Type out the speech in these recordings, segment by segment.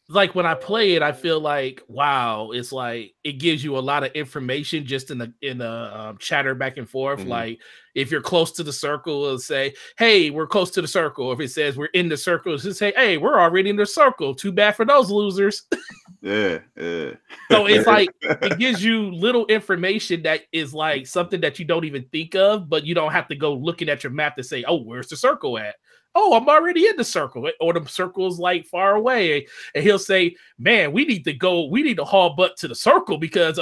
like when I play it, I feel like wow, it's like it gives you a lot of information just in the chatter back and forth. Mm-hmm. Like if you're close to the circle, it'll say, "Hey, we're close to the circle." If it says we're in the circle, it'll say, "Hey, we're already in the circle. Too bad for those losers." Yeah. So it's like it gives you little information that is like something that you don't even think of, but you don't have to go looking at your map to say, "Oh, where's the circle at?" Oh, I'm already in the circle, or the circle's like far away, and he'll say, "Man, we need to haul butt to the circle because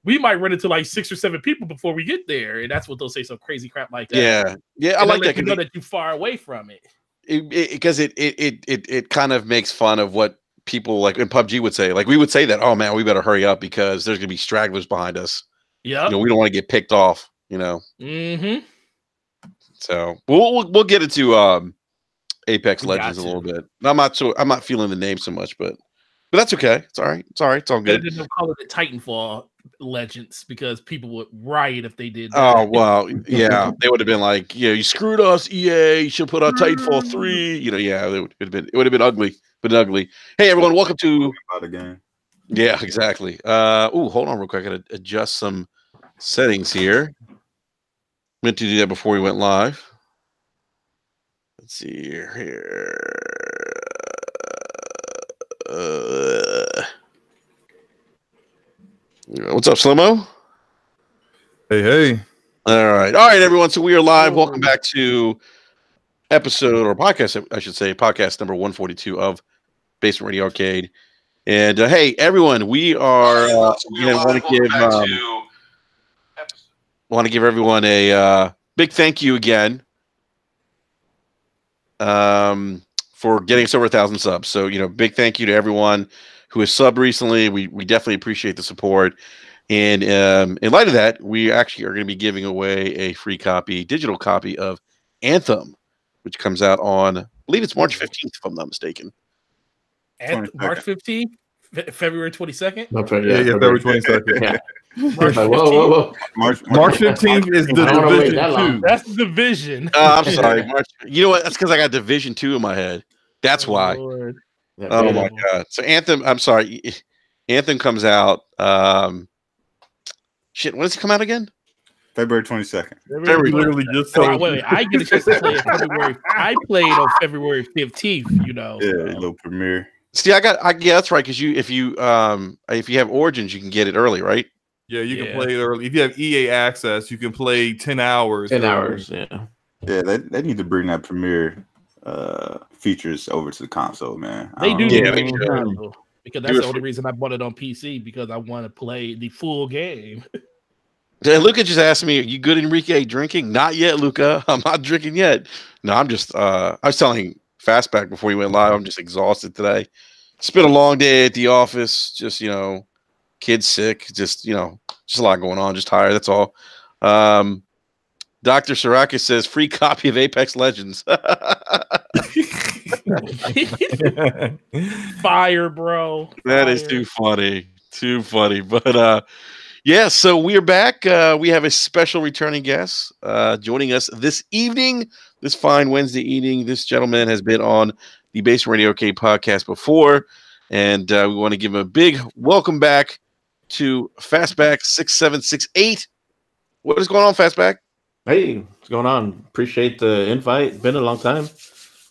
we might run into like 6 or 7 people before we get there," and that's what they'll say, some crazy crap like that. Yeah, I and like that. You know that you're far away from it because it kind of makes fun of what people like in PUBG would say. Like we would say that, "Oh man, we better hurry up because there's gonna be stragglers behind us." Yeah, we don't want to get picked off. Mm-hmm. So we'll get into Apex Legends a little bit. I'm not feeling the name so much, but that's okay. It's all right. It's all good. They didn't call it Titanfall Legends because people would riot if they did that. Oh well, yeah, they would have been like, "Yeah, you screwed us, EA. You should put out Titanfall 3." Yeah, it would have been ugly. Hey everyone, welcome to the game. Yeah, exactly. Hold on real quick. I gotta adjust some settings here. Meant to do that before we went live. Let's see here. What's up, Slow-Mo? Hey. All right, everyone. So we are live. Welcome back to podcast number 142 of Basement Radio Arcade. And hey, everyone, we are want to give everyone a big thank you again for getting us over 1,000 subs. So big thank you to everyone who has subbed recently. We definitely appreciate the support. And in light of that, we actually are going to be giving away a free digital copy of Anthem, which comes out on, I believe it's March 15th, if I'm not mistaken. March 15th? February 22nd? No, February 22nd. Yeah. Whoa. March 15th is the Division 2. That's the Division. I'm sorry. March. You know what? That's because I got Division 2 in my head. That's why. Lord. Oh my God. So Anthem, I'm sorry. Anthem comes out. When does it come out again? February 22nd. Literally just wait. I get a chance to play it February. I played on February 15th, Yeah, a little premiere. See, yeah, that's right. Because if you have Origins, you can get it early, right? Yeah, you can play it early. If you have EA access, you can play 10 hours. 10 hours, yeah. Yeah, they need to bring that premiere features over to the console, man. They do. Yeah, because that's the only reason I bought it on PC, because I want to play the full game. Luca just asked me, "Are you good, Enrique, drinking?" Not yet, Luca. I'm not drinking yet. No, I'm just. I was telling Fastback before we went live, I'm just exhausted today. It's been a long day at the office. Just kids sick. Just just a lot going on. Just tired. That's all. Dr. Sarakis says free copy of Apex Legends. Fire, bro. That is too funny. Too funny. But yeah, so we're back. We have a special returning guest joining us this evening, this fine Wednesday evening. This gentleman has been on the Basement Radio Arcade podcast before, and we want to give him a big welcome back to Fastback 6768. What is going on, Fastback? Hey, what's going on? Appreciate the invite. It's been a long time.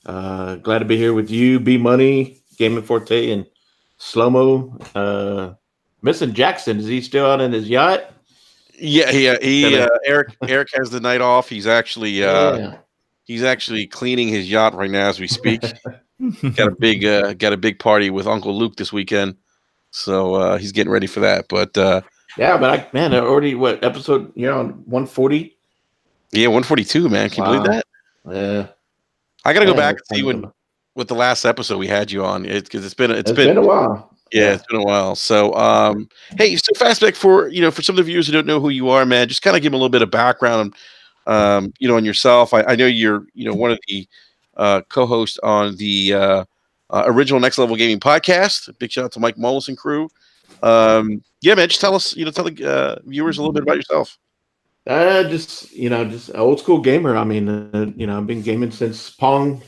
Glad to be here with you, B Money, Gaming Forte, and Slow-Mo. Missing Jackson. Is he still out in his yacht? Yeah. Eric has the night off. He's actually cleaning his yacht right now as we speak. got a big party with Uncle Luke this weekend, so he's getting ready for that. But I already episode? You're on 140. Yeah, 142, man. Can you believe that? Yeah. I gotta go back and see what the last episode we had you on. Because it's been a while. Yeah, it's been a while. So, hey, so Fastback, for some of the viewers who don't know who you are, man, just kind of give them a little bit of background, on yourself. I know you're, one of the co-hosts on the original Next Level Gaming podcast. Big shout out to Mike Mullis and crew. Yeah, man, just tell us, tell the viewers a little bit about yourself. Just an old school gamer. I mean, I've been gaming since Pong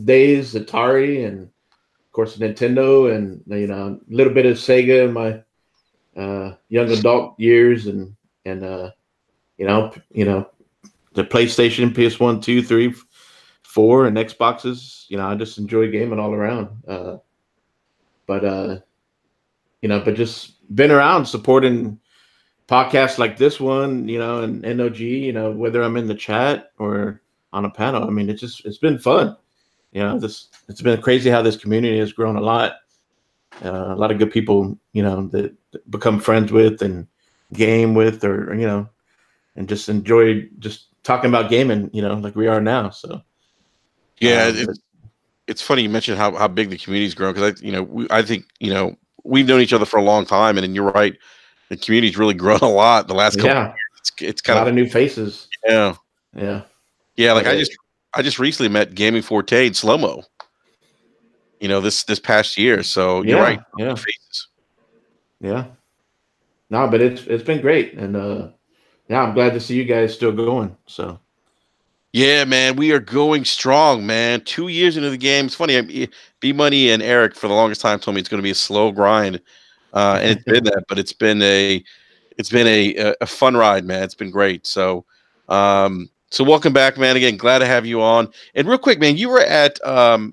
days, Atari, and of course, Nintendo, and a little bit of Sega in my young adult years, and the PlayStation, PS1, 2, 3, 4, and Xboxes. I just enjoy gaming all around. But just been around supporting podcasts like this one, and NOG, whether I'm in the chat or on a panel. I mean, it's been fun. It's been crazy how this community has grown a lot. A lot of good people, that become friends with and game with, or and just enjoy just talking about gaming, like we are now. So yeah, it's funny you mentioned how big the community's grown, because I think we've known each other for a long time, and then you're right, the community's really grown a lot the last couple of years. It's kind a lot of new faces. Yeah. Like Okay. I just recently met Gaming Forte and Slow-Mo, this past year. So you're right. Yeah. Faces. Yeah. No, but it's been great, and I'm glad to see you guys still going. So. Yeah, man, we are going strong, man. 2 years into the game. It's funny. B Money and Eric for the longest time told me it's going to be a slow grind, and it's been that. But it's been a fun ride, man. It's been great. So, so welcome back, man. Again, glad to have you on. And real quick, man, you were at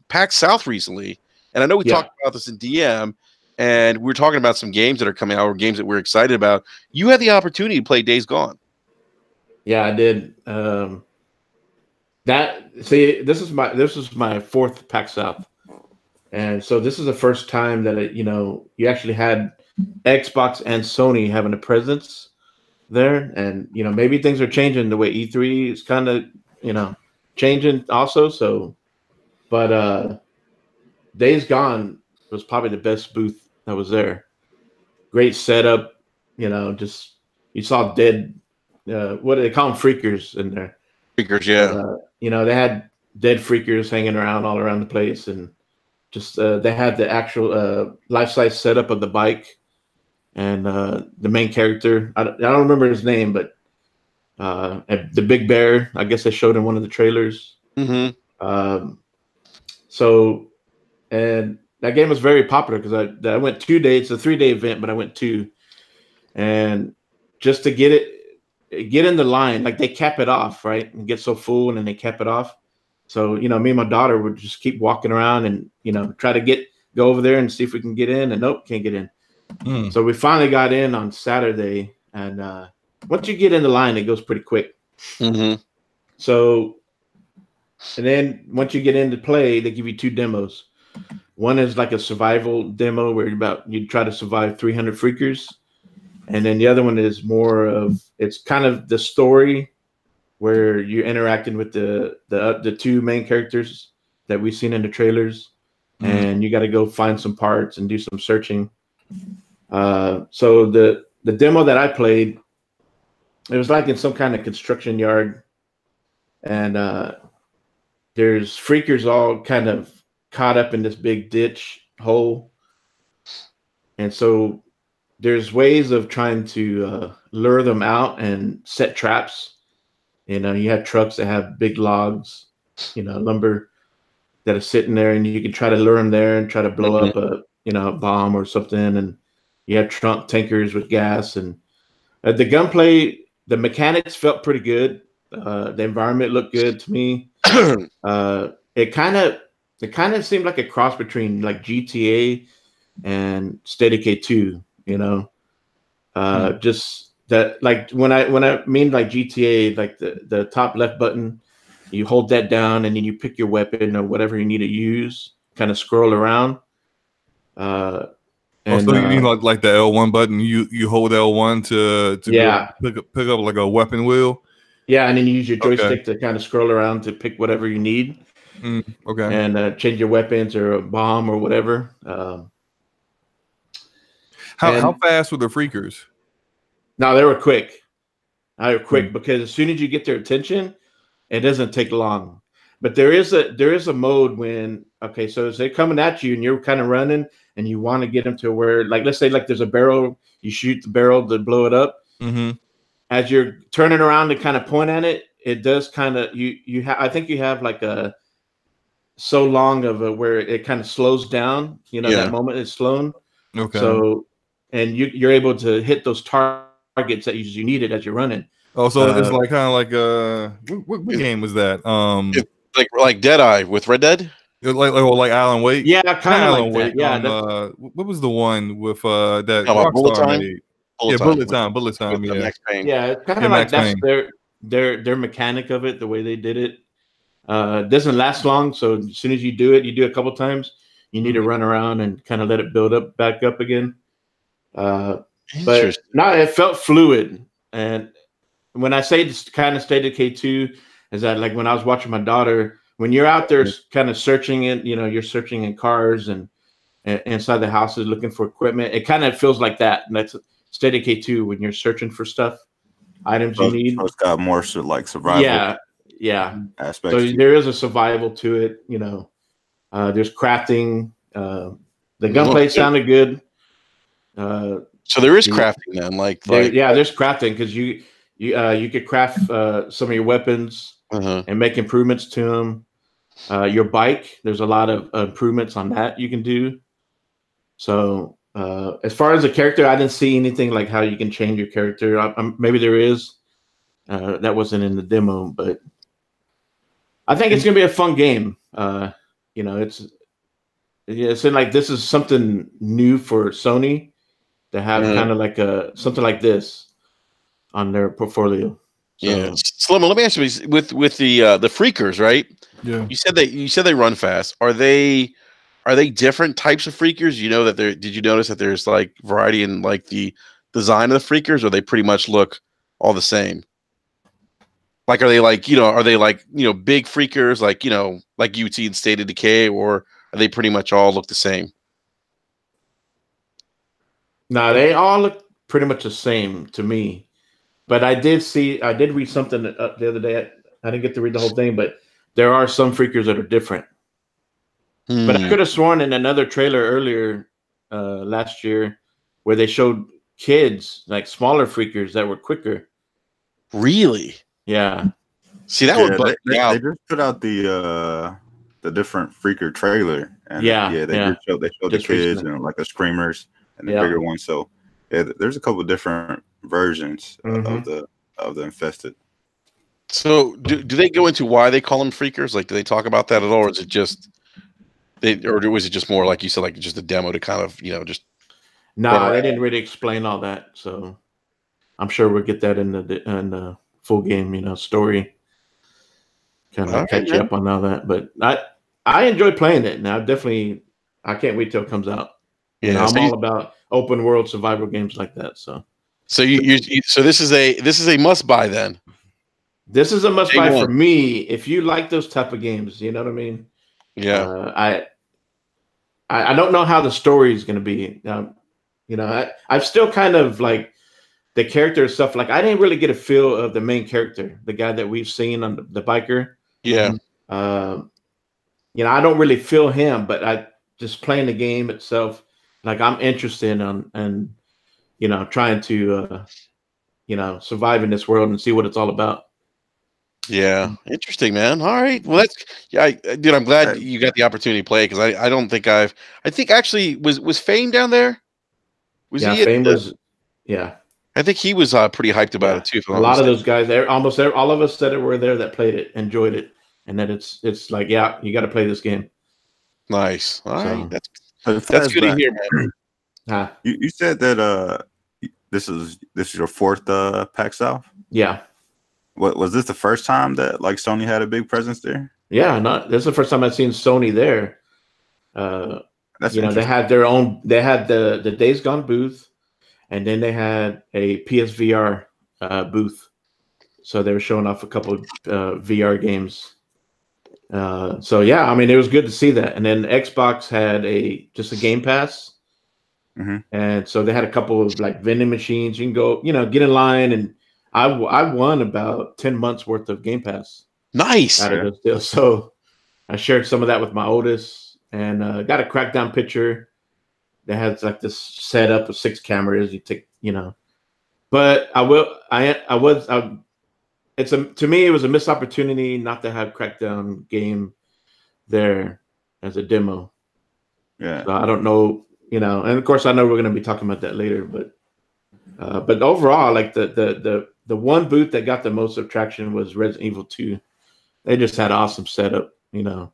PAX South recently, and I know we talked about this in DM, and we were talking about some games that are coming out, or games that we're excited about. You had the opportunity to play Days Gone. Yeah, I did. This is my fourth PAX South, and so this is the first time that you actually had Xbox and Sony having a presence there, and maybe things are changing the way E3 is kind of changing also. So, but Days Gone was probably the best booth that was there. Great setup, just you saw dead. What do they call them? Freakers in there. Freakers, yeah. They had dead freakers hanging around all around the place, and just they had the actual life-size setup of the bike, and the main character. I don't remember his name, but the big bear. I guess they showed in one of the trailers. Mm-hmm. So, and that game was very popular because I went 2 days. It's a 3-day event, but I went 2, and just to get in the line, like they cap it off, right? And get so full, and then they cap it off. So, me and my daughter would just keep walking around and, try to go over there and see if we can get in, and nope, can't get in. So we finally got in on Saturday, and once you get in the line, it goes pretty quick. Mm-hmm. So, and then once you get into play, they give you 2 demos. One is like a survival demo where you try to survive 300 freakers. And then the other one is more of, it's kind of the story where you're interacting with the 2 main characters that we've seen in the trailers, and you got to go find some parts and do some searching. So the demo that I played, it was like in some kind of construction yard, and there's freakers all kind of caught up in this big ditch hole, and so there's ways of trying to lure them out and set traps. You have trucks that have big logs, lumber that are sitting there, and you can try to lure them there and try to blow up a bomb or something. And you have trunk tankers with gas, and the gunplay, the mechanics felt pretty good. The environment looked good to me. It kind of seemed like a cross between like GTA and Steadicade 2. Just that, like when I mean like GTA, like the top left button, you hold that down and then you pick your weapon or whatever you need to use, kind of scroll around. So you mean like the L1 button? You hold L1 to pick up like a weapon wheel. Yeah, and then you use your joystick to kind of scroll around to pick whatever you need. Okay. And change your weapons or a bomb or whatever. How fast were the freakers? No, they were quick. Because as soon as you get their attention, it doesn't take long. But there is a mode when so as they're coming at you and you're kind of running and you want to get them to where, like, let's say like there's a barrel, you shoot the barrel to blow it up. Mm-hmm. As you're turning around to kind of point at it, it does kind of I think you have like so long of a where it kind of slows down. You know, that moment is slowed. Okay. So, and you're able to hit those targets that you needed as you're running. Oh, so it's like kind of like what game was that? Like Deadeye with Red Dead. Like Alan Wake. Yeah, kind of like Wake. that. Yeah. What was the one with that Bullet Rockstar Time? made? Bullet Time. Yeah. Max Payne. Yeah, it's kind of like that's their mechanic of it, the way they did it. It doesn't last long, so as soon as you do a couple times, you need to run around and kind of let it build up back up again. But no, it felt fluid. And when I say this kind of state of K2, is that like when I was watching my daughter, when you're out there kind of searching it, you know, you're searching in cars and inside the houses looking for equipment. It kind of feels like that. And that's state of K2 when you're searching for stuff, items you need. So it's got more like survival. Yeah. Aspects. So there is a survival to it, you know. There's crafting. The gunplay sounded good. So there is crafting then, there's crafting because you could craft some of your weapons and make improvements to them. Your bike, there's a lot of improvements on that you can do. So as far as the character, I didn't see anything like how you can change your character. Maybe there is. That wasn't in the demo, but I think it's gonna be a fun game. You know, it's in like this is something new for Sony to have kind of like something like this on their portfolio. So, yeah, Slimmo, let me ask you with the freakers, right? Yeah, you said they run fast. Are they different types of freakers? You know that there. Did you notice that there's like variety in like the design of the freakers, or they pretty much look all the same? Like, are they like big freakers like like UT and State of Decay, or are they pretty much all look the same? No, they all look pretty much the same to me. But I did read something the other day. I didn't get to read the whole thing, but there are some freakers that are different. But I could have sworn in another trailer earlier last year where they showed kids, like smaller freakers that were quicker. Really? Yeah. See, that would they just put out the different freaker trailer, and they showed the kids recently. And like the screamers and the bigger ones. So yeah, there's a couple of different versions of the infested. So do they go into why they call them freakers? Like, do they talk about that at all, or is it just or was it just more like you said, like just a demo to kind of just? No, they didn't really explain all that. So I'm sure we'll get that in the full game, story. Kind of catch you up on all that. But I enjoy playing it. Now I can't wait till it comes out. Yeah, I'm all about open world survival games like that. So so this is a must buy then. This is a must buy for me if you like those type of games. You know what I mean? Yeah. I don't know how the story is going to be. I'm still kind of like the character stuff. Like I didn't really get a feel of the main character, the guy that we've seen on the biker. Yeah. I don't really feel him, but I just playing the game itself. Like I'm interested in trying to survive in this world and see what it's all about. Yeah, interesting, man. All right, well, dude. I'm glad you got the opportunity to play because I don't think I think actually was Fame down there. Fame was. Yeah, I think he was pretty hyped about it too. A lot of those guys there, almost all of us that were there that played it, enjoyed it, and that it's like, yeah, you got to play this game. Nice. All right, that's good to hear, man. You said that this is your fourth PAX South. Yeah. What was this the first time that like Sony had a big presence there? Yeah, this is the first time I've seen Sony there. They had their own. They had the Days Gone booth, and then they had a PSVR booth. So they were showing off a couple of VR games. So yeah, I mean, it was good to see that. And then Xbox had just a Game Pass, and so they had a couple of like vending machines. You can go, get in line, and I won about 10 months worth of Game Pass. Nice. Out of those deals. So I shared some of that with my oldest, and got a Crackdown picture that has like this setup of 6 cameras. You take, but to me, it was a missed opportunity not to have Crackdown game there as a demo. Yeah. So I don't know, and of course I know we're going to be talking about that later, but overall, like the one booth that got the most attraction was Resident Evil 2. They just had awesome setup, And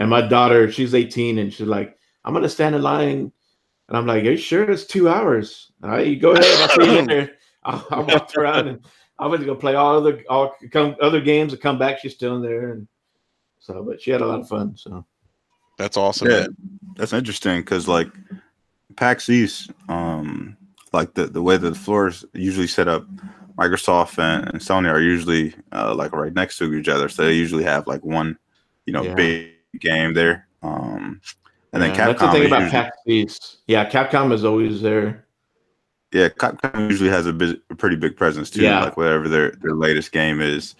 my daughter, she's 18, and she's like, "I'm going to stand in line." And I'm like, "Are you sure it's 2 hours? All right, you go ahead. I'll see you in there." I walked around, and I went to go play all other games and come back. She's still in there, and so, but she had a lot of fun. So that's awesome. Yeah, man. That's interesting because like PAX East, like the way that the floors usually set up, Microsoft and Sony are usually like right next to each other, so they usually have like one, big game there. And then Capcom. That's the thing about PAX East. Yeah, Capcom is always there. Yeah, Capcom usually has a pretty big presence too. Yeah. Like whatever their latest game is,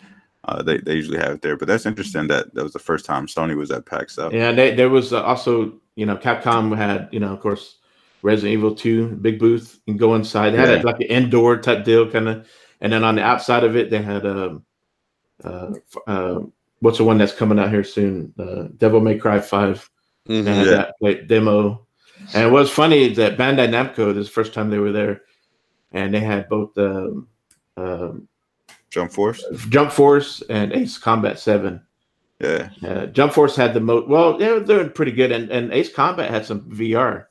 they usually have it there. But that's interesting that was the first time Sony was at PAX South. Yeah, there was also, Capcom had, of course, Resident Evil 2, big booth. You can go inside. They had like an indoor type deal kind of. And then on the outside of it, they had what's the one that's coming out here soon? Devil May Cry 5. They had that demo. And what's funny is that Bandai Namco, this is the first time they were there, and they had both Jump Force and Ace Combat 7. Yeah. Jump Force had the most. Well, they were doing pretty good, and Ace Combat had some VR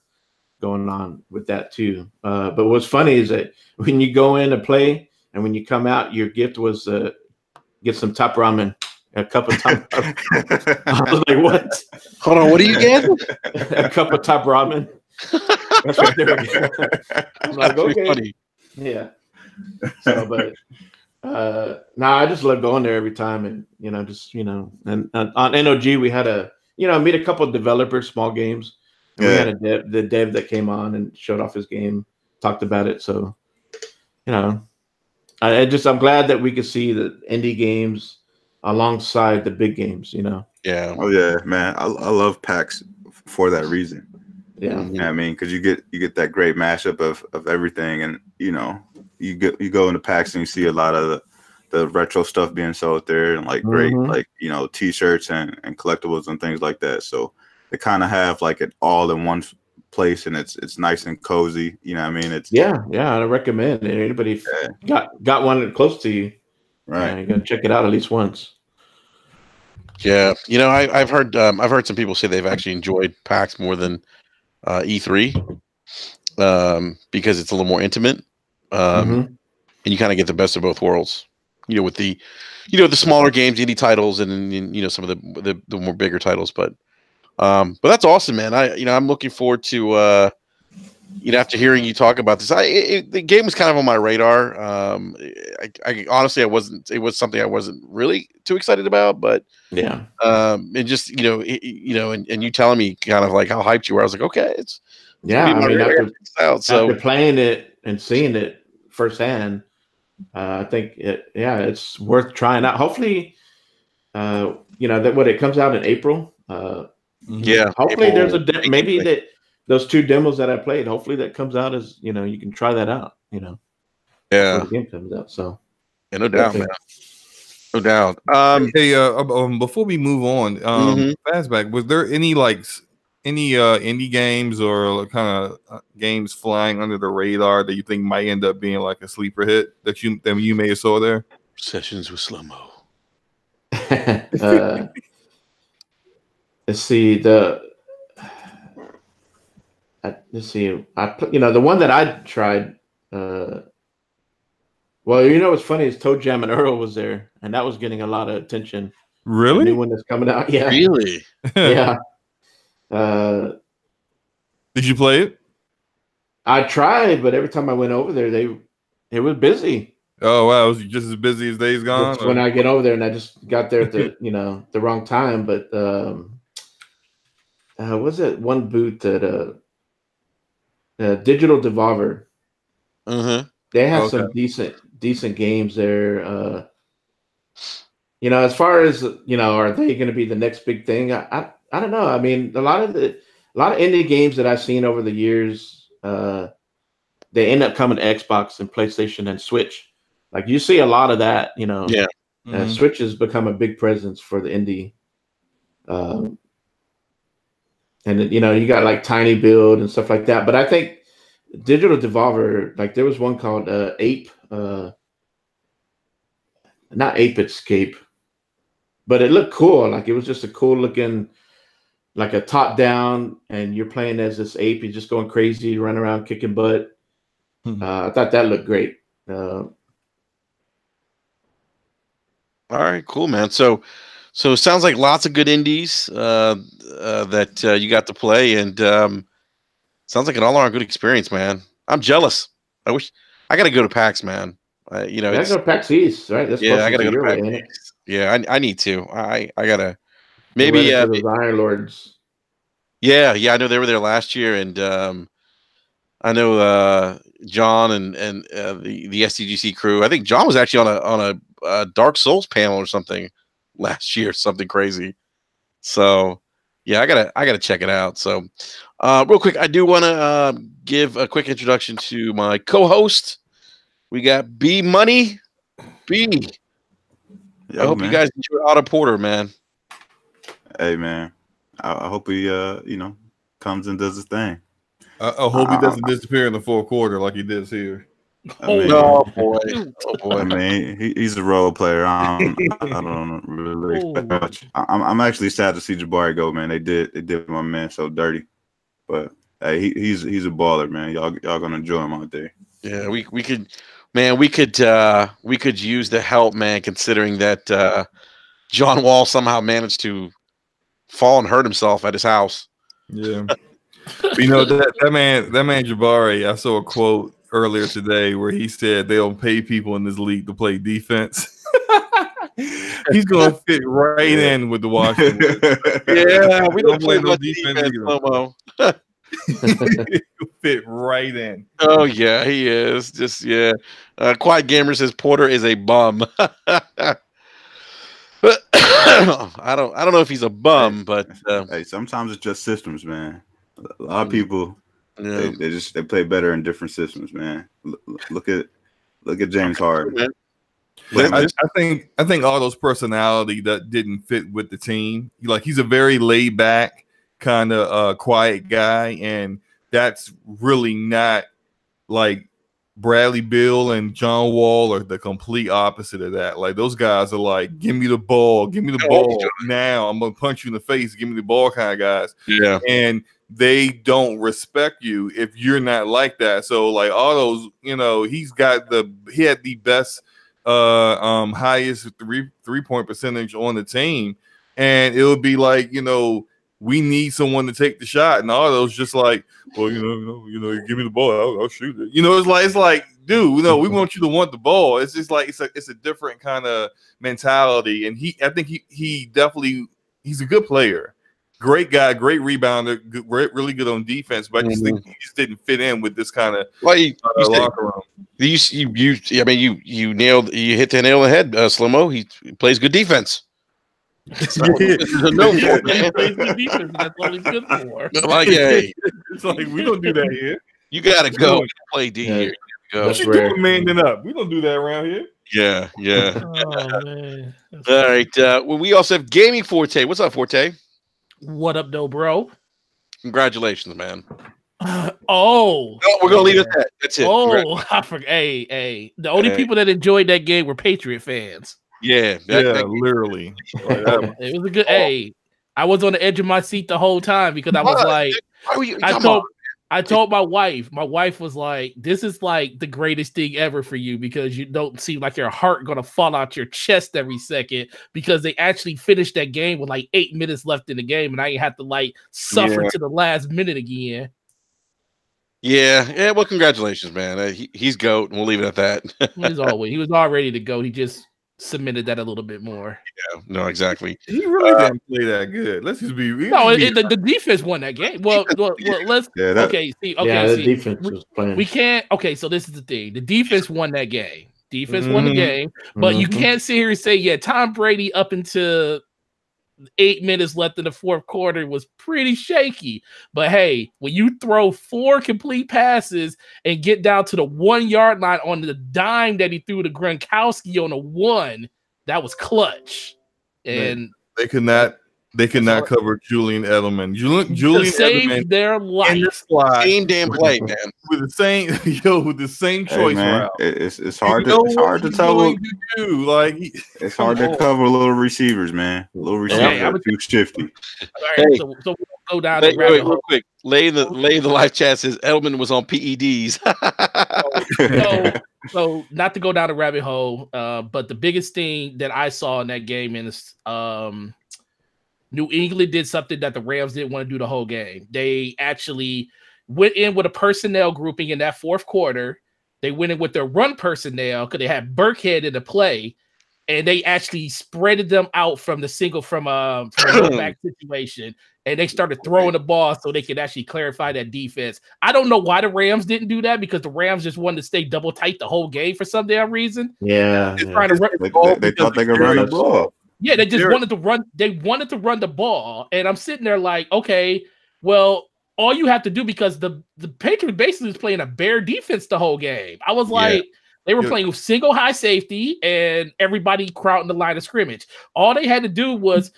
going on with that too. But what's funny is that when you go in to play, and when you come out, your gift was get some top ramen. A cup of top. I was like, "What? Hold on, what do you get?" A cup of top ramen. That's right there. I'm like, okay, funny. Yeah. So, but I just love going there every time, and and on NOG we had meet a couple of developers, small games. And we had the dev that came on and showed off his game, talked about it. So, I'm glad that we could see the indie games alongside the big games, Yeah. Oh yeah, man. I love PAX for that reason. Yeah. I mean, because you get that great mashup of everything, and you go into PAX and you see a lot of the retro stuff being sold there, and like great like T-shirts and collectibles and things like that. So they kind of have like it all in one place, and it's nice and cozy. You know what I mean? It's I recommend anybody got one close to you. Right, you gotta check it out at least once. Yeah, I've heard some people say they've actually enjoyed PAX more than E3 because it's a little more intimate, and you kind of get the best of both worlds. With the the smaller games, indie titles, and some of the more bigger titles. But that's awesome, man. I'm looking forward to after hearing you talk about this. The game was kind of on my radar. I honestly, it was something I wasn't really too excited about, but and just and you telling me kind of like how hyped you were, I was like, okay, it's I mean, after playing it and seeing it firsthand, I think it's worth trying out. Hopefully, that when it comes out in April. Hopefully April, there's maybe that those two demos that I played. Hopefully that comes out as you can try that out. Before the game comes out. So no doubt, man. No doubt. Hey, before we move on, Fastback, was there any indie games or kind of games flying under the radar that you think might end up being like a sleeper hit that you may have saw there? Sessions with Slow-Mo. Let's see the one that I tried. Well, what's funny is Toe Jam and Earl was there, and that was getting a lot of attention. Really? The new one that's coming out. Yeah. Really? Yeah. Did you play it? I tried, but every time I went over there, it was busy. Oh wow, it was just as busy as Days Gone. When I get over there, and I just got there at the the wrong time. But was it one booth at Digital Devolver? They have some decent games there. As far as are they going to be the next big thing? I don't know. I mean, a lot of indie games that I've seen over the years, they end up coming to Xbox and PlayStation and Switch. Like you see a lot of that. Switch has become a big presence for the indie And you know, you got like Tiny Build and stuff like that. But I think Digital Devolver, like there was one called Ape, not Ape Escape, but it looked cool. Like it was just a cool looking, like a top down, and you're playing as this ape. You're just going crazy, running around kicking butt. I thought that looked great. All right, cool, man. So it sounds like lots of good indies that you got to play, and sounds like an all-around good experience, man. I'm jealous. I wish I got to go to PAX, man. You know, I gotta go to PAX East, right? That's yeah, I got to go to way, PAX. Yeah, I need to. I gotta maybe those Iron Lords. Yeah, I know they were there last year, and I know John and the STGC crew. I think John was actually on a Dark Souls panel or something last year, something crazy. So yeah, I gotta check it out. So real quick, I do want to give a quick introduction to my co-host. We got B Money. B. I hope you guys enjoy Otto Porter, man. Hey man, I hope he comes and does his thing. I hope he doesn't disappear in the fourth quarter like he did here. Oh boy! I mean, he's a role player. I don't really expect much. I'm actually sad to see Jabari go, man. They did my man so dirty, but hey, he's a baller, man. Y'all gonna enjoy him out there. Yeah, we could, man. We could use the help, man. Considering that John Wall somehow managed to fall and hurt himself at his house. Yeah. You know, that man Jabari, I saw a quote earlier today where he said they'll pay people in this league to play defense. He's gonna fit right in with the Washington. Yeah, we don't play no defense no He'll fit right in. Oh yeah, he is. Just Quiet Gamer says Porter is a bum. I don't know if he's a bum, but hey, sometimes it's just systems, man. A lot of people they play better in different systems, man. Look at James Harden. I think Otto's personality that didn't fit with the team. Like he's a very laid back kind of quiet guy, and that's really not like Bradley Beal and John Wall are the complete opposite of that. Like those guys are like, give me the ball now. I'm gonna punch you in the face. Give me the ball kind of guys. Yeah, and they don't respect you if you're not like that. So like Otto's, you know, he had the best highest three-point percentage on the team, and it would be like, you know, we need someone to take the shot, and Otto's just like, well, you know, give me the ball, I'll shoot it. You know, it's like, dude, you know, we want you to want the ball. It's just like it's a different kind of mentality, and I think he definitely he's a good player. Great guy, great rebounder, really good on defense, but I just think he just didn't fit in with this kind of locker room. You hit the nail on the head, Slow-Mo. He plays good defense. Plays good defense. That's what he's good for. Like, hey, it's like we don't do that here. You gotta go play D here. That's where manning up. We don't do that around here. Yeah. Oh man. All right. Well, we also have Gaming Forte. What's up, Forte? What up, though, bro? Congratulations, man. No, we're gonna leave it at that. That's it. Oh, I forgot. Hey. The only people that enjoyed that game were Patriot fans. Yeah, literally. It was a good. Hey, I was on the edge of my seat the whole time because I was like, I told my wife. My wife was like, "This is like the greatest thing ever for you because you don't seem like your heart gonna fall out your chest every second because they actually finished that game with like 8 minutes left in the game, and I ain't have to like suffer to the last minute again." Yeah. Well, congratulations, man. He's GOAT, and we'll leave it at that. He was all ready to go. He just cemented that a little bit more. Yeah, no, exactly. He really didn't play that good. Let's just be real. No, the defense won that game. Well let's the defense was playing. We can't. Okay, so this is the thing. The defense won that game. Won the game, but you can't sit here and say, Tom Brady up until 8 minutes left in the fourth quarter was pretty shaky. But hey, when you throw 4 complete passes and get down to the 1 yard line on the dime that he threw to Gronkowski on a 1, that was clutch. And they could not They could not cover Julian Edelman. Julian Edelman their life. Same damn play, man. With the same with the same choice route. It's hard to tell. Like it's hard to cover little receivers, man. Little receivers are too shifty. Right, so we'll go down the rabbit hole. Real quick. Lay in the live chat says Edelman was on PEDs. So not to go down the rabbit hole, but the biggest thing that I saw in that game is New England did something that the Rams didn't want to do the whole game. They actually went in with a personnel grouping in that fourth quarter. They went in with their run personnel because they had Burkhead in the play, and they actually spreaded them out from a back situation, and they started throwing the ball so they could actually clarify that defense. I don't know why the Rams didn't do that, because the Rams just wanted to stay double tight the whole game for some damn reason. Yeah. They thought they could run the ball. Yeah, they just wanted to run. They wanted to run the ball, and I'm sitting there like, okay, well, all you have to do, because the Patriots basically was playing a bare defense the whole game. I was like, they were playing with single high safety and everybody crowding the line of scrimmage. All they had to do was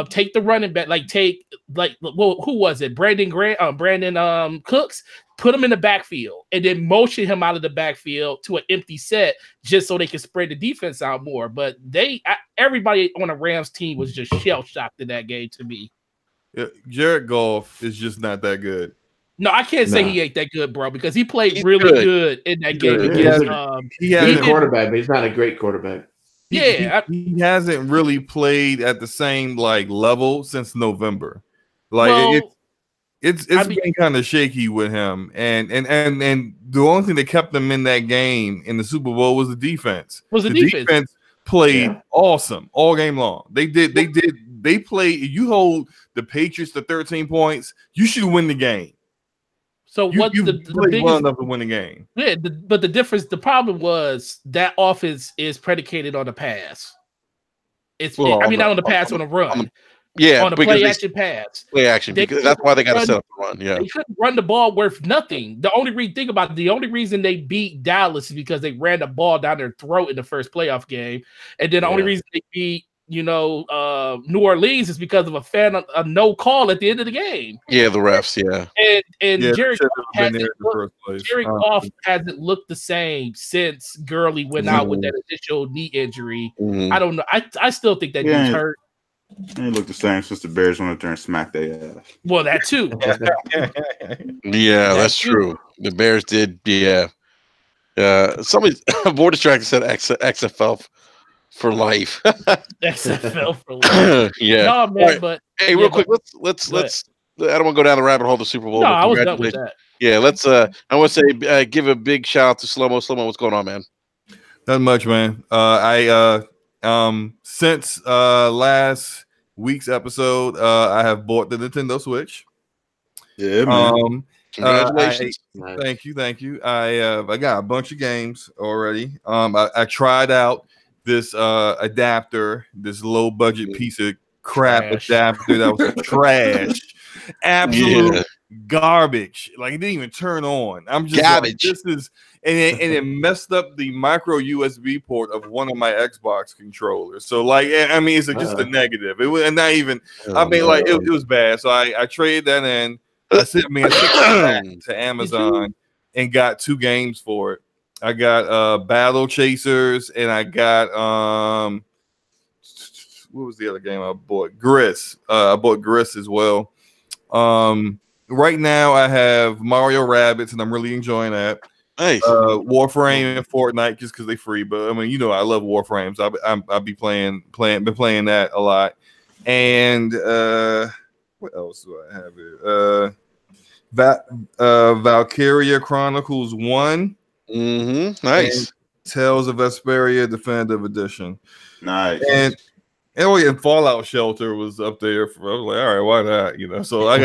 take the running back, who was it? Brandon Cooks. Put him in the backfield and then motion him out of the backfield to an empty set just so they can spread the defense out more. But everybody on the Rams team was just shell-shocked in that game to me. Yeah, Jared Goff is just not that good. No, I can't say he ain't that good, bro, because he played really good in that game. He's a quarterback, but he's not a great quarterback. He hasn't really played at the same level since November. It's been kind of shaky with him, and the only thing that kept them in that game in the Super Bowl was the defense. The defense played awesome all game long. They played. You hold the Patriots to 13 points, you should win the game. So what's the biggest well enough to win the game? Yeah, but the difference, the problem was that offense is predicated on the pass. Not on the pass, on the run. On the play action pass. Play action, because that's why they got to set up the run. Yeah, they couldn't run the ball worth nothing. The only reason they beat Dallas is because they ran the ball down their throat in the first playoff game, and then the only reason they beat New Orleans is because of a no call at the end of the game. Yeah, the refs. Yeah, and Jared Goff hasn't looked the same since Gurley went out with that initial knee injury. I don't know. I still think that dude's hurt. He looked the same since the Bears went up there and smacked their ass. Well, that too. Yeah, that's true. The Bears did. Yeah. Somebody Board Distractor said XFL for life. XFL for life. Yeah. No, man, right. But hey, real quick, let's. I don't want to go down the rabbit hole of the Super Bowl. No, I was done with that. Yeah, let's. I want to say, give a big shout out to Slow-Mo. Slow-Mo, what's going on, man? Not much, man. Since last week's episode, I have bought the Nintendo Switch. Yeah, man. Congratulations. Thank you. I got a bunch of games already. I tried out this adapter, this low budget piece of crap adapter that was trash. Absolute garbage. It didn't even turn on. I'm just garbage. This is and it messed up the micro USB port of one of my Xbox controllers. So it's just a negative. It was not even. It was bad. So I traded that in. I sent it to Amazon and got 2 games for it. I got Battle Chasers and I got what was the other game I bought? Gris. I bought Gris as well. Right now I have Mario Rabbids and I'm really enjoying that. Nice. Warframe and Fortnite just because they free, but I love Warframes. I'll be been playing that a lot. And what else do I have here? Valkyria Chronicles 1. Nice. Tales of Vesperia Definitive Edition. Nice. And Fallout Shelter was up there. I was like, all right, why not? So I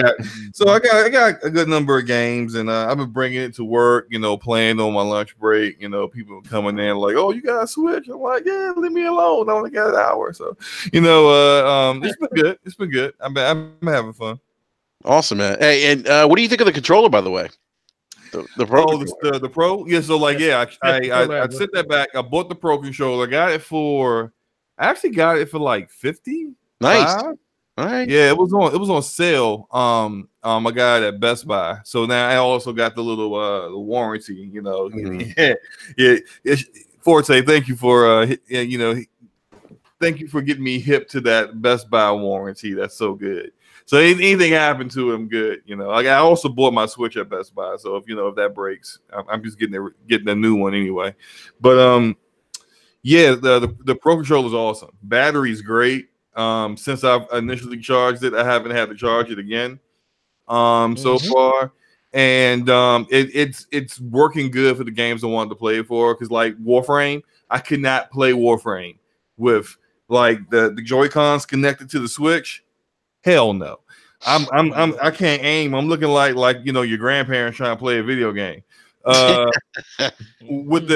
got a good number of games, and I've been bringing it to work. Playing on my lunch break. People coming in like, oh, you got a Switch? I'm like, yeah, leave me alone. I only got an hour, so it's been good. It's been good. I'm having fun. Awesome, man. Hey, and what do you think of the controller, by the way? The Pro. Oh, the Pro. Yeah. So I sent that back. I bought the Pro controller. I actually got it for like $50. Nice. All right. Yeah, it was on sale. I got it at Best Buy. So now I also got the little the warranty, you know. Forte, thank you for thank you for getting me hip to that Best Buy warranty. That's so good. So anything happened to him, good. You know, like I also bought my Switch at Best Buy. So if that breaks, I'm just getting a new one anyway. But yeah, the Pro Controller is awesome. Battery's great. Since I've initially charged it, I haven't had to charge it again. So far, and it's working good for the games I wanted to play for. Because like Warframe, I could not play Warframe with like the Joy-Cons connected to the Switch. Hell no. I can't aim. I'm looking like your grandparents trying to play a video game. With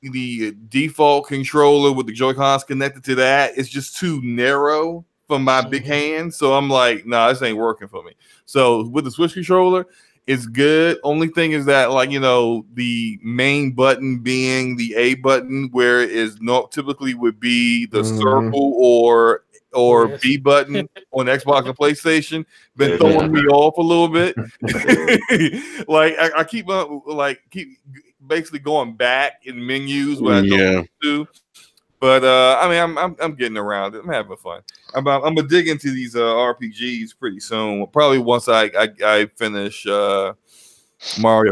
the default controller with the Joy-Cons connected to that, it's just too narrow for my big hand. So I'm like, nah, this ain't working for me. So with the Switch controller, it's good. Only thing is that the main button being the A button, where it is not typically would be the circle or B button on Xbox and PlayStation, been throwing me off a little bit. Like I keep basically going back in menus when I don't want to. But I mean, I'm getting around it. I'm having fun. I'm gonna dig into these RPGs pretty soon. Probably once I finish Mario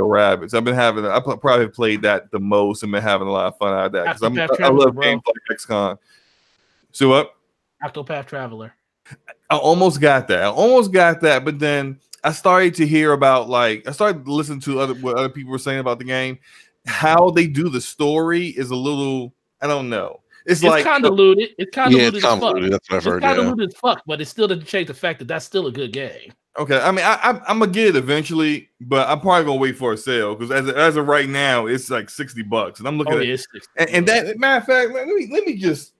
Rabbids. I probably played that the most and been having a lot of fun out of that because I love games like XCOM. So what? Octopath Traveler. I almost got that, but then I started to hear about I started listening to what other people were saying about the game. How they do the story is a little, I don't know. It's like convoluted. It's convoluted as fuck. That's what I've heard. It's convoluted as fuck, but it still doesn't change the fact that that's still a good game. Okay, I mean, I'm gonna get it eventually, but I'm probably gonna wait for a sale because as of right now, it's like $60, and I'm looking at it. And that matter of fact, let me just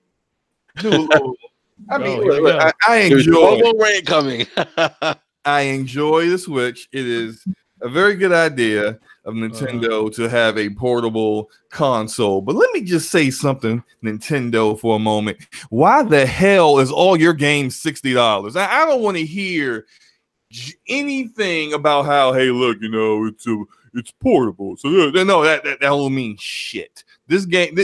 do a little. I mean, I enjoy rain coming. I enjoy the Switch. It is a very good idea of Nintendo to have a portable console. But let me just say something, Nintendo, for a moment. Why the hell is all your games $60? I don't want to hear anything about how, hey, look, it's portable. So no, that will mean shit. This game.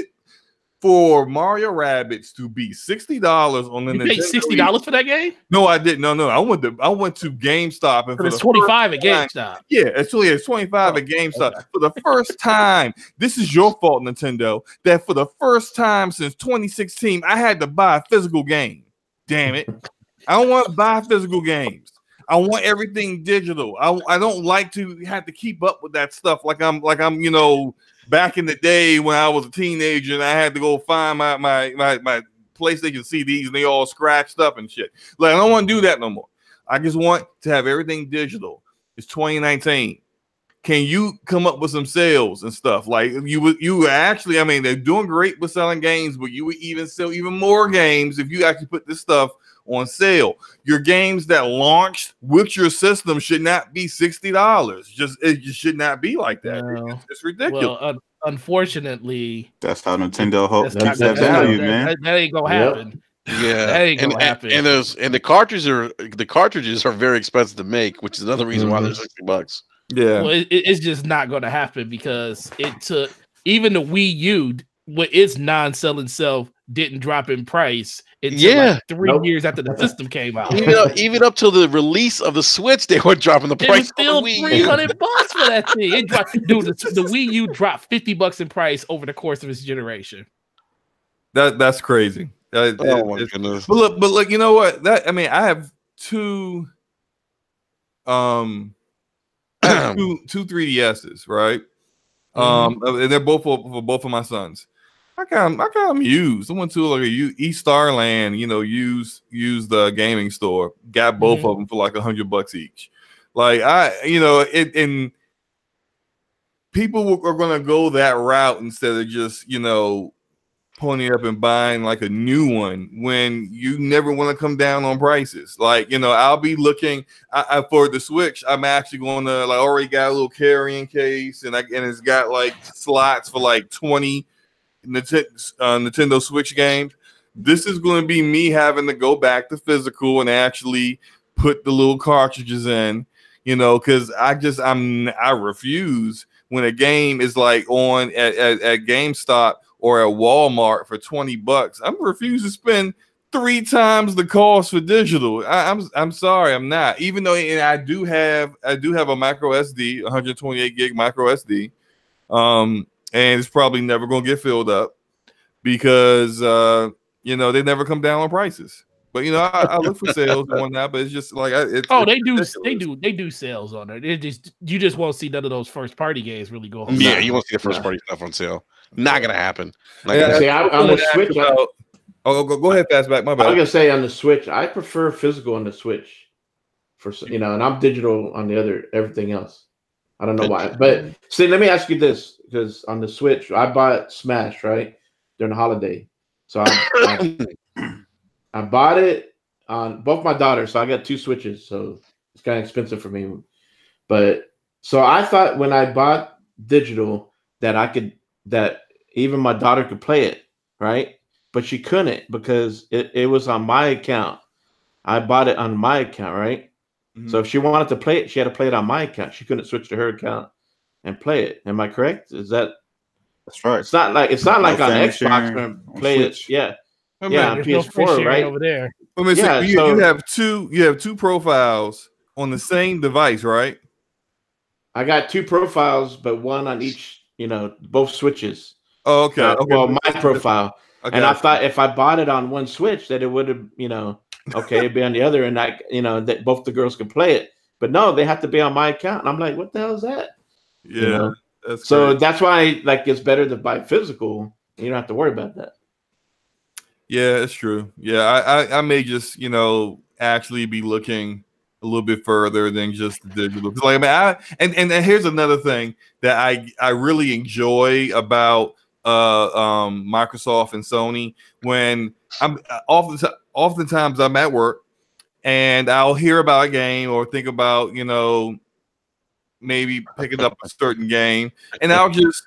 For Mario Rabbids to be $60 on the Nintendo. You paid $60 for that game? No, I didn't. No. I went to GameStop and it's 25 at GameStop. Yeah, it's 25 at GameStop for the first time. This is your fault, Nintendo. That for the first time since 2016, I had to buy a physical game. Damn it! I don't want to buy physical games. I want everything digital. I don't like to have to keep up with that stuff. Like I'm back in the day when I was a teenager and I had to go find my PlayStation CDs and they all scratched up and shit. Like I don't want to do that no more. I just want to have everything digital. It's 2019. Can you come up with some sales and stuff? Like you actually, I mean, they're doing great with selling games, but you would even sell even more games if you actually put this stuff on sale. Your games that launched with your system should not be $60. It just should not be like that. No. It's ridiculous. Well, unfortunately, that's how Nintendo hopes keeps that value, man. That ain't gonna happen. Yeah, that ain't gonna happen. And the cartridges are very expensive to make, which is another reason why they're $60. Yeah, well, it's just not gonna happen because it took even the Wii U with its non-selling self didn't drop in price until 3 years after the system came out. Even up till the release of the Switch, they were dropping the price. It was still $300 for that thing. It dropped, dude. The Wii U dropped $50 in price over the course of its generation. That's crazy. Oh my goodness! But look, you know what? I have two 3DSs, right? And they're both for both of my sons. I got them used. I went to like a East Starland, used the gaming store. Got both of them for like $100 each. Like and people are gonna go that route instead of just ponying up and buying like a new one when you never want to come down on prices. Like I'll be looking for the Switch. I'm actually going to already got a little carrying case and it's got like slots for like 20 Nintendo Switch games, This is going to be me having to go back to physical and actually put the little cartridges in, you know, because I refuse when a game is like on at GameStop or at Walmart for $20. I'm refused to spend 3 times the cost for digital. I'm sorry, I'm not. Even though, and I do have a micro SD, 128 gig micro SD, and it's probably never going to get filled up because you know, they never come down on prices. But you know, I look for sales and whatnot, but it's just like they do sales on it. You just won't see none of those first party games really go. Yeah, you won't see the first party stuff on sale. Not gonna happen. See, on the Switch. Go ahead, Fastback. My bad. I was gonna say on the Switch, I prefer physical on the Switch, for you know, and I'm digital on the other everything else. I don't know why, but see, let me ask you this, because on the Switch, I bought Smash right during the holiday, so I bought it on both my daughters, so I got 2 Switches, so it's kind of expensive for me. But so I thought when I bought digital that even my daughter could play it, right? But she couldn't because it was on my account. I bought it on my account, right? Mm-hmm. So if she wanted to play it, she had to play it on my account. She couldn't switch to her account and play it. Am I correct? That's right. It's not like on Xbox and play it. Yeah. Oh, yeah, on PS4, right over there. You have two profiles on the same device, right? I got 2 profiles, but one on each. You know, both Switches. Oh, okay. Okay. Well, my profile, and I thought if I bought it on one Switch, that it would have, you know, okay, it'd be on the other, and that both the girls could play it. But no, they have to be on my account, and I'm like, what the hell is that? Yeah. You know? That's why, like, it's better to buy physical. You don't have to worry about that. Yeah, it's true. Yeah, I may just, you know, actually be looking a little bit further than just the digital. Like, I mean, and here's another thing that I really enjoy about Microsoft and Sony. When I'm oftentimes I'm at work and I'll hear about a game or think about, you know, maybe picking up a certain game, and I'll just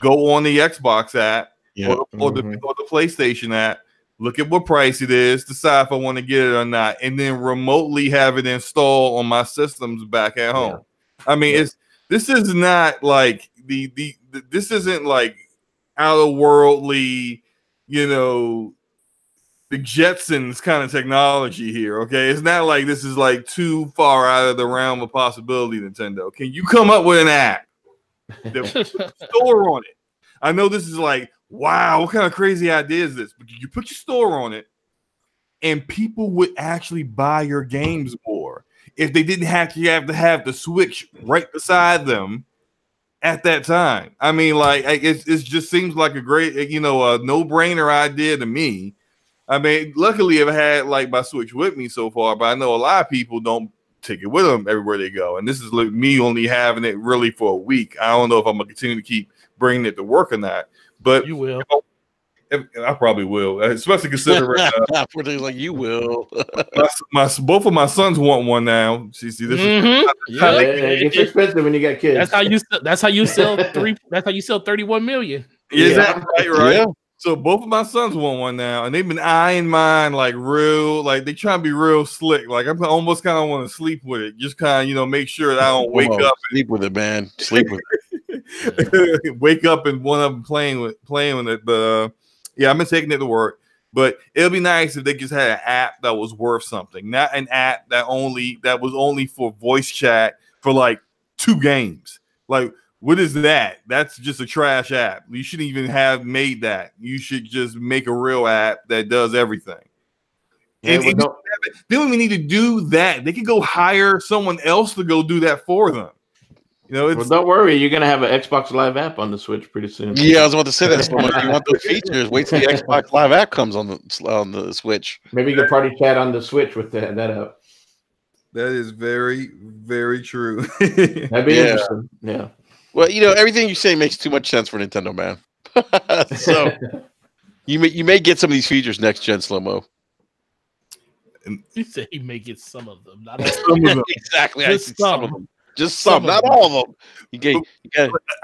go on the Xbox app or the PlayStation app, look at what price it is, decide if I want to get it or not, and then remotely have it installed on my systems back at home. Yeah. I mean, this is not like this isn't like out of worldly, you know, the Jetsons kind of technology here. Okay, it's not like this is like too far out of the realm of possibility. Nintendo, can you come up with an app that puts a store on it? I know this is like, wow, what kind of crazy idea is this? But you put your store on it, and people would actually buy your games more if they didn't have to have the Switch right beside them at that time. I mean, like, it just seems like a great, you know, a no-brainer idea to me. I mean, luckily I've had like my Switch with me so far, but I know a lot of people don't take it with them everywhere they go. And this is like me only having it really for a week. I don't know if I'm gonna continue to keep bringing it to work or not. But you will. I probably will, especially considering like you will. Both of my sons want one now. See, this it's expensive when you got kids. That's how you sell 31 million. Is that right? Yeah. So both of my sons want one now, and they've been eyeing mine like real, like they trying to be real slick. Like I'm almost kind of want to sleep with it, just kind of, you know, make sure that I don't wake up. Sleep with it, man. Sleep with it. Wake up and one of them playing with it. But yeah, I've been taking it to work. But it'll be nice if they just had an app that was worth something, not an app that was only for voice chat for like 2 games. Like, what is that? That's just a trash app. You shouldn't even have made that. You should just make a real app that does everything. Yeah, and they don't even need to do that. They can go hire someone else to go do that for them. You know, well, don't worry. You're going to have an Xbox Live app on the Switch pretty soon. Yeah, I was about to say that. So if you want those features, wait till the Xbox Live app comes on the Switch. Maybe you can party chat on the Switch with that app. That is very, very true. That'd be interesting. Yeah. Well, you know, everything you say makes too much sense for Nintendo, man. So you may get some of these features next gen, Slow-Mo. You say you may get some of them, not some of them. Exactly. Just some of them. Just some, not all of them.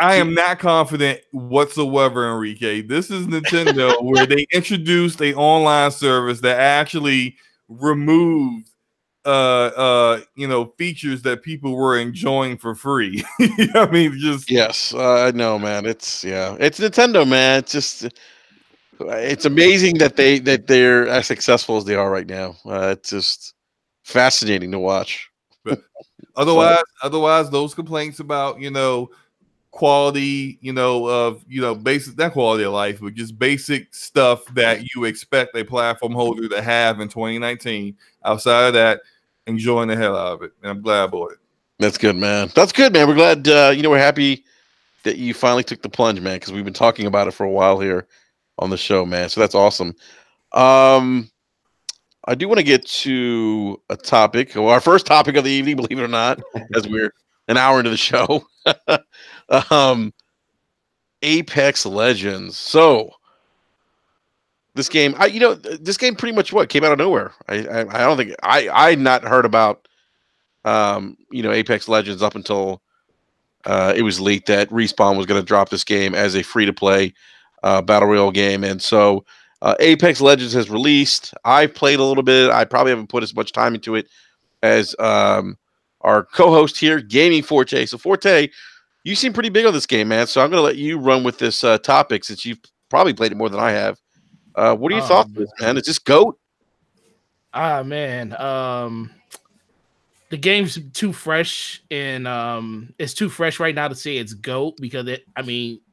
I am not confident whatsoever, Enrique. This is Nintendo where they introduced an online service that actually removed features that people were enjoying for free. I mean, just yes, I know, man. It's Nintendo, man. It's amazing that they're as successful as they are right now. It's just fascinating to watch. But otherwise, those complaints about quality, of basic, not quality of life, but just basic stuff that you expect a platform holder to have in 2019. Outside of that, enjoying the hell out of it, and I'm glad I bought it. That's good, man. That's good, man. We're glad. We're happy that you finally took the plunge, man, because we've been talking about it for a while here on the show, man. So that's awesome. I do want to get to a topic, or our first topic of the evening, believe it or not, as we're an hour into the show. Apex Legends. So this game, this game pretty much came out of nowhere. I don't think I'd not heard about Apex Legends up until it was leaked that Respawn was going to drop this game as a free-to-play battle royale game, and so Apex Legends has released. I've played a little bit. I probably haven't put as much time into it as our co-host here, Gaming Forte. So Forte, you seem pretty big on this game, man. So I'm going to let you run with this topic since you've probably played it more than I have. What are your thoughts, man? Is this GOAT? Man. The game's too fresh, and it's too fresh right now to say it's GOAT because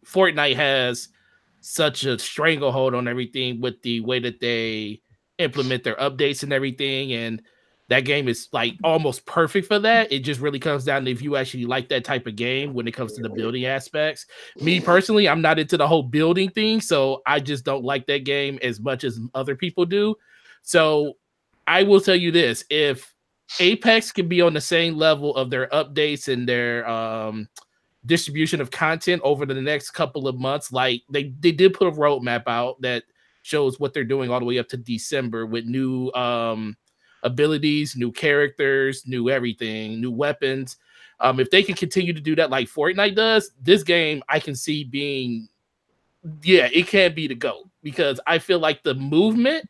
Fortnite has such a stranglehold on everything with the way that they implement their updates and everything, and that game is like almost perfect for that. It just really comes down to if you actually like that type of game when it comes to the building aspects. Me personally, I'm not into the whole building thing, so I just don't like that game as much as other people do. So I will tell you this: if Apex can be on the same level of their updates and their distribution of content over the next couple of months, like they did put a roadmap out that shows what they're doing all the way up to December with new abilities, new characters, new everything, new weapons. If they can continue to do that like Fortnite does, this game I can see being, it can be the GOAT because I feel like the movement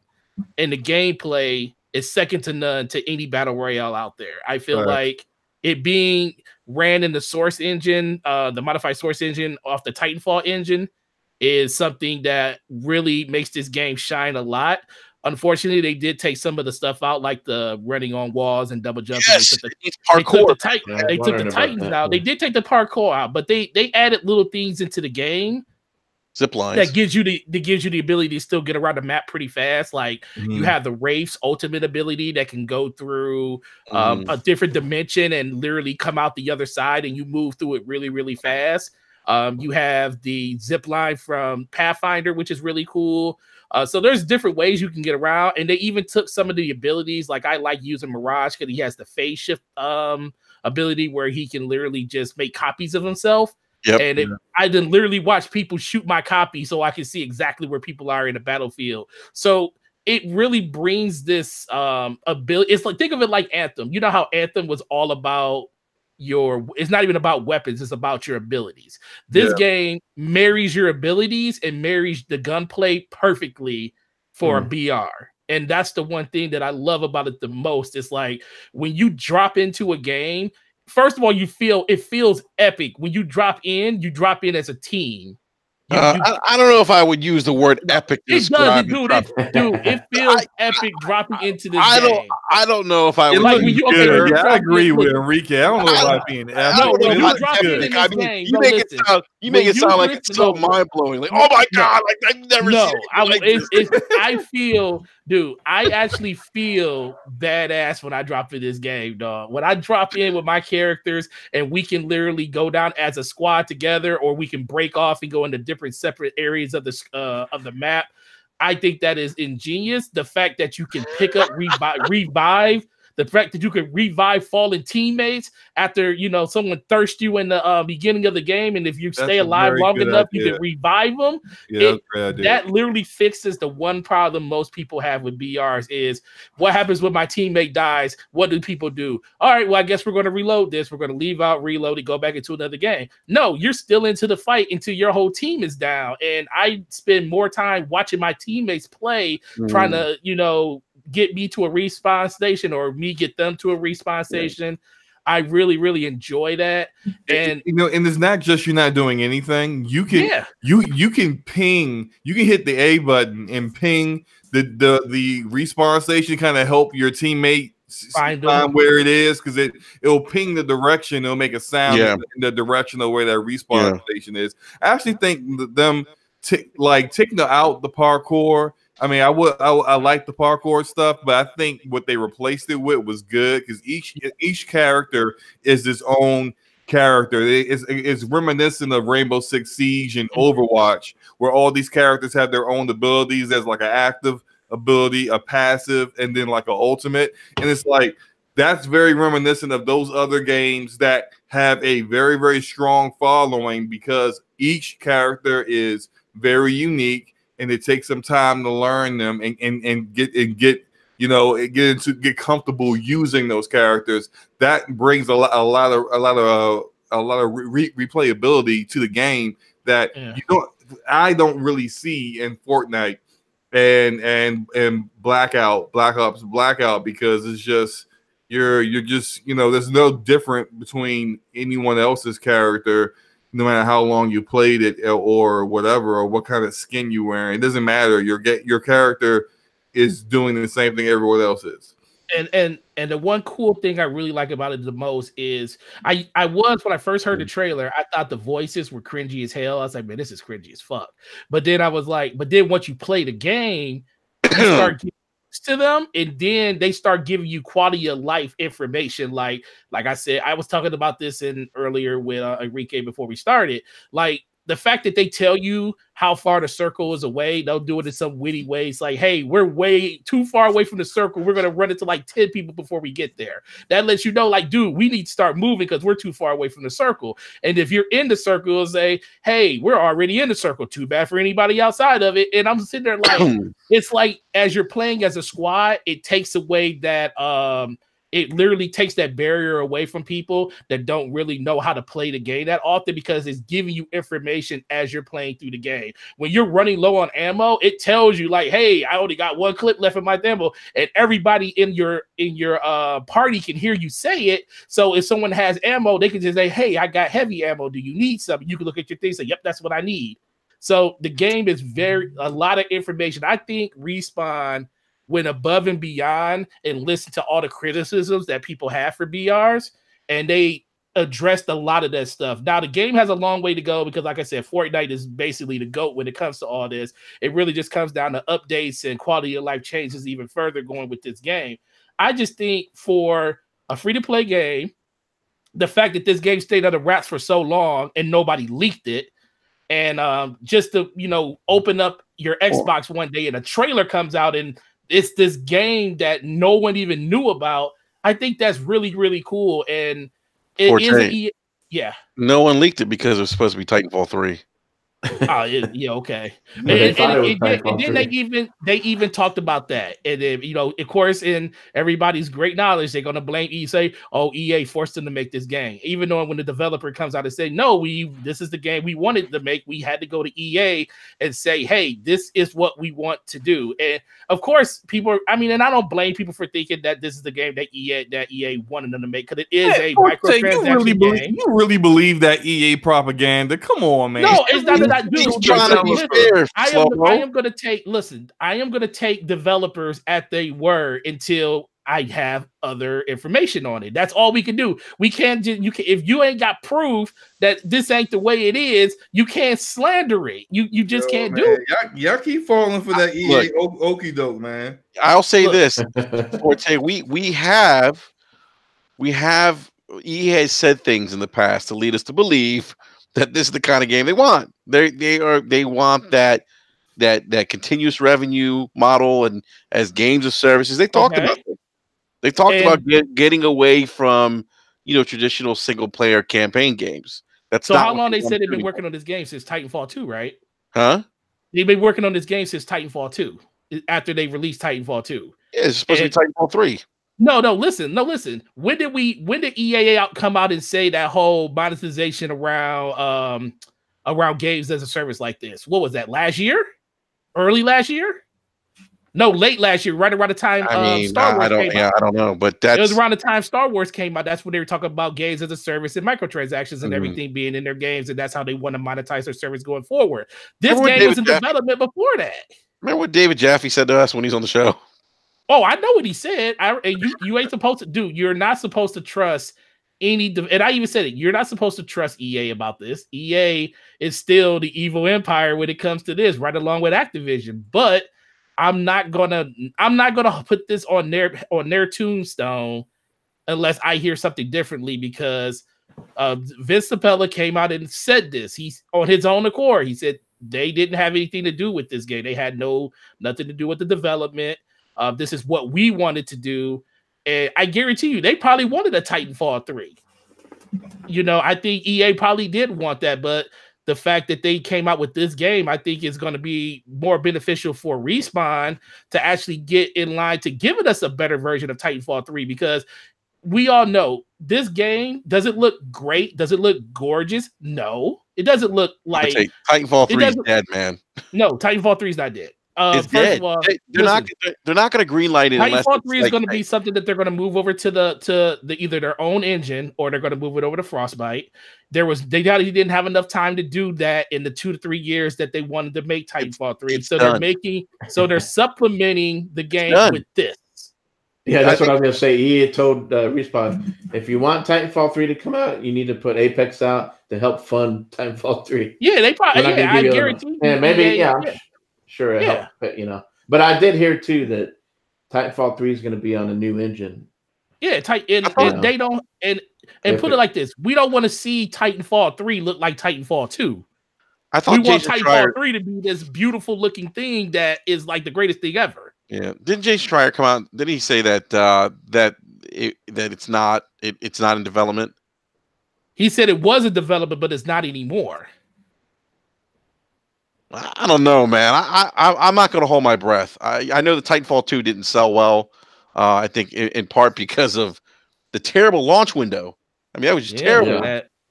and the gameplay is second to none to any battle royale out there. I feel like it being ran in the source engine, the modified source engine off the Titanfall engine, is something that really makes this game shine a lot. Unfortunately, they did take some of the stuff out, like the running on walls and double jumping. Yes, parkour. They took the Titans out. They did take the parkour out, but they added little things into the game. Zip lines that gives you the ability to still get around the map pretty fast. Like you have the Wraith's ultimate ability that can go through a different dimension and literally come out the other side, and you move through it really, really fast. You have the zip line from Pathfinder, which is really cool. So there's different ways you can get around, and they even took some of the abilities. Like I like using Mirage because he has the phase shift ability where he can literally just make copies of himself. Yep. And I didn't literally watch people shoot my copy so I can see exactly where people are in the battlefield. So it really brings this ability. It's like, think of it like Anthem. You know how Anthem was all about it's not even about weapons, it's about your abilities. This game marries your abilities and marries the gunplay perfectly for a BR. And that's the one thing that I love about it the most. It's like when you drop into a game, first of all, it feels epic. When you drop in as a team. I don't know if I would use the word epic. It does, dude. It feels epic dropping into this game. I don't know if I would. Like I agree with Enrique. I don't know about being epic. No, when you drop in this game, you make it sound like it's so mind blowing. Like, oh my god, like I've never seen it. I feel, dude. I actually feel badass when I drop in this game, dog. When I drop in with my characters and we can literally go down as a squad together, or we can break off and go into different separate areas of the map. I think that is ingenious. The fact that you can pick up revive The fact that you could revive fallen teammates after, you know, someone thirst you in the beginning of the game, and if you stay alive long enough, you can revive them. Yeah, that literally fixes the one problem most people have with BRs is what happens when my teammate dies? What do people do? All right, well, I guess we're going to reload this. We're going to leave out, reload it, go back into another game. No, you're still into the fight until your whole team is down. And I spend more time watching my teammates play, trying to, you know, get me to a respawn station or me get them to a respawn station. I really, really enjoy that. And you know, and it's not just you're not doing anything. You can you can ping, you can hit the A button and ping the respawn station, kind of help your teammate find where it is, because it'll ping the direction, it'll make a sound in the direction of where that respawn station is. I actually think them taking out the parkour. I mean, I like the parkour stuff, but I think what they replaced it with was good, because each character is its own character. It's reminiscent of Rainbow Six Siege and Overwatch, where all these characters have their own abilities. There's like an active ability, a passive, and then like an ultimate. And it's like that's very reminiscent of those other games that have a very, very strong following, because each character is very unique. And it takes some time to learn them and get comfortable using those characters. That brings a lot of replayability to the game that I don't really see in Fortnite and Black Ops, because it's just you're just, you know, there's no different between anyone else's character, no matter how long you played it or whatever, or what kind of skin you're wearing. It doesn't matter. Your character is doing the same thing everyone else is. And the one cool thing I really like about it the most is when I first heard the trailer, I thought the voices were cringy as hell. I was like, man, this is cringy as fuck. But then I was like, once you play the game, you start getting to them, and then they start giving you quality of life information. Like I said, I was talking about this earlier with Enrique before we started. Like the fact that they tell you how far the circle is away, they'll do it in some witty ways. Like, hey, we're way too far away from the circle. We're going to run into like 10 people before we get there. That lets you know, like, dude, we need to start moving because we're too far away from the circle. And if you're in the circle, it'll say, hey, we're already in the circle. Too bad for anybody outside of it. And I'm sitting there like, it's like as you're playing as a squad, it takes away that it literally takes that barrier away from people that don't really know how to play the game that often, because it's giving you information as you're playing through the game. When you're running low on ammo, it tells you like, hey, I only got one clip left in my ammo, and everybody in your party can hear you say it. So if someone has ammo, they can just say, hey, I got heavy ammo. Do you need something? You can look at your thing and say, yep, that's what I need. So the game is a lot of information. I think Respawn went above and beyond and listened to all the criticisms that people have for BRs, and they addressed a lot of that stuff. Now, the game has a long way to go because, like I said, Fortnite is basically the GOAT when it comes to all this. It really just comes down to updates and quality of life changes even further going with this game. I just think for a free-to-play game, the fact that this game stayed under wraps for so long and nobody leaked it, and just to, you know, open up your Xbox one day and a trailer comes out and it's this game that no one even knew about. I think that's really, really cool. And it is, no one leaked it because it was supposed to be Titanfall 3. Yeah, okay. And then they even talked about that. And then, you know, of course, in everybody's great knowledge, they're gonna blame EA, say, oh, EA forced them to make this game. Even though when the developer comes out and say, no, this is the game we wanted to make, we had to go to EA and say, hey, this is what we want to do. And of course, and I don't blame people for thinking that this is the game that EA wanted them to make, because it is a microtransaction game. You really believe that EA propaganda? Come on, man. No, it's not that. I am going to take developers at their word until I have other information on it. That's all we can do. We can't if you ain't got proof that this ain't the way it is, you can't slander it. You just can't do it. Y'all keep falling for that EA okie doke, man. I'll say this, Forte, we have EA has said things in the past to lead us to believe that this is the kind of game they want. They want that continuous revenue model, and as games of services. They talked about it. They talked about getting away from, traditional single player campaign games. That's so how long they said they've been working on this game since Titanfall 2, right? Huh? They've been working on this game since Titanfall 2. After they released Titanfall 2. Yeah, it's supposed to be Titanfall 3. No, listen. When did EA come out and say that whole monetization around games as a service like this? What was that, last year? Early last year? No, late last year, right around the time Star Wars came out. I don't know, but it was around the time Star Wars came out. That's when they were talking about games as a service and microtransactions and everything being in their games, and that's how they want to monetize their service going forward. This game was in development before that. Remember what David Jaffe said to us when he's on the show? Oh, I know what he said. You ain't supposed to do. You're not supposed to trust any. And I even said it. You're not supposed to trust EA about this. EA is still the evil empire when it comes to this, right along with Activision. But I'm not gonna put this on their tombstone unless I hear something differently, because Vince Capella came out and said this. He's on his own accord. He said they didn't have anything to do with this game. They had nothing to do with the development. This is what we wanted to do. And I guarantee you, they probably wanted a Titanfall 3. I think EA probably did want that, but the fact that they came out with this game, I think is going to be more beneficial for Respawn to actually get in line to giving us a better version of Titanfall 3, because we all know this game, does it look great? Does it look gorgeous? No, it doesn't look like Titanfall 3 is dead, man. No, Titanfall 3 is not dead. It's dead. All, they're not going to greenlight it. Titanfall 3 is going to be something that they're going to move over to the either their own engine, or they're going to move it over to Frostbite. They didn't have enough time to do that in the 2 to 3 years that they wanted to make Titanfall 3, and so they're supplementing the game with this. Yeah, that's what I was going to say. EA told Respawn, if you want Titanfall 3 to come out, you need to put Apex out to help fund Titanfall 3. Yeah, they probably. Yeah, I guarantee. And maybe, sure, it helped, but But I did hear too that Titanfall 3 is going to be on a new engine. Yeah, and they don't put it like this: we don't want to see Titanfall 3 look like Titanfall 2. I thought we want Titanfall 3 to be this beautiful looking thing that is like the greatest thing ever. Yeah, didn't Jason Schreier come out? Didn't he say that it's not in development? He said it was in development, but it's not anymore. I don't know, man. I'm not going to hold my breath. I know the Titanfall 2 didn't sell well. I think in part because of the terrible launch window. I mean, that was just terrible.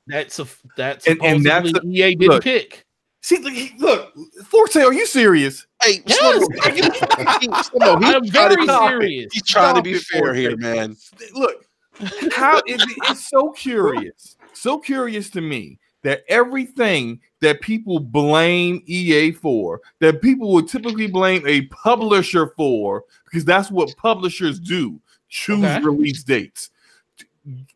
That's supposedly EA didn't pick. See, look, Forte, are you serious? Hey, yes. I'm very serious. He's trying to be fair here, man. Look, how is it? It's so curious to me that everything that people blame EA for, that people would typically blame a publisher for, because that's what publishers do: choose release dates,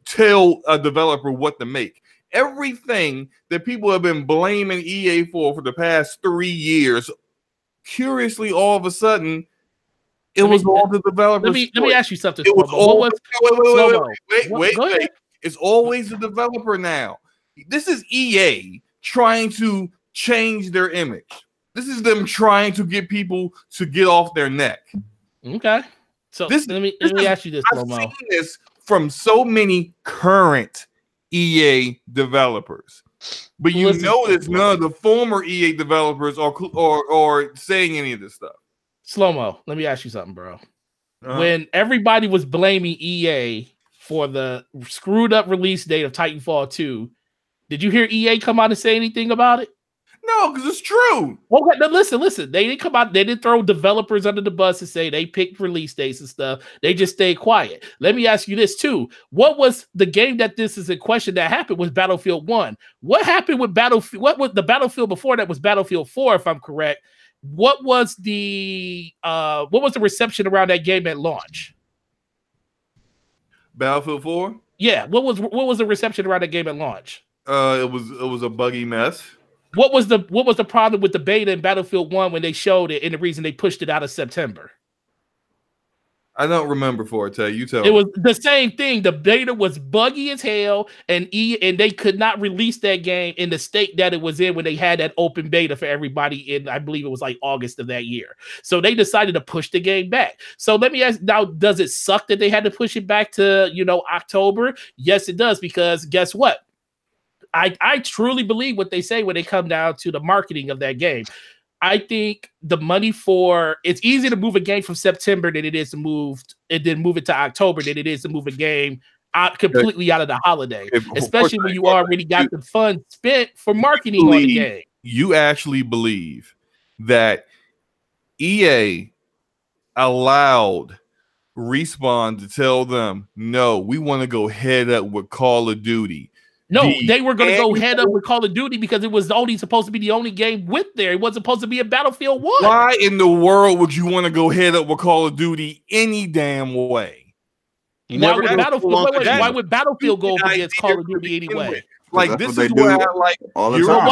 tell a developer what to make. Everything that people have been blaming EA for the past 3 years, curiously, all of a sudden, it was all the developers. Let me ask you something. It was wait. It's always the developer now. This is EA trying to change their image. This is them trying to get people to get off their neck. Okay. So let me ask you this, Slow-Mo. I've seen this from so many current EA developers, but you notice none of the former EA developers are saying any of this stuff. Slow-Mo, let me ask you something, bro. When everybody was blaming EA for the screwed up release date of Titanfall 2, did you hear EA come out and say anything about it? No, because it's true. Okay, now listen. They didn't come out. They didn't throw developers under the bus and say they picked release dates and stuff. They just stayed quiet. Let me ask you this too: what was the game that this is in question that happened was Battlefield 1? What happened with Battlefield? What was the Battlefield before that was Battlefield 4, if I'm correct? What was the reception around that game at launch? Battlefield 4? Yeah. What was the reception around that game at launch? It was a buggy mess. What was the problem with the beta in Battlefield 1 when they showed it and the reason they pushed it out of September? I don't remember Forte. You tell me. It was me. the same thing. The beta was buggy as hell, and they could not release that game in the state that it was in when they had that open beta for everybody in, I believe it was like August of that year. So they decided to push the game back. So let me ask now, does it suck that they had to push it back to, October? Yes, it does, because guess what? I truly believe what they say when they come down to the marketing of that game. I think the money it's easier to move a game from September than it is to move it to October than it is to move a game completely out of the holiday, especially when you already got the funds spent for marketing on the game. You actually believe that EA allowed Respawn to tell them, no, we want to go head up with Call of Duty. No, they were going to go head up with Call of Duty because it was only supposed to be the only game with there. It wasn't supposed to be a Battlefield 1. Why in the world would you want to go head up with Call of Duty any damn way? Why would Battlefield go up against Call of Duty anyway? Like, this is what I like all the time.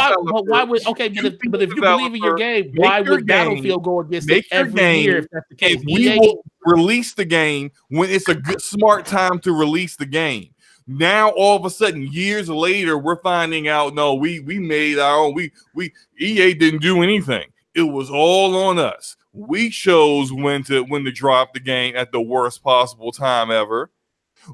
Why would but if you believe in your game, why would Battlefield go against it every year if that's the case? We will release the game when it's a good, smart time to release the game. Now, all of a sudden, years later, we're finding out, no, we made our own. EA didn't do anything. It was all on us. We chose when to drop the game at the worst possible time ever.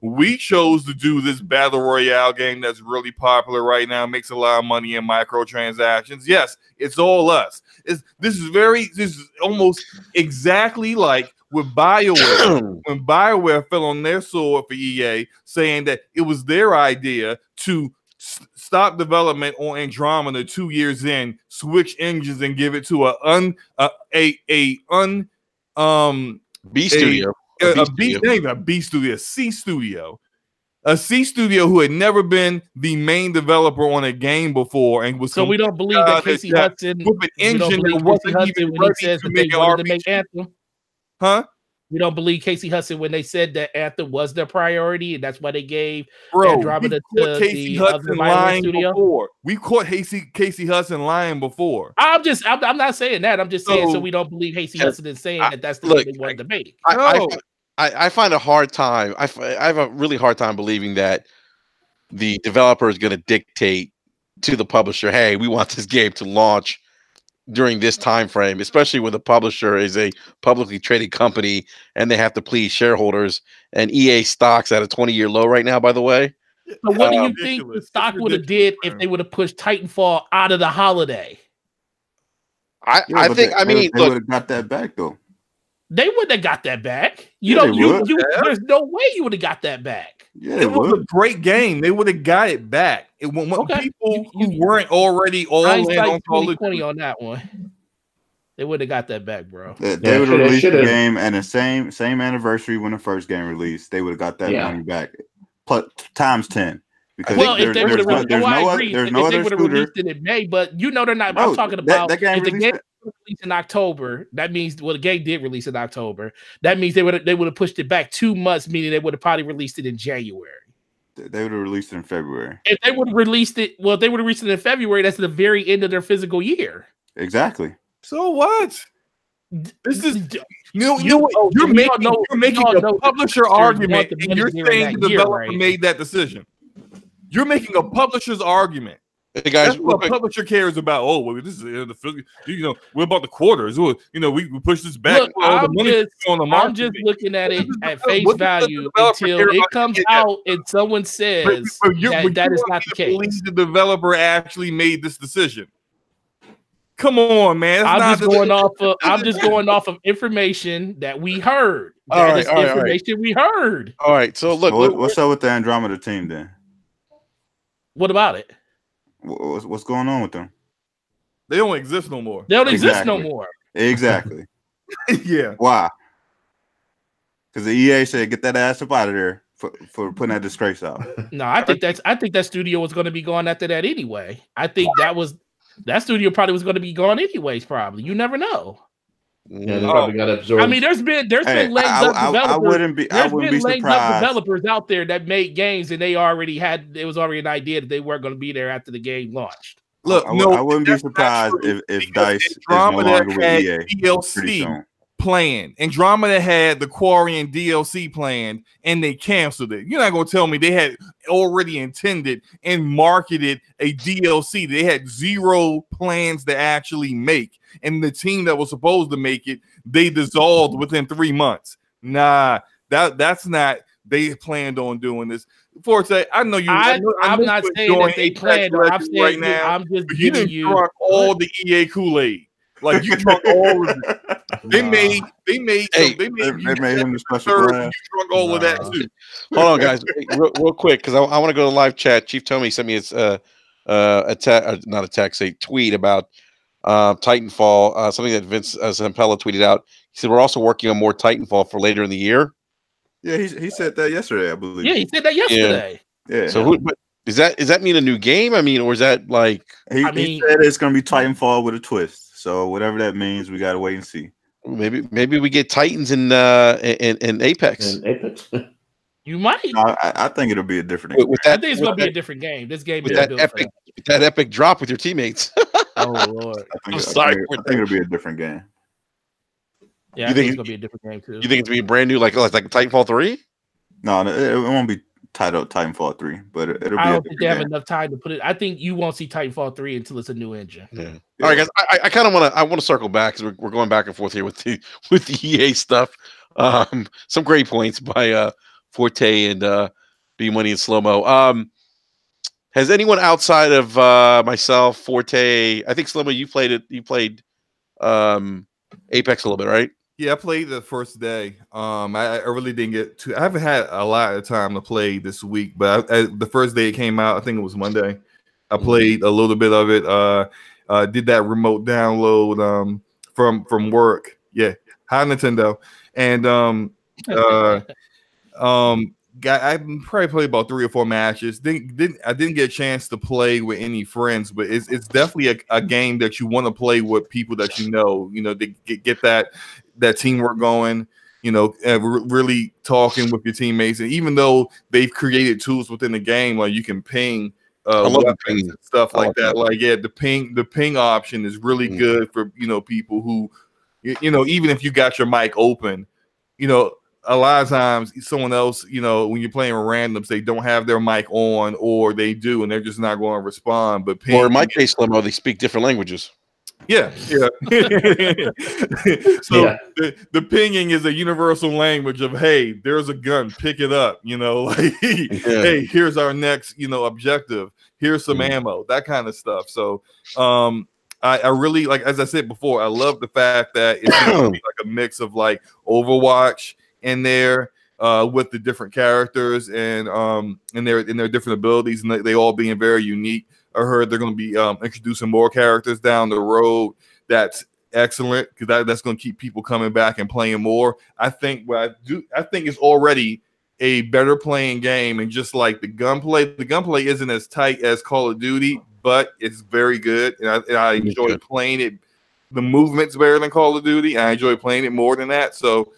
We chose to do this Battle Royale game that's really popular right now, makes a lot of money in microtransactions. Yes, it's all us. This is almost exactly like with BioWare, when BioWare fell on their sword for EA, saying that it was their idea to stop development on Andromeda 2 years in, switch engines, and give it to a C studio who had never been the main developer on a game before, and was so we don't believe that Casey Hudson with an engine that wasn't even ready to make an RPG. Anthem. Huh? We don't believe Casey Hudson when they said that Anthem was their priority, and that's why they gave Andromeda to Casey Hudson lying before. We caught Casey Hudson lying before. I'm not saying that. I'm just saying so we don't believe Casey Hudson is saying that that's the thing they wanted to make. I find a hard time. I have a really hard time believing that the developer is going to dictate to the publisher, hey, we want this game to launch during this time frame, especially when the publisher is a publicly traded company and they have to please shareholders, and EA stocks at a 20-year low right now, by the way. So what do you think the stock would have did if they would have pushed Titanfall out of the holiday? I think they would have got that back though. They wouldn't have got that back. There's no way you would have got that back. Yeah, it was a great game. They would have got it back. People who weren't already all in on Call of Duty on that one. They would have got that back, bro. They would have released the game and the same anniversary when the first game released. They would have got that money back, plus times 10. Because if they would have released it in May, but they're not. I'm talking about that game if the game released in October. That means the game did release in October. That means they would have pushed it back 2 months, meaning they would have probably released it in January. They would have released it in February. If they would have released it, if they would have released it in February, that's the very end of their physical year. Exactly. So what? This is you're making a publisher argument, and you're saying the developer made that decision. You're making a publisher's argument. Hey guys, that's what a publisher cares about. Oh, well, this is we're about the quarters. We push this back. Look, I'm just looking at it at face value until it comes out and someone says that is not the case. The developer actually made this decision. Come on, man. I'm just going off of information that we heard. That is information we heard. All right. So look, what's up with the Andromeda team then? What about it? What's going on with them? They don't exist no more. They don't exist no more. Exactly. Yeah. Why? Because the EA said get that ass up out of there for putting that disgrace out. No, I think that studio was going to be gone after that anyway. I think that studio probably was going to be gone anyways. Probably. You never know. Yeah, they probably got absorbed. I mean, there's been legs up developers. I wouldn't be surprised. Developers out there that made games and it was already an idea that they weren't going to be there after the game launched. Look, I wouldn't be surprised if DICE is no longer with EA. DLC planned. Andromeda had the Quarian DLC planned, and they canceled it. You're not going to tell me they had already intended and marketed a DLC. They had zero plans to actually make. And the team that was supposed to make it, they dissolved within 3 months. Nah, that's not. They planned on doing this. Forte, I know you. I'm not saying that they planned. I'm saying right now. I'm just giving you all the EA Kool-Aid. Like you drunk all of it. They made him the special brand. You drunk all of that too. Hold on, guys, real quick, because I want to go to live chat. Chief Tommy sent me his not a text, a tweet about Titanfall, something that Vince Zampella tweeted out. He said we're also working on more Titanfall for later in the year. Yeah, he said that yesterday, I believe. Yeah, he said that yesterday. Yeah. So does that mean a new game? I mean, or is that like? He said it's going to be Titanfall with a twist. So whatever that means, we got to wait and see. Maybe we get Titans in Apex. You might. No, I think it'll be a different game. I think it's going to be a different game. This game is that epic drop with your teammates. Oh Lord! I think it'll be a different game. Yeah, I think it's gonna be a different game too. You think it's gonna be brand new, like Titanfall 3? No, it won't be titled Titanfall 3, but it'll be. I don't think they have enough time to put it. I think you won't see Titanfall 3 until it's a new engine. Yeah. All right, guys. I kind of want to circle back because we're going back and forth here with the EA stuff. Some great points by Forte and B Money and Slow Mo. Has anyone outside of myself, Forte? I think Slow Mo, you played it. You played Apex a little bit, right? Yeah, I played the first day. I really didn't get to. I haven't had a lot of time to play this week, but the first day it came out, I think it was Monday. I played a little bit of it. Did that remote download from work. Yeah, hi Nintendo, and I probably played about 3 or 4 matches. I didn't get a chance to play with any friends, but it's definitely a game that you want to play with people that you know. You know, to get that teamwork going. You know, really talking with your teammates, and even though they've created tools within the game, like you can ping, weapons and stuff like that. Like the ping option is really good for people who, even if you got your mic open, a lot of times someone else, when you're playing with randoms, they don't have their mic on, or they do, and they're just not going to respond. But or in my case, Limo, they speak different languages. Yeah. So the pinging is a universal language of, hey, there's a gun, pick it up. Hey, here's our next, objective. Here's some ammo, that kind of stuff. So I really, like, as I said before, I love the fact that it's like a mix of like Overwatch in there with the different characters and their different abilities, and they all being very unique. I heard they're going to be introducing more characters down the road. That's excellent because that's going to keep people coming back and playing more. I think it's already a better playing game, and just like the gunplay isn't as tight as Call of Duty, but it's very good, and I enjoy playing it. The movement's better than Call of Duty. I enjoy playing it more than that. So,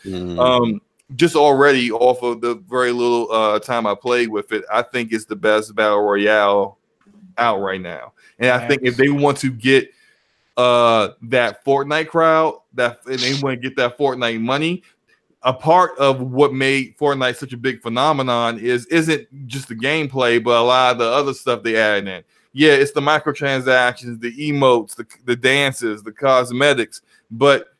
just already off of the very little time I played with it, I think it's the best battle royale out right now. And I think if they want to get that Fortnite crowd, and they want to get that Fortnite money, a part of what made Fortnite such a big phenomenon isn't just the gameplay, but a lot of the other stuff they add in. Yeah, it's the microtransactions, the emotes, the dances, the cosmetics, but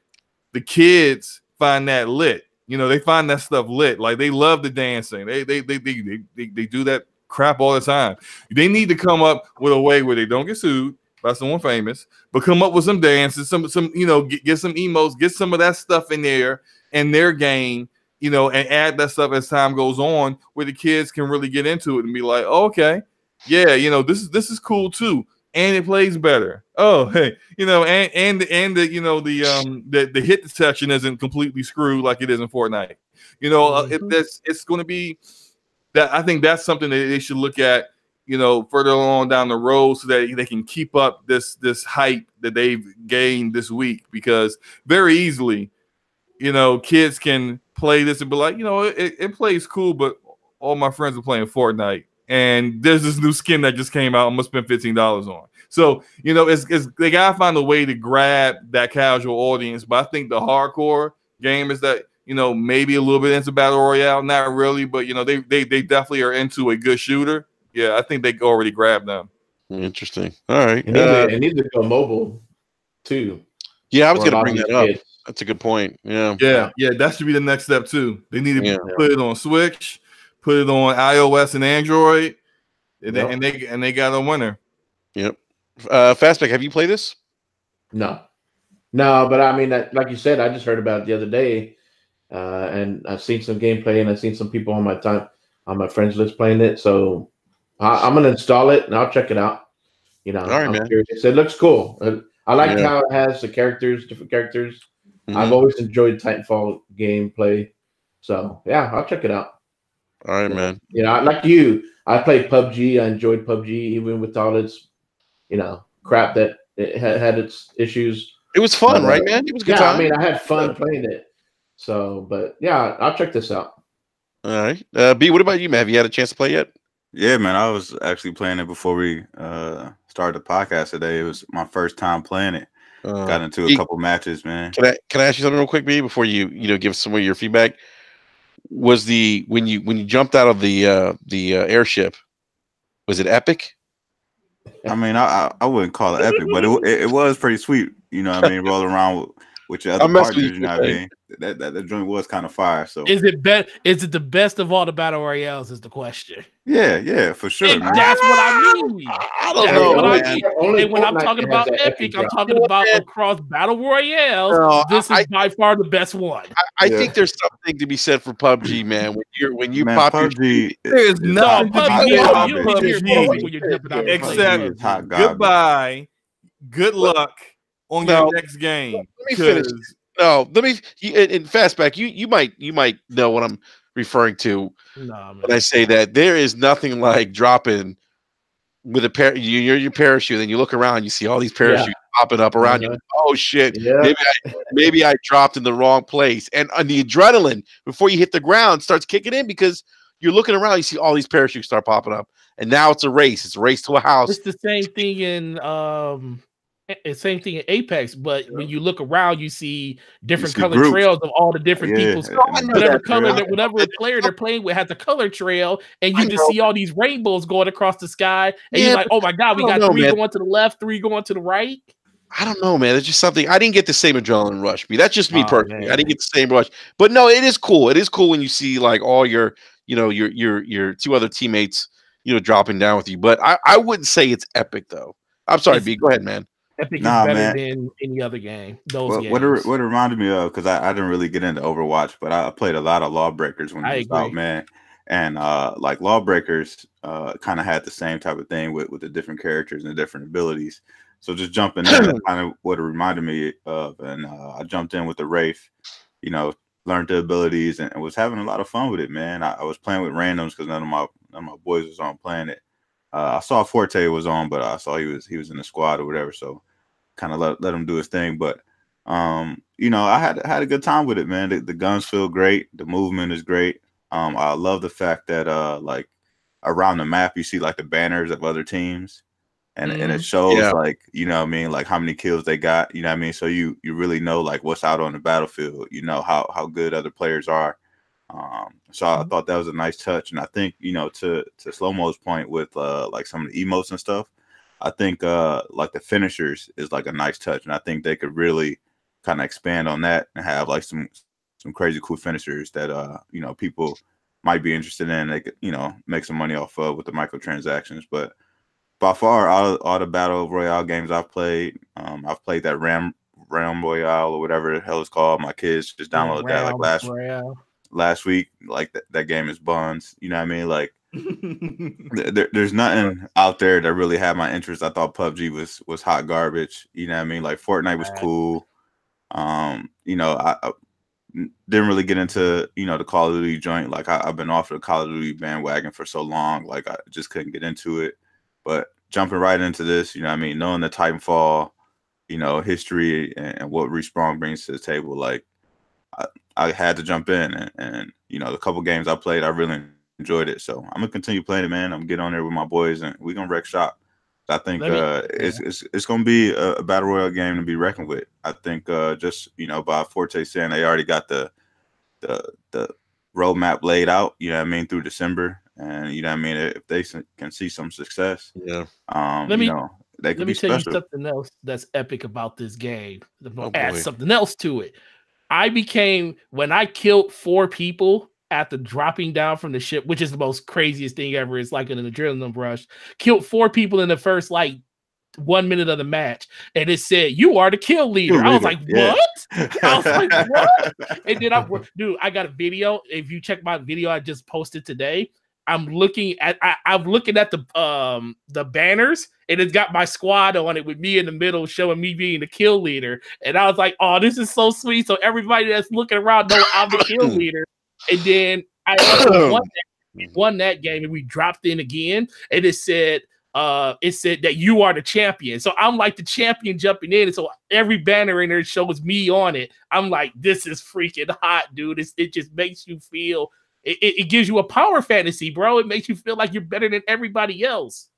the kids find that lit. They find that stuff lit. Like, they love the dancing. They do that crap all the time. They need to come up with a way where they don't get sued by someone famous, but come up with some dances, some get some emotes, get some of that stuff in there in their game, and add that stuff as time goes on, where the kids can really get into it and be like, oh, okay, yeah, this is cool too, and it plays better. Oh, hey, and the hit detection isn't completely screwed like it is in Fortnite. It's going to be that. I think that's something that they should look at, further along down the road, so that they can keep up this hype that they've gained this week, because very easily, kids can play this and be like, it plays cool, but all my friends are playing Fortnite, and there's this new skin that just came out. I'm gonna spend $15 on. So it's they gotta find a way to grab that casual audience. But I think the hardcore gamers that maybe a little bit into battle royale, not really, but they definitely are into a good shooter. Yeah, I think they already grabbed them. Interesting. All right. It needs to go mobile too. Yeah, I was going to bring that up. Kids. That's a good point. Yeah. That should be the next step too. They need to put it on Switch, put it on iOS and Android, and they got a winner. Yep. Fastback, have you played this? No, but I mean, like you said, I just heard about it the other day, and I've seen some gameplay, and I've seen some people on my friends list playing it. So I'm gonna install it and I'll check it out. All right, I'm curious. It looks cool. I like how it has the different characters. Mm-hmm. I've always enjoyed Titanfall gameplay, so yeah, I'll check it out. All right, man. Like you, I played PUBG. I enjoyed PUBG even with all its, crap that it had its issues. It was fun, right, man? It was a good time. I mean, I had fun playing it. So, but yeah, I'll check this out. All right, B. What about you, man? Have you had a chance to play yet? Yeah, man. I was actually playing it before we started the podcast today. It was my first time playing it. Got into a couple matches, man. Can I ask you something real quick, B, before you give some of your feedback? Was when you jumped out of the airship, was it epic? I mean, I wouldn't call it epic, but it was pretty sweet. You know what I mean? Rolling around with your other partners, you know what I mean? That joint was kind of fire. So is it the best of all the battle royales? Is the question? Yeah, for sure. And that's what I mean. I don't know. And when I'm talking about epic, I'm talking about across battle royales. This is by far the best one. I think there's something to be said for PUBG, man. When you man, pop PUBG, there's nothing PUBG except goodbye, good luck on your next game. Let me finish. No, let me. In Fastback, you might know what I'm referring to when I say that there is nothing like dropping with your parachute, and you look around, you see all these parachutes popping up around you. Oh shit! Yeah. Maybe I dropped in the wrong place, and the adrenaline before you hit the ground starts kicking in because you're looking around, you see all these parachutes start popping up, and now it's a race. It's a race to a house. It's the same thing in Apex, but when you look around, you see different color trails of all the different people's whatever player they're playing with has a color trail, and you just see all these rainbows going across the sky, and you're like, oh my god, we got three going to the left, three going to the right. I don't know, man. There's just something I didn't get the same adrenaline rush. That's just me personally. Man. I didn't get the same rush, but no, it is cool. It is cool when you see like all your two other teammates, dropping down with you. But I wouldn't say it's epic though. I'm sorry, B. Go ahead, man. Epic is better than any other game. Games. What it reminded me of, because I didn't really get into Overwatch, but I played a lot of Lawbreakers when it was out, man. And like Lawbreakers kind of had the same type of thing with the different characters and the different abilities. So just jumping in, kind of what it reminded me of, and I jumped in with the Wraith, learned the abilities and was having a lot of fun with it, man. I was playing with randoms because none of my boys was on playing it. I saw Forte was on, but I saw he was in the squad or whatever, so kind of let him do his thing. But I had a good time with it, man. The guns feel great, the movement is great. I love the fact that like around the map you see like the banners of other teams, and it shows like like how many kills they got, so you really know like what's out on the battlefield, how good other players are. So I thought that was a nice touch, and I think to Slow-Mo's point with like some of the emotes and stuff, I think like the finishers is like a nice touch, and I think they could really kind of expand on that and have like some crazy cool finishers that people might be interested in. They could make some money off of with the microtransactions. But by far, all the battle royale games I've played that Ram Royale or whatever the hell it's called. My kids just downloaded that like last week. Like that game is buns. You know what I mean? Like there's nothing out there that really had my interest. I thought PUBG was hot garbage. You know what I mean? Like Fortnite was cool. I didn't really get into the Call of Duty joint. Like I've been off the Call of Duty bandwagon for so long. Like I just couldn't get into it. But jumping right into this, knowing the Titanfall, history and what Respawn brings to the table, like I had to jump in, and the couple games I played, I really enjoyed it. So I'm gonna continue playing it, man. I'm gonna get on there with my boys, and we're gonna wreck shop. I think it's going to be a battle royale game to be reckoned with. I think just by Forte saying they already got the roadmap laid out. You know what I mean, through December, and you know what I mean, if they can see some success, let me they could be tell special. you something else that's epic about this game. I'm gonna add something else to it. When I killed 4 people after dropping down from the ship, which is the most craziest thing ever. It's like an adrenaline rush. Killed 4 people in the first 1 minute of the match, and it said you are the kill leader. I was like, what? I was like, what? And then I got a video. If you check my video I just posted today, I'm looking at the banners, and it's got my squad on it with me in the middle, showing me being the kill leader. And I was like, oh, this is so sweet. So everybody that's looking around know I'm the kill leader. And then I also won that game, and we dropped in again, and it said that you are the champion. So I'm like the champion jumping in. And so every banner in there shows me on it. I'm like, this is freaking hot, dude. It just makes you feel, it gives you a power fantasy, bro. It makes you feel like you're better than everybody else.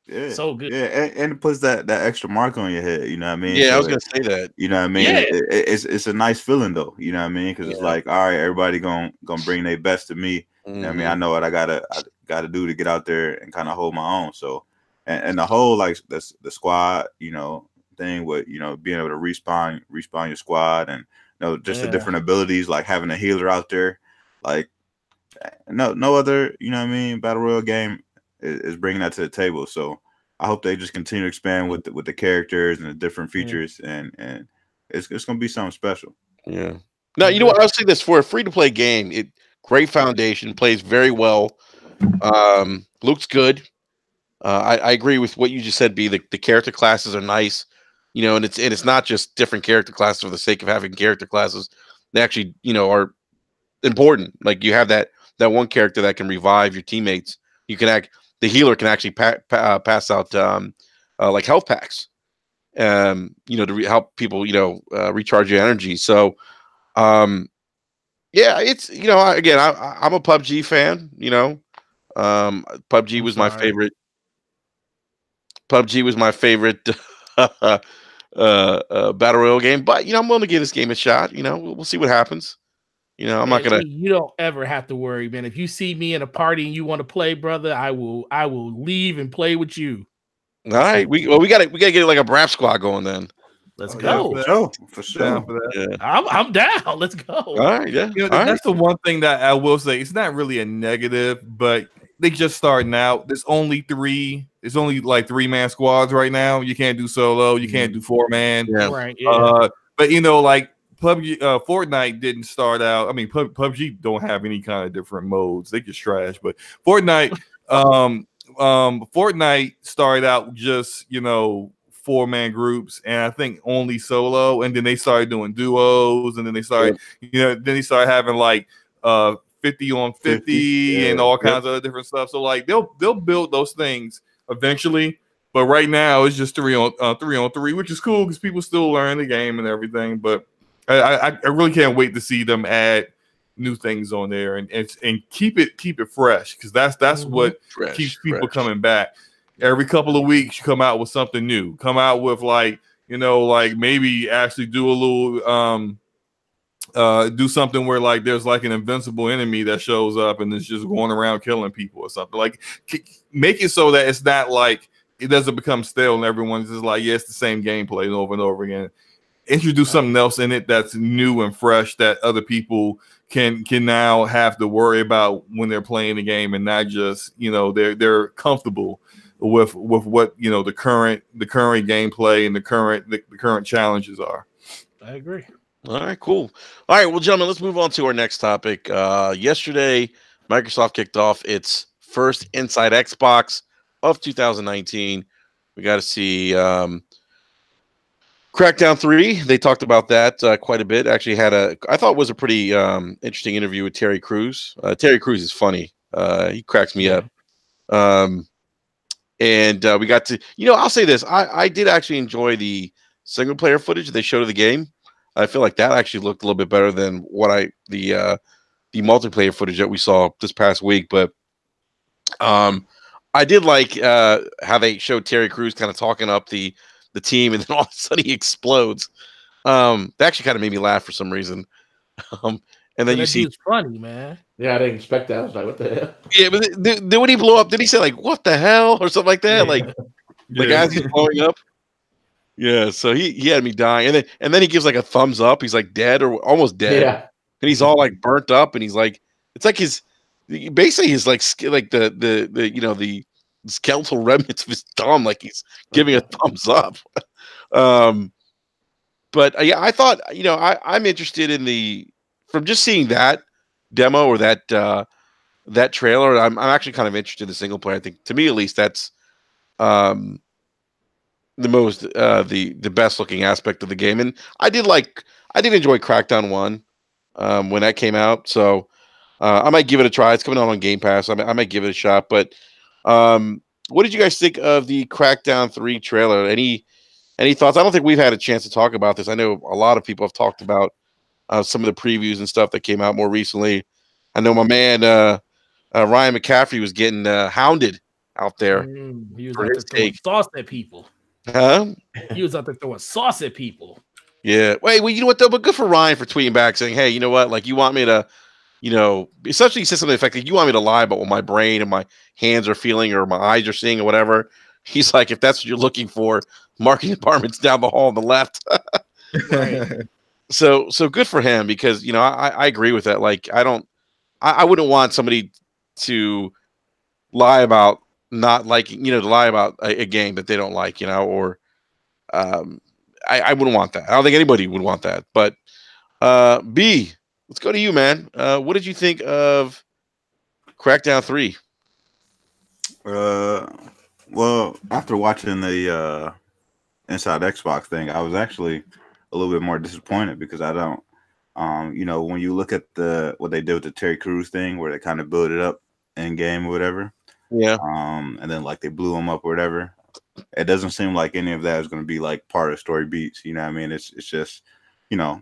Yeah. So good. Yeah. And it puts that extra mark on your head. You know what I mean? Yeah, so I was going to say that. You know what I mean? Yeah. It's a nice feeling though. You know what I mean? Because it's like, all right, everybody gonna bring their best to me. You know what I mean? I know what I gotta do to get out there and kind of hold my own. So and the whole the squad, thing with being able to respawn your squad, and just the different abilities, like having a healer out there, like no other battle royale game is bringing that to the table. So I hope they just continue to expand with the characters and the different features, and it's gonna be something special. Yeah. Now, you know what? I'll say this: for a free-to-play game, great foundation, plays very well, looks good. I agree with what you just said, B. The character classes are nice, and it's not just different character classes for the sake of having character classes. They actually, are important. Like you have that one character that can revive your teammates. The healer can actually pass out like health packs, to help people, recharge your energy. So, yeah, it's again, I'm a PUBG fan. PUBG was my favorite. PUBG was my favorite battle royale game, but I'm willing to give this game a shot. We'll see what happens. I'm not gonna. You don't ever have to worry, man. If you see me in a party and you want to play, brother, I will leave and play with you. All right, we gotta get like a Brap squad going then. Let's go. For sure. Yeah. I'm down. Let's go. All right, yeah. That's the one thing that I will say. It's not really a negative, but they just starting out. There's only like 3-man squads right now. You can't do solo. You can't do 4-man. Yeah. Right. Yeah. But like PUBG, Fortnite didn't start out. I mean, PUBG don't have any kind of different modes. They just trash. But Fortnite, Fortnite started out just 4-man groups, and I think only solo. And then they started doing duos, and then they started, having like 50 on 50 and all kinds of other different stuff. So like they'll build those things eventually, but right now it's just 3 on 3, which is cool because people still learn the game and everything. But I really can't wait to see them add new things on there and keep it fresh, because that's what keeps people coming back. Every couple of weeks you come out with something new. Come out with like maybe actually do a little do something where like there's like an invincible enemy that shows up and is just going around killing people or something. Like make it so that it's not like it doesn't become stale and everyone's just like, yeah, it's the same gameplay over and over again. Introduce something else in it that's new and fresh that other people can now have to worry about when they're playing the game, and not just they're comfortable with what the current gameplay and the current challenges are. I agree. All right, cool. All right, well, gentlemen, let's move on to our next topic. Yesterday, Microsoft kicked off its first Inside Xbox of 2019. We got to see Crackdown 3. They talked about that quite a bit. Actually, I thought it was a pretty interesting interview with Terry Crews. Terry Crews is funny. He cracks me up. And we got to, I'll say this. I did actually enjoy the single player footage they showed of the game. I feel like that actually looked a little bit better than what the multiplayer footage that we saw this past week. But I did like how they showed Terry Crews kind of talking up the team, and then all of a sudden he explodes. That actually kind of made me laugh for some reason. And then you see, dude's funny, man. Yeah, I didn't expect that. I was like, what the hell? Yeah, but then when he blew up, did he say like "what the hell" or something like that? Like as he's blowing up. Yeah, so he had me dying, and then he gives like a thumbs up. He's like dead or almost dead, and he's all like burnt up, and he's like, it's like his basically his like the skeletal remnants of his thumb, like he's giving a thumbs up. But yeah, I thought I'm interested in from just seeing that demo or that trailer. I'm actually kind of interested in the single player. I think to me at least that's the most the best looking aspect of the game, and I did enjoy Crackdown 1 when that came out, so I might give it a try. It's coming out on Game Pass. I might give it a shot. But what did you guys think of the Crackdown 3 trailer? Any thoughts? I don't think we've had a chance to talk about this. I know a lot of people have talked about some of the previews and stuff that came out more recently. I know my man Ryan McCaffrey was getting hounded out there. He was out there throwing sauce at people. Huh? He was out there throwing sauce at people. Yeah. Wait, well, you know what though? But good for Ryan for tweeting back saying, "Hey, you know what? Like, you want me to, essentially he said something effective. You want me to lie about what my brain and my hands are feeling or my eyes are seeing or whatever." He's like, if that's what you're looking for, marketing department's down the hall on the left. Right. So good for him because I agree with that. Like, I wouldn't want somebody to lie about not liking, to lie about a game that they don't like, or I wouldn't want that. I don't think anybody would want that. But B, let's go to you, man. What did you think of Crackdown 3? Well, after watching the Inside Xbox thing, I was actually a little bit more disappointed because I don't, when you look at what they did with the Terry Crews thing, where they kind of build it up in game or whatever, yeah, and then like they blew him up or whatever. It doesn't seem like any of that is going to be like part of story beats. You know what I mean? It's just,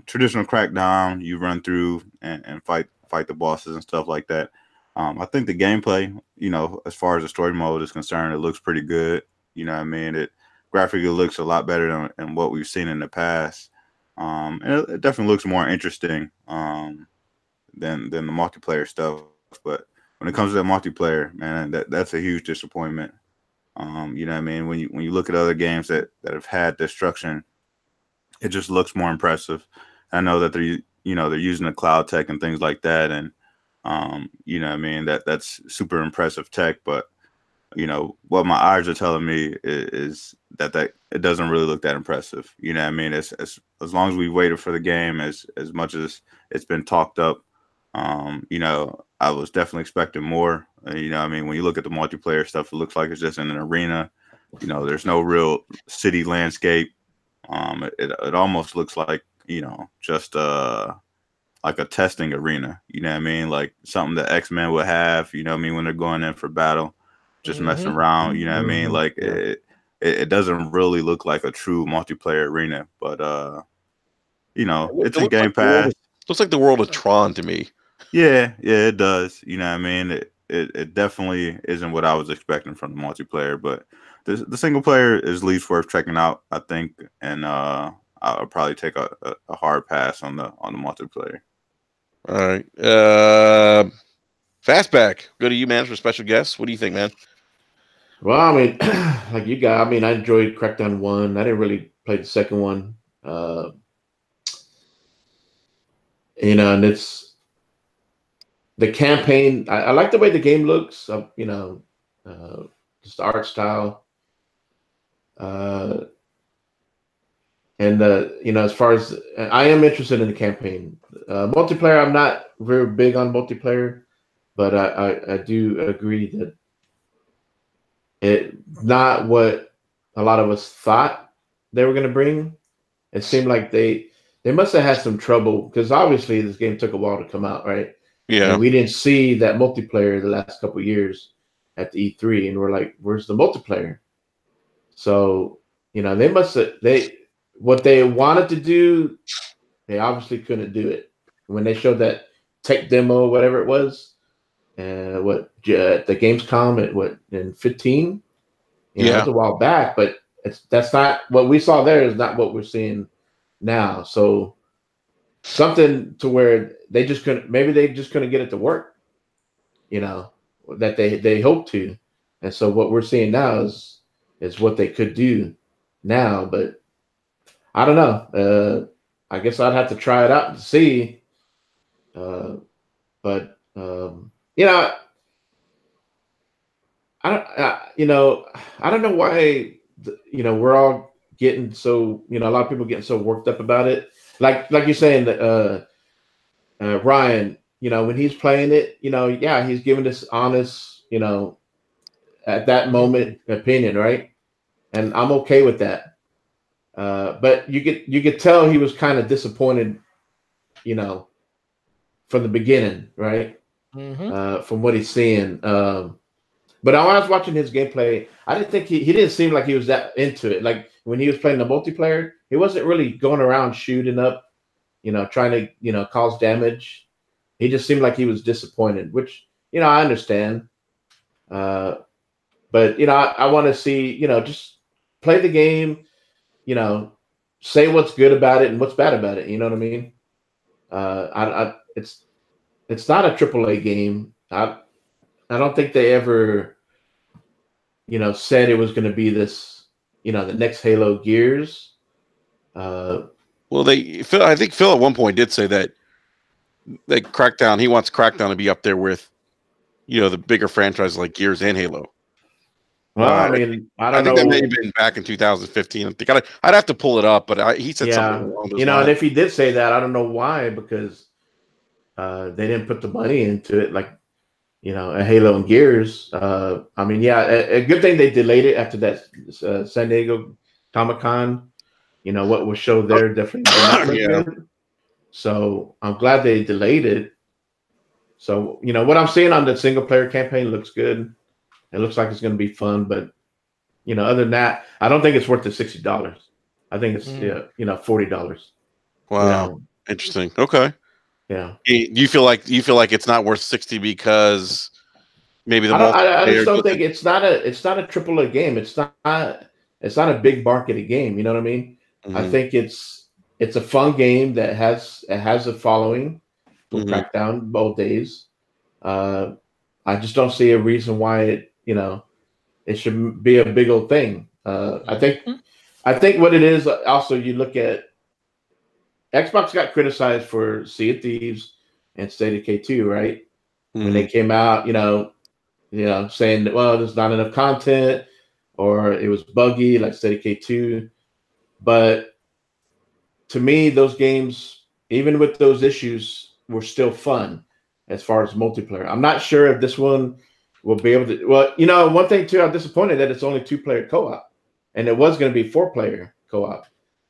traditional Crackdown. You run through and fight the bosses and stuff like that. I think the gameplay, as far as the story mode is concerned, it looks pretty good. You know what I mean? It graphically looks a lot better than what we've seen in the past. And it definitely looks more interesting than the multiplayer stuff. But when it comes to the multiplayer, man, that's a huge disappointment. You know what I mean? When you look at other games that have had destruction, it just looks more impressive. I know that they're using the cloud tech and things like that, and you know what I mean, that's super impressive tech, but what my eyes are telling me is that it doesn't really look that impressive. You know what I mean? As long as we waited for the game, as much as it's been talked up, I was definitely expecting more. You know what I mean? When you look at the multiplayer stuff, it looks like it's just in an arena. There's no real city landscape. It almost looks like, just like a testing arena. You know what I mean? Like something that X-Men would have, you know what I mean, when they're going in for battle, just messing around, you know what I mean? Like it doesn't really look like a true multiplayer arena, but it's in Game Pass. Looks like the world of Tron to me. Yeah, it does. You know what I mean? It definitely isn't what I was expecting from the multiplayer, but the single player is least worth checking out, I think, and I'll probably take a hard pass on the multiplayer. All right. Fastback, go to you, man, for special guests. What do you think, man? Well, I mean, like you guys, I enjoyed Crackdown 1. I didn't really play the second one. And it's the campaign. I like the way the game looks. Just the art style. As far as I am interested in the campaign, multiplayer, I'm not very big on multiplayer, but I do agree that it's not what a lot of us thought they were going to bring. It seemed like they must have had some trouble because obviously this game took a while to come out, right? Yeah, and we didn't see that multiplayer the last couple of years at the E3, and we're like, "Where's the multiplayer?" So they must have what they wanted to do, they obviously couldn't do it. When they showed that tech demo, whatever it was, the Gamescom in 15. That's a while back, but that's not what we saw there. Is not what we're seeing now. So something to where they just couldn't get it to work. That they hope to, and so what we're seeing now is what they could do now. But I don't know. I guess I'd have to try it out to see. But I don't know why we're all getting so a lot of people getting so worked up about it. Like you're saying that Ryan, when he's playing it, he's giving this honest, at that moment opinion, right? And I'm okay with that. But you could tell he was kind of disappointed, from the beginning, right? Mm-hmm. From what he's seeing. But when I was watching his gameplay, I didn't think he didn't seem like he was that into it. Like when he was playing the multiplayer, he wasn't really going around shooting up, trying to, cause damage. He just seemed like he was disappointed, which, I understand. But, I want to see, just play the game, say what's good about it and what's bad about it. You know what I mean? It's not a AAA game. I don't think they ever, said it was going to be this, the next Halo Gears. Well, I think Phil at one point did say that Crackdown, he wants Crackdown to be up there with, the bigger franchises like Gears and Halo. Well, I mean, I think that may have been back in 2015. I think I'd have to pull it up, but he said something along those lines. And if he did say that, I don't know why, because they didn't put the money into it, like, a Halo and Gears. A good thing they delayed it after that San Diego Comic-Con. What was showed there definitely. Good. So I'm glad they delayed it. So, what I'm seeing on the single player campaign looks good. It looks like it's going to be fun, but other than that, I don't think it's worth the $60. I think it's $40. Wow, interesting. Okay. Yeah. Do you feel like it's not worth 60 because maybe I just don't think it's not a AAA game. It's not a big marketed game. You know what I mean? Mm-hmm. I think it's a fun game that has a following. With Crackdown both days. I just don't see a reason why it should be a big old thing. I think what it is also, you look at Xbox got criticized for Sea of Thieves and State of K2, right? Mm-hmm. When they came out, saying that, well, there's not enough content or it was buggy like State of K2. But to me, those games, even with those issues, were still fun as far as multiplayer. I'm not sure if this one will be able to. Well, one thing too, I'm disappointed that it's only 2-player co-op, and it was going to be 4-player co-op.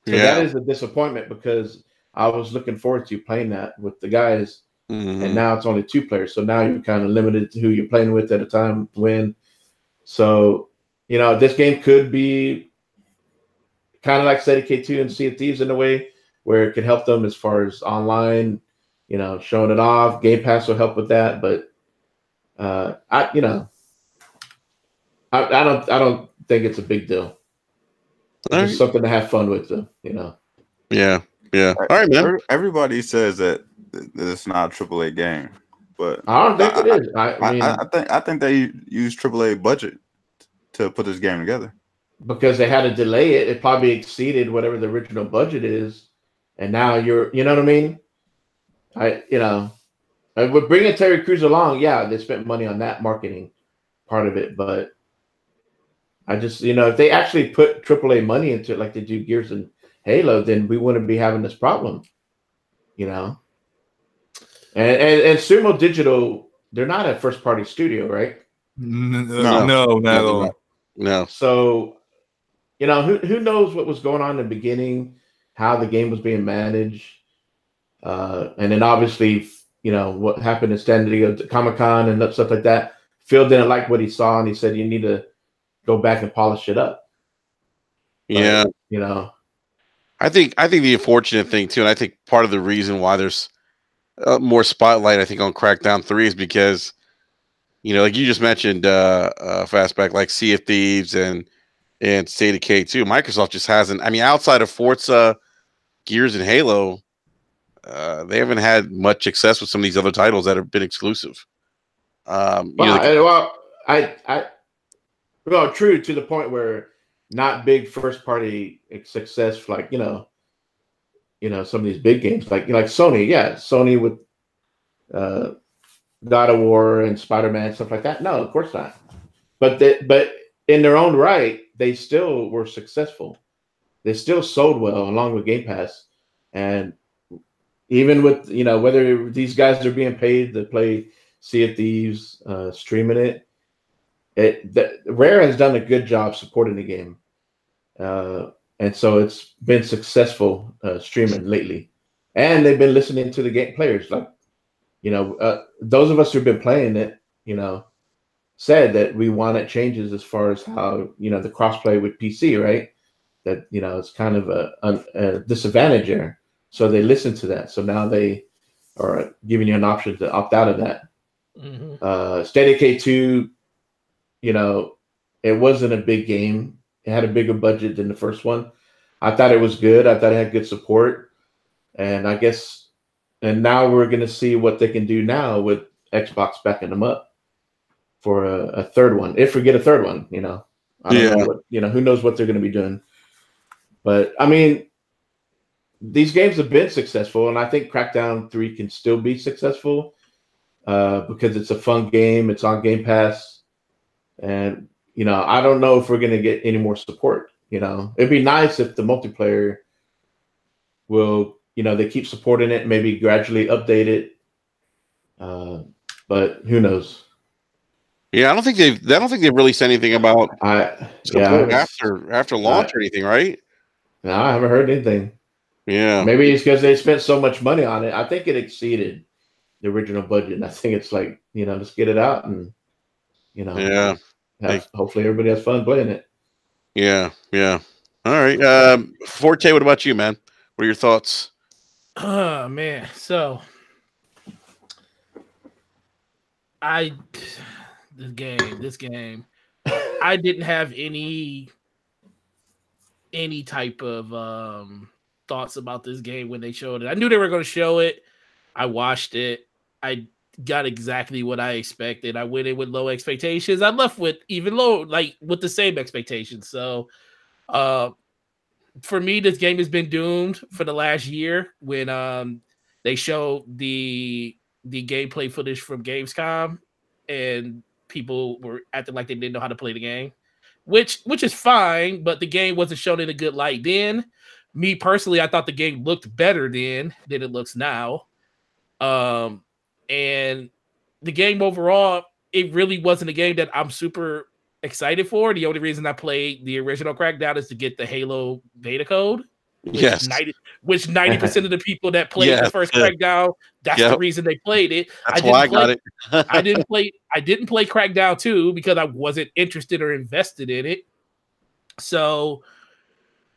So that is a disappointment because I was looking forward to playing that with the guys, and now it's only 2 players. So now you're kind of limited to who you're playing with at a time when. So this game could be kind of like State of K2 and Sea of Thieves in a way where it could help them as far as online. Showing it off. Game Pass will help with that, but I don't think it's a big deal. It's just something to have fun with, them. Yeah. All right, man. Everybody says that it's not a AAA game, but I don't think it is. I think they use AAA budget to put this game together because they had to delay it. It probably exceeded whatever the original budget is, and now you know what I mean. With bringing Terry Crews along, they spent money on that marketing part of it, but I just, if they actually put AAA money into it like they do Gears and Halo, then we wouldn't be having this problem, And Sumo Digital, they're not a first-party studio, right? No, not at all. No. So, who knows what was going on in the beginning, how the game was being managed. And then obviously, what happened in San Diego Comic-Con and stuff like that. Phil didn't like what he saw, and he said you need to go back and polish it up. Yeah, but, I think the unfortunate thing too, and I think part of the reason why there's more spotlight, I think, on Crackdown 3 is because You know, like you just mentioned, Fastback, like Sea of Thieves and State of K2. Microsoft just hasn't. I mean, outside of Forza, Gears, and Halo, they haven't had much success with some of these other titles that have been exclusive. Well, true to the point where not big first party success, like some of these big games, like Sony, Sony with God of War and Spider-Man, stuff like that. No, of course not. But in their own right, they still were successful. They still sold well along with Game Pass, and even with whether these guys are being paid to play Sea of Thieves, streaming it. Rare has done a good job supporting the game, and so it's been successful streaming lately, and they've been listening to the game players. Like, those of us who've been playing it, said that we wanted changes as far as how the crossplay with PC, right? That it's kind of a disadvantage there. So they listened to that. So now they are giving you an option to opt out of that. Mm-hmm. State of K2. It wasn't a big game. It had a bigger budget than the first one. I thought it was good. I thought it had good support. And I guess, and now we're going to see what they can do now with Xbox backing them up for a third one. If we get a third one, I don't know what, who knows what they're going to be doing. But I mean, these games have been successful, and I think Crackdown 3 can still be successful because it's a fun game. It's on Game Pass. And, I don't know if we're going to get any more support. It'd be nice if the multiplayer will, they keep supporting it, maybe gradually update it. But who knows? Yeah, I don't think they've really said anything about support after launch or anything, right? No, I haven't heard anything. Yeah. Maybe it's because they spent so much money on it. I think it exceeded the original budget. And I think it's like, let's get it out and hopefully everybody has fun playing it. Yeah. All right. Forte, what about you, man? What are your thoughts? Oh man. So this game, I didn't have any type of thoughts about this game when they showed it. I knew they were going to show it. I watched it. I got exactly what I expected. I went in with low expectations. I left with even low, like with the same expectations. So for me, this game has been doomed for the last year when they showed the gameplay footage from Gamescom and people were acting like they didn't know how to play the game, which is fine, but the game wasn't shown in a good light then. Me personally, I thought the game looked better then than it looks now. And the game overall, it really wasn't a game that I'm super excited for. The only reason I played the original Crackdown is to get the Halo beta code. Which 90% of the people that played the first Crackdown, that's the reason they played it. That's why I got it. I didn't play Crackdown 2 because I wasn't interested or invested in it. So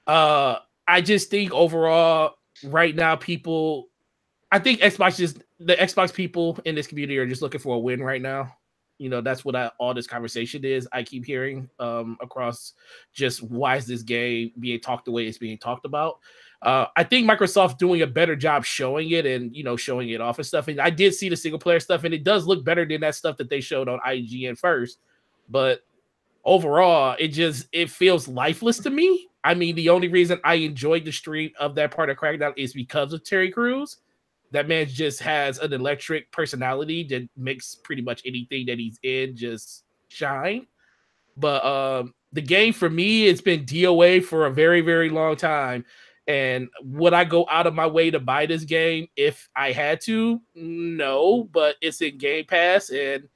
I just think overall right now I think the Xbox people in this community are just looking for a win right now. That's what all this conversation is. I keep hearing across just why is this game being talked the way it's being talked about. I think Microsoft's doing a better job showing it and, showing it off and stuff. And I did see the single player stuff and it does look better than that stuff that they showed on IGN first. But overall, it feels lifeless to me. I mean, the only reason I enjoyed the stream of that part of Crackdown is because of Terry Crews. That man just has an electric personality that makes pretty much anything that he's in just shine. But the game for me, it's been DOA for a very, very long time. And would I go out of my way to buy this game if I had to? No, but it's in Game Pass and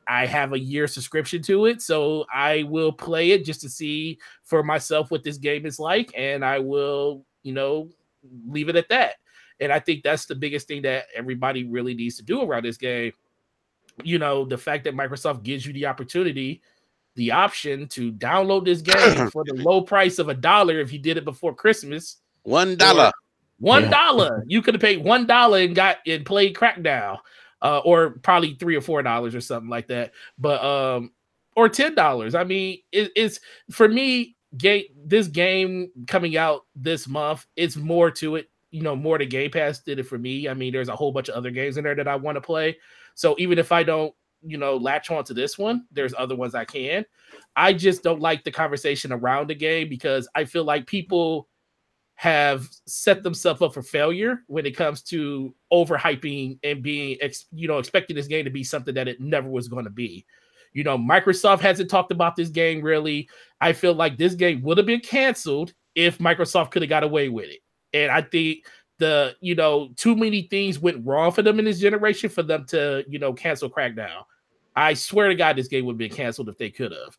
I have a year subscription to it. So I will play it just to see for myself what this game is like. And I will, leave it at that. And I think that's the biggest thing that everybody really needs to do around this game. The fact that Microsoft gives you the opportunity, the option to download this game for the low price of $1 if you did it before Christmas. $1. $1. You could have paid $1 and played Crackdown. or probably $3 or $4 or something like that. But or $10. I mean, it's for me. This game coming out this month, it's more to it. You know, more to Game Pass did it for me. I mean, there's a whole bunch of other games in there that I want to play. So even if I don't, you know, latch on to this one, there's other ones I can. I just don't like the conversation around the game because I feel like people have set themselves up for failure when it comes to overhyping and being, expecting this game to be something that it never was going to be. You know, Microsoft hasn't talked about this game really. I feel like this game would have been canceled if Microsoft could have got away with it. And I think too many things went wrong for them in this generation for them to, cancel Crackdown. I swear to God, this game would have been canceled if they could have.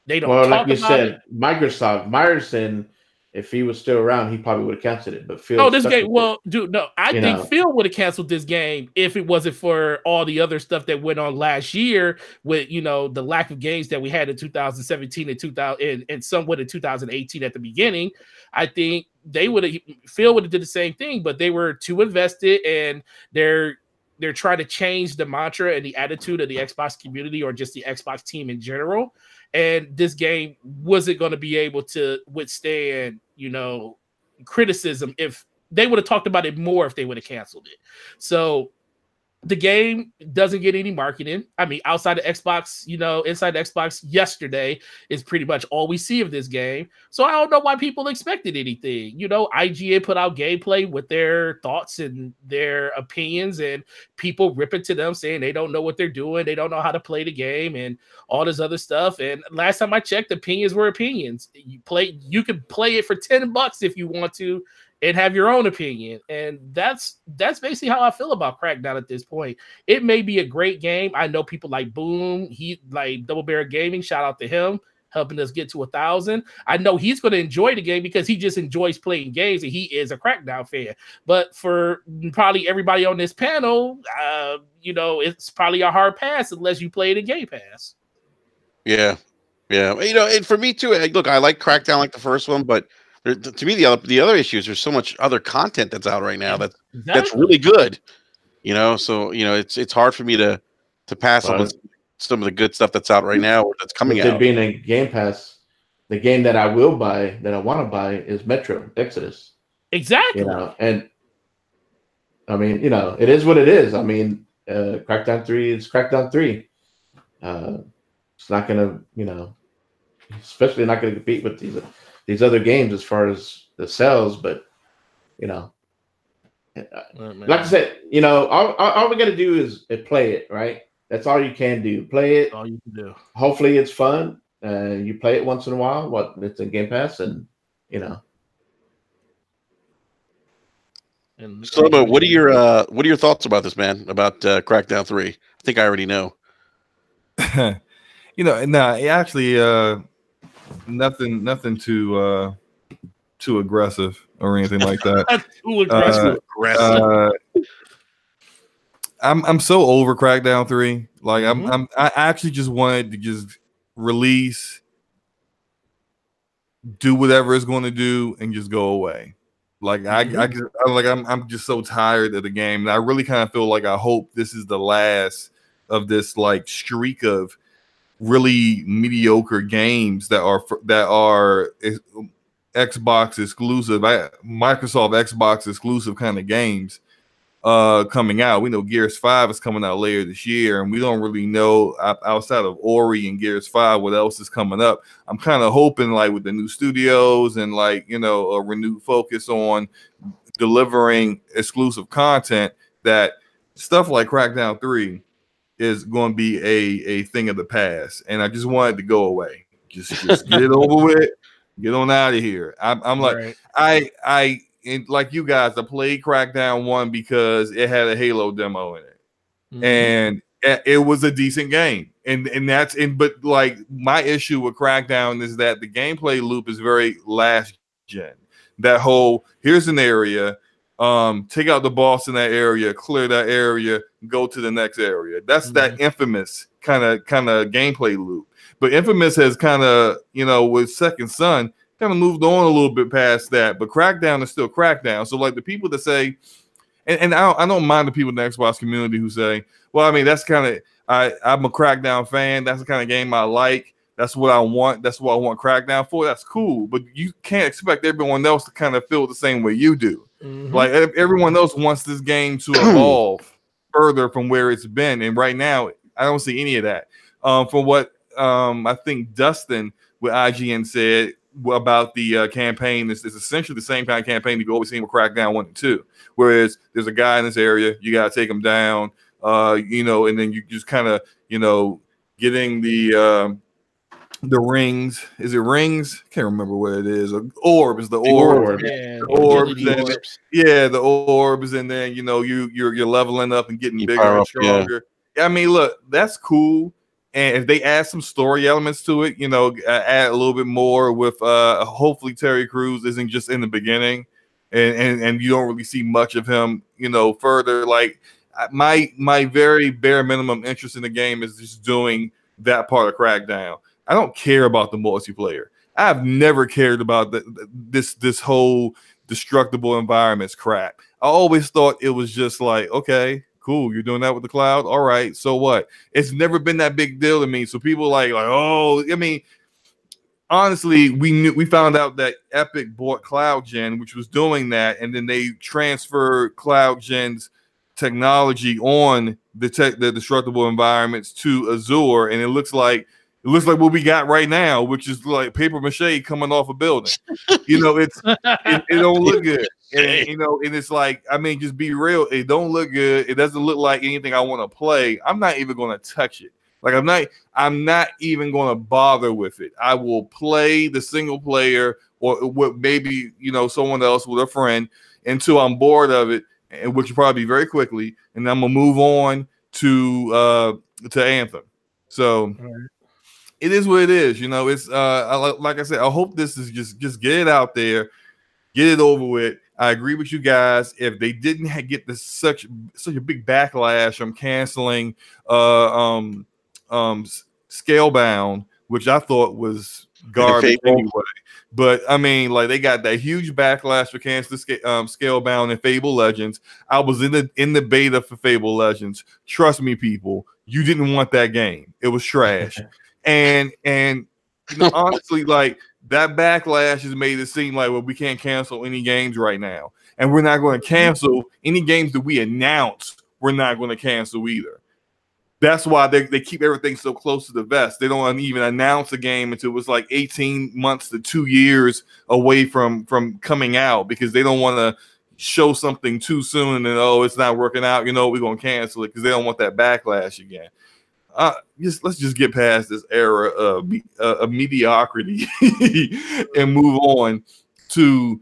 They don't talk like you about said, it. Microsoft, Myerson, if he was still around, he probably would have canceled it. But Phil, I think Phil would have canceled this game if it wasn't for all the other stuff that went on last year with the lack of games that we had in 2017 and 2000 and somewhat in 2018 at the beginning. I think Phil would have did the same thing, but they were too invested and they're trying to change the mantra and the attitude of the Xbox community or just the Xbox team in general. And this game wasn't going to be able to withstand, criticism if they would have talked about it more if they would have canceled it. So the game doesn't get any marketing. I mean, outside of Xbox, inside Xbox yesterday is pretty much all we see of this game. So I don't know why people expected anything. IGN put out gameplay with their thoughts and their opinions, and people rip it to them saying they don't know what they're doing. They don't know how to play the game and all this other stuff. And last time I checked, opinions were opinions. You could play it for $10 if you want to, and have your own opinion. And that's basically how I feel about Crackdown at this point. It may be a great game. I know people like Boom, he like Double Barrel Gaming, shout out to him, helping us get to 1,000. I know he's going to enjoy the game because he just enjoys playing games and he is a Crackdown fan. But for probably everybody on this panel, it's probably a hard pass unless you play the Game Pass. Yeah. And for me too, look, I like Crackdown like the first one, but to me, the other issue is there's so much other content that's out right now that's really good, So it's hard for me to pass on some of the good stuff that's out right now or that's coming out. Being a Game Pass, the game that I will buy, that I want to buy, is Metro Exodus. Exactly. And I mean, it is what it is. I mean, Crackdown 3 is Crackdown 3. It's not gonna, especially not gonna compete with these other games as far as the sales, but like I said, all we got to do is play it, right? That's all you can do. Play it. All you can do. Hopefully, it's fun. You play it once in a while. It's a Game Pass, and So, what are your thoughts about this, man? About Crackdown 3? I think I already know. Actually, nothing too aggressive or anything like that. Too aggressive. I'm so over Crackdown 3. Like I actually just wanted to just release, do whatever it's going to do, and just go away. Like I'm just so tired of the game, and I really kind of feel like I hope this is the last of this like streak of really mediocre games that are Xbox exclusive, Microsoft Xbox exclusive kind of games coming out. We know Gears 5 is coming out later this year, and we don't really know outside of Ori and Gears 5 what else is coming up. I'm kind of hoping like with the new studios and like a renewed focus on delivering exclusive content that stuff like Crackdown 3 is going to be a thing of the past, and I just wanted to go away. Just get it over with, get on out of here. I'm like, right. I like you guys. I played Crackdown 1 because it had a Halo demo in it, and it was a decent game. But like my issue with Crackdown is that the gameplay loop is very last gen. That whole here's an area. Take out the boss in that area, clear that area, go to the next area. That's that Infamous kind of gameplay loop. But Infamous has kind of, with Second Son, kind of moved on a little bit past that. But Crackdown is still Crackdown. So like the people that say, And I don't mind the people in the Xbox community who say, well, I mean, that's kind of I'm a Crackdown fan. That's the kind of game I like. That's what I want. That's what I want Crackdown for. That's cool. But you can't expect everyone else to kind of feel the same way you do. Like everyone else wants this game to evolve further from where it's been. And right now, I don't see any of that. From what I think Dustin with IGN said about the campaign, is essentially the same kind of campaign you've always seen with Crackdown 1 and 2. Whereas there's a guy in this area, you got to take him down, and then you just kind of, getting the rings. Is it rings? Can't remember what it is. Orbs. The orbs. The orbs. Yeah, the orbs, and then you're leveling up and getting bigger and stronger. Yeah. I mean, look, that's cool. And if they add some story elements to it, add a little bit more with hopefully Terry Crews isn't just in the beginning, and you don't really see much of him, further. Like my very bare minimum interest in the game is just doing that part of Crackdown. I don't care about the multiplayer. I've never cared about this whole destructible environments crap. I always thought it was just like, okay, cool, you're doing that with the cloud. All right, so what? It's never been that big deal to me. So people like, oh, I mean, honestly, we found out that Epic bought CloudGen, which was doing that, and then they transferred CloudGen's technology on the destructible environments to Azure, and it looks like what we got right now, which is like paper mache coming off a building. It don't look good. And it's like, I mean, just be real. It don't look good. It doesn't look like anything I want to play. I'm not even going to touch it. Like I'm not even going to bother with it. I will play the single player or what maybe, someone else with a friend until I'm bored of it, and which will probably be very quickly. And I'm going to move on to Anthem. So it is what it is. It's like I said, I hope this is just get it out there, get it over with. I agree with you guys. If they didn't get such a big backlash from canceling Scalebound, which I thought was garbage anyway. But I mean, like they got that huge backlash for canceling Scalebound and Fable Legends. I was in the beta for Fable Legends. Trust me, people, you didn't want that game. It was trash. And honestly, like that backlash has made it seem like, well, we can't cancel any games right now, and we're not going to cancel any games that we announced. We're not going to cancel either. That's why they keep everything so close to the vest. They don't even announce a game until it's like 18 months to 2 years away from coming out, because they don't want to show something too soon and then, it's not working out. We're going to cancel it because they don't want that backlash again. Let's just get past this era of mediocrity and move on to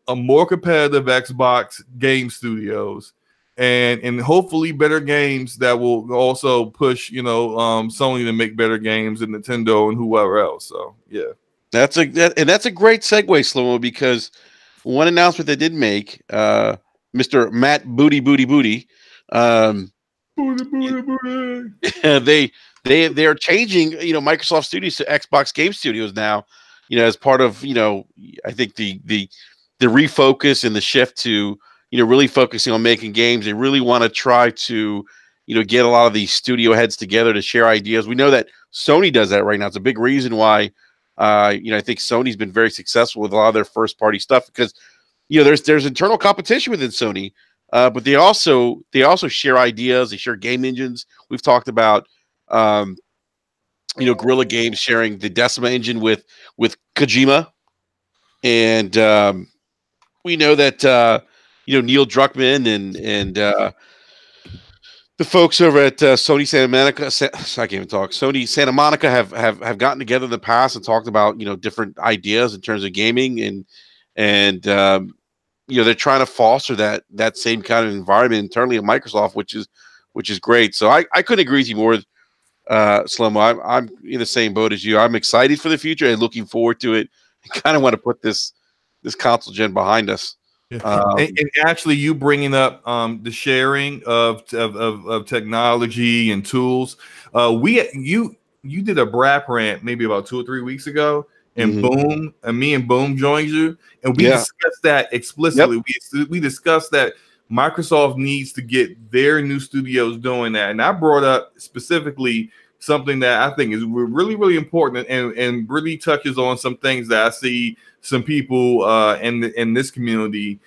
a more competitive Xbox game studios and hopefully better games that will also push Sony to make better games and Nintendo and whoever else. So yeah, that's a great segue, Slow-Mo, because one announcement they did make, Mr. Matt Booty. They're changing Microsoft Studios to Xbox Game Studios now, as part of I think the refocus and the shift to really focusing on making games. They really want to try to get a lot of these studio heads together to share ideas. We know that Sony does that right now. It's a big reason why I think Sony's been very successful with a lot of their first party stuff, because there's internal competition within Sony. But they also share ideas. They share game engines. We've talked about, Guerrilla Games sharing the Decima engine with Kojima, and we know that Neil Druckmann and the folks over at Sony Santa Monica. I can't even talk. Sony Santa Monica have gotten together in the past and talked about different ideas in terms of gaming and they're trying to foster that same kind of environment internally at Microsoft, which is great. So I couldn't agree with you more, Slow-Mo. I'm in the same boat as you. I'm excited for the future and looking forward to it. I kind of want to put this console gen behind us. Yeah. And actually, you bringing up the sharing of technology and tools. You did a Brap rant maybe about 2 or 3 weeks ago. And me and Boom joined you, and we discussed that explicitly. Yep. We discussed that Microsoft needs to get their new studios doing that. And I brought up specifically something that I think is really, really important and really touches on some things that I see some people in this community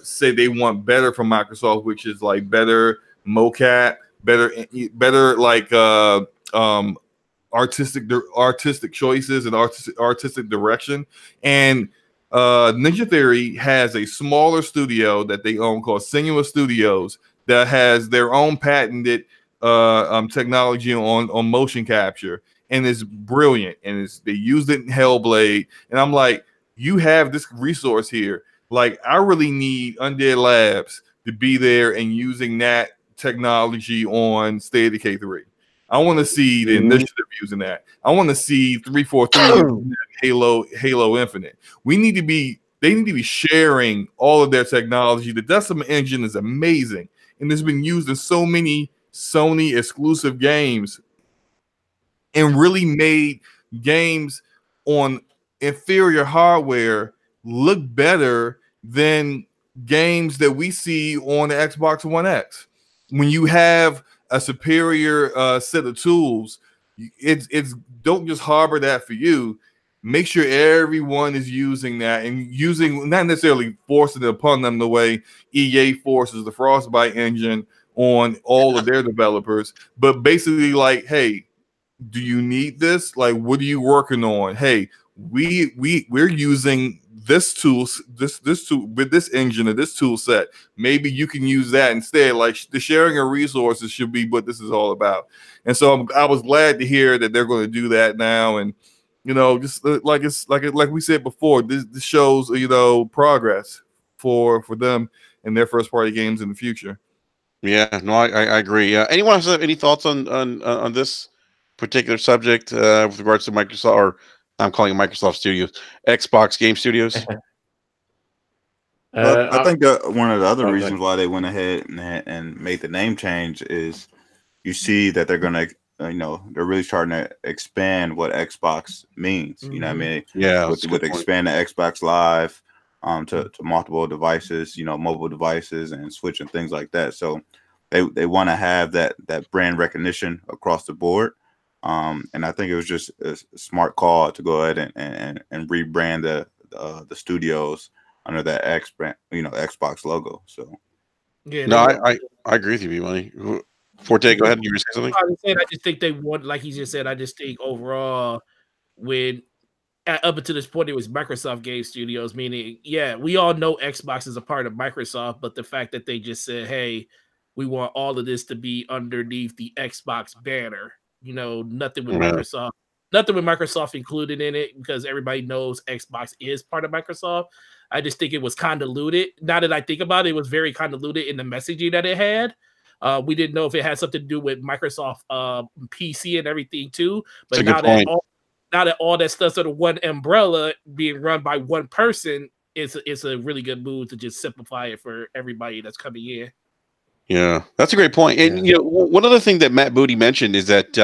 say they want better from Microsoft, which is like better mocap, better like artistic choices and artistic direction. And Ninja Theory has a smaller studio that they own called Senua Studios that has their own patented technology on motion capture, and it's brilliant. And they used it in Hellblade, and I'm like, you have this resource here. Like, I really need Undead Labs to be there and using that technology on State of Decay 3. I want to see the initiative using that. I want to see 343 using Halo Infinite. They need to be sharing all of their technology. The Decima engine is amazing, and it's been used in so many Sony exclusive games and really made games on inferior hardware look better than games that we see on the Xbox One X. When you have a superior set of tools, it's don't just harbor that for you. Make sure everyone is using that and using, not necessarily forcing it upon them the way EA forces the Frostbite engine on all of their developers, but basically like, hey, do you need this? Like, what are you working on? Hey, we're using this tool, this tool with this engine or this tool set. Maybe you can use that instead. Like, the sharing of resources should be what this is all about. And so I was glad to hear that they're going to do that now. And just like we said before, this shows progress for them and their first party games in the future. Yeah, no, I agree. Anyone have any thoughts on this particular subject with regards to Microsoft, or I'm calling it Microsoft Studios, Xbox Game Studios? I think one of the other reasons why they went ahead and made the name change is you see that they're going to, they're really starting to expand what Xbox means. You know what I mean? Yeah. With expanding Xbox Live to multiple devices, mobile devices and Switch and things like that. So they want to have that brand recognition across the board. And I think it was just a smart call to go ahead and rebrand the studios under that Xbox logo. So yeah, no, I agree with you, B-Money. Forte, go ahead. You were saying something? I just think they want, like he just said, I just think overall, when up until this point it was Microsoft Game Studios, meaning, yeah, we all know Xbox is a part of Microsoft, but the fact that they just said, hey, we want all of this to be underneath the Xbox banner, nothing with Microsoft. Nothing with Microsoft included in it, because everybody knows Xbox is part of Microsoft. I just think it was convoluted. Now that I think about it, it was very convoluted in the messaging that it had. We didn't know if it had something to do with Microsoft PC and everything too. But now that all that stuff's under one umbrella being run by one person, it's a really good move to just simplify it for everybody that's coming in. Yeah, that's a great point. And one other thing that Matt Booty mentioned is that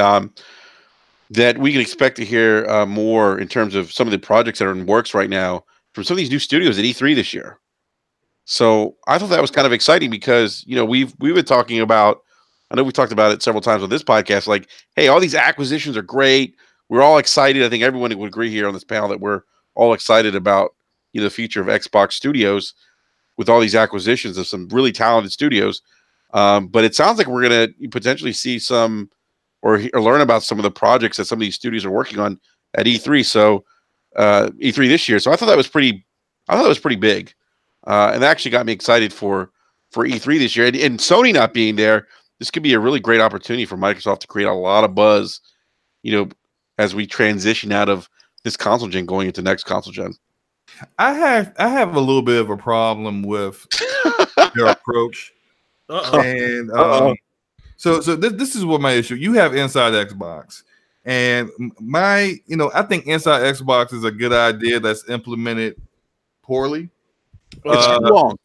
that we can expect to hear more in terms of some of the projects that are in works right now from some of these new studios at E3 this year. So I thought that was kind of exciting because we've been talking about, I know we talked about it several times on this podcast, like, hey, all these acquisitions are great. We're all excited. I think everyone would agree here on this panel that we're all excited about the future of Xbox Studios with all these acquisitions of some really talented studios. But it sounds like we're going to potentially see some or learn about some of the projects that some of these studios are working on at E3. So E3 this year. So I thought that was pretty big. And that actually got me excited for E3 this year. And Sony not being there, this could be a really great opportunity for Microsoft to create a lot of buzz, as we transition out of this console gen going into next console gen. I have a little bit of a problem with their approach. And so this is what my issue. You have Inside Xbox, and I think Inside Xbox is a good idea that's implemented poorly. It's too long.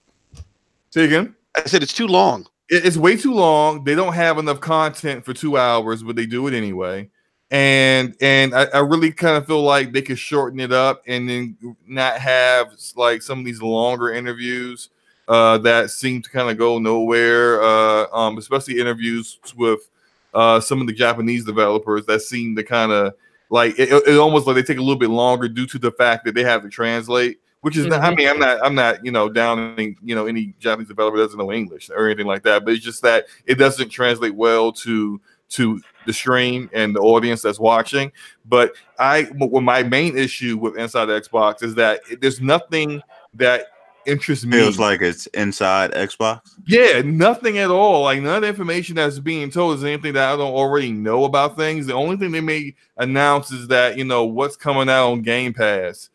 Say again? I said it's too long. It's way too long. They don't have enough content for 2 hours, but they do it anyway. And I really kind of feel like they could shorten it up and then not have like some of these longer interviews. that seem to kind of go nowhere, especially interviews with some of the Japanese developers that seem to kind of like it almost like they take a little bit longer due to the fact that they have to translate, which is not, I mean, I'm not downing any Japanese developer that doesn't know English or anything like that, but it's just that it doesn't translate well to the stream and the audience that's watching. But my main issue with Inside Xbox is that there's nothing that interests me. Feels like it's inside Xbox. Yeah, nothing at all. Like none of the information that's being told is anything that I don't already know about things. The only thing they may announce is that what's coming out on Game Pass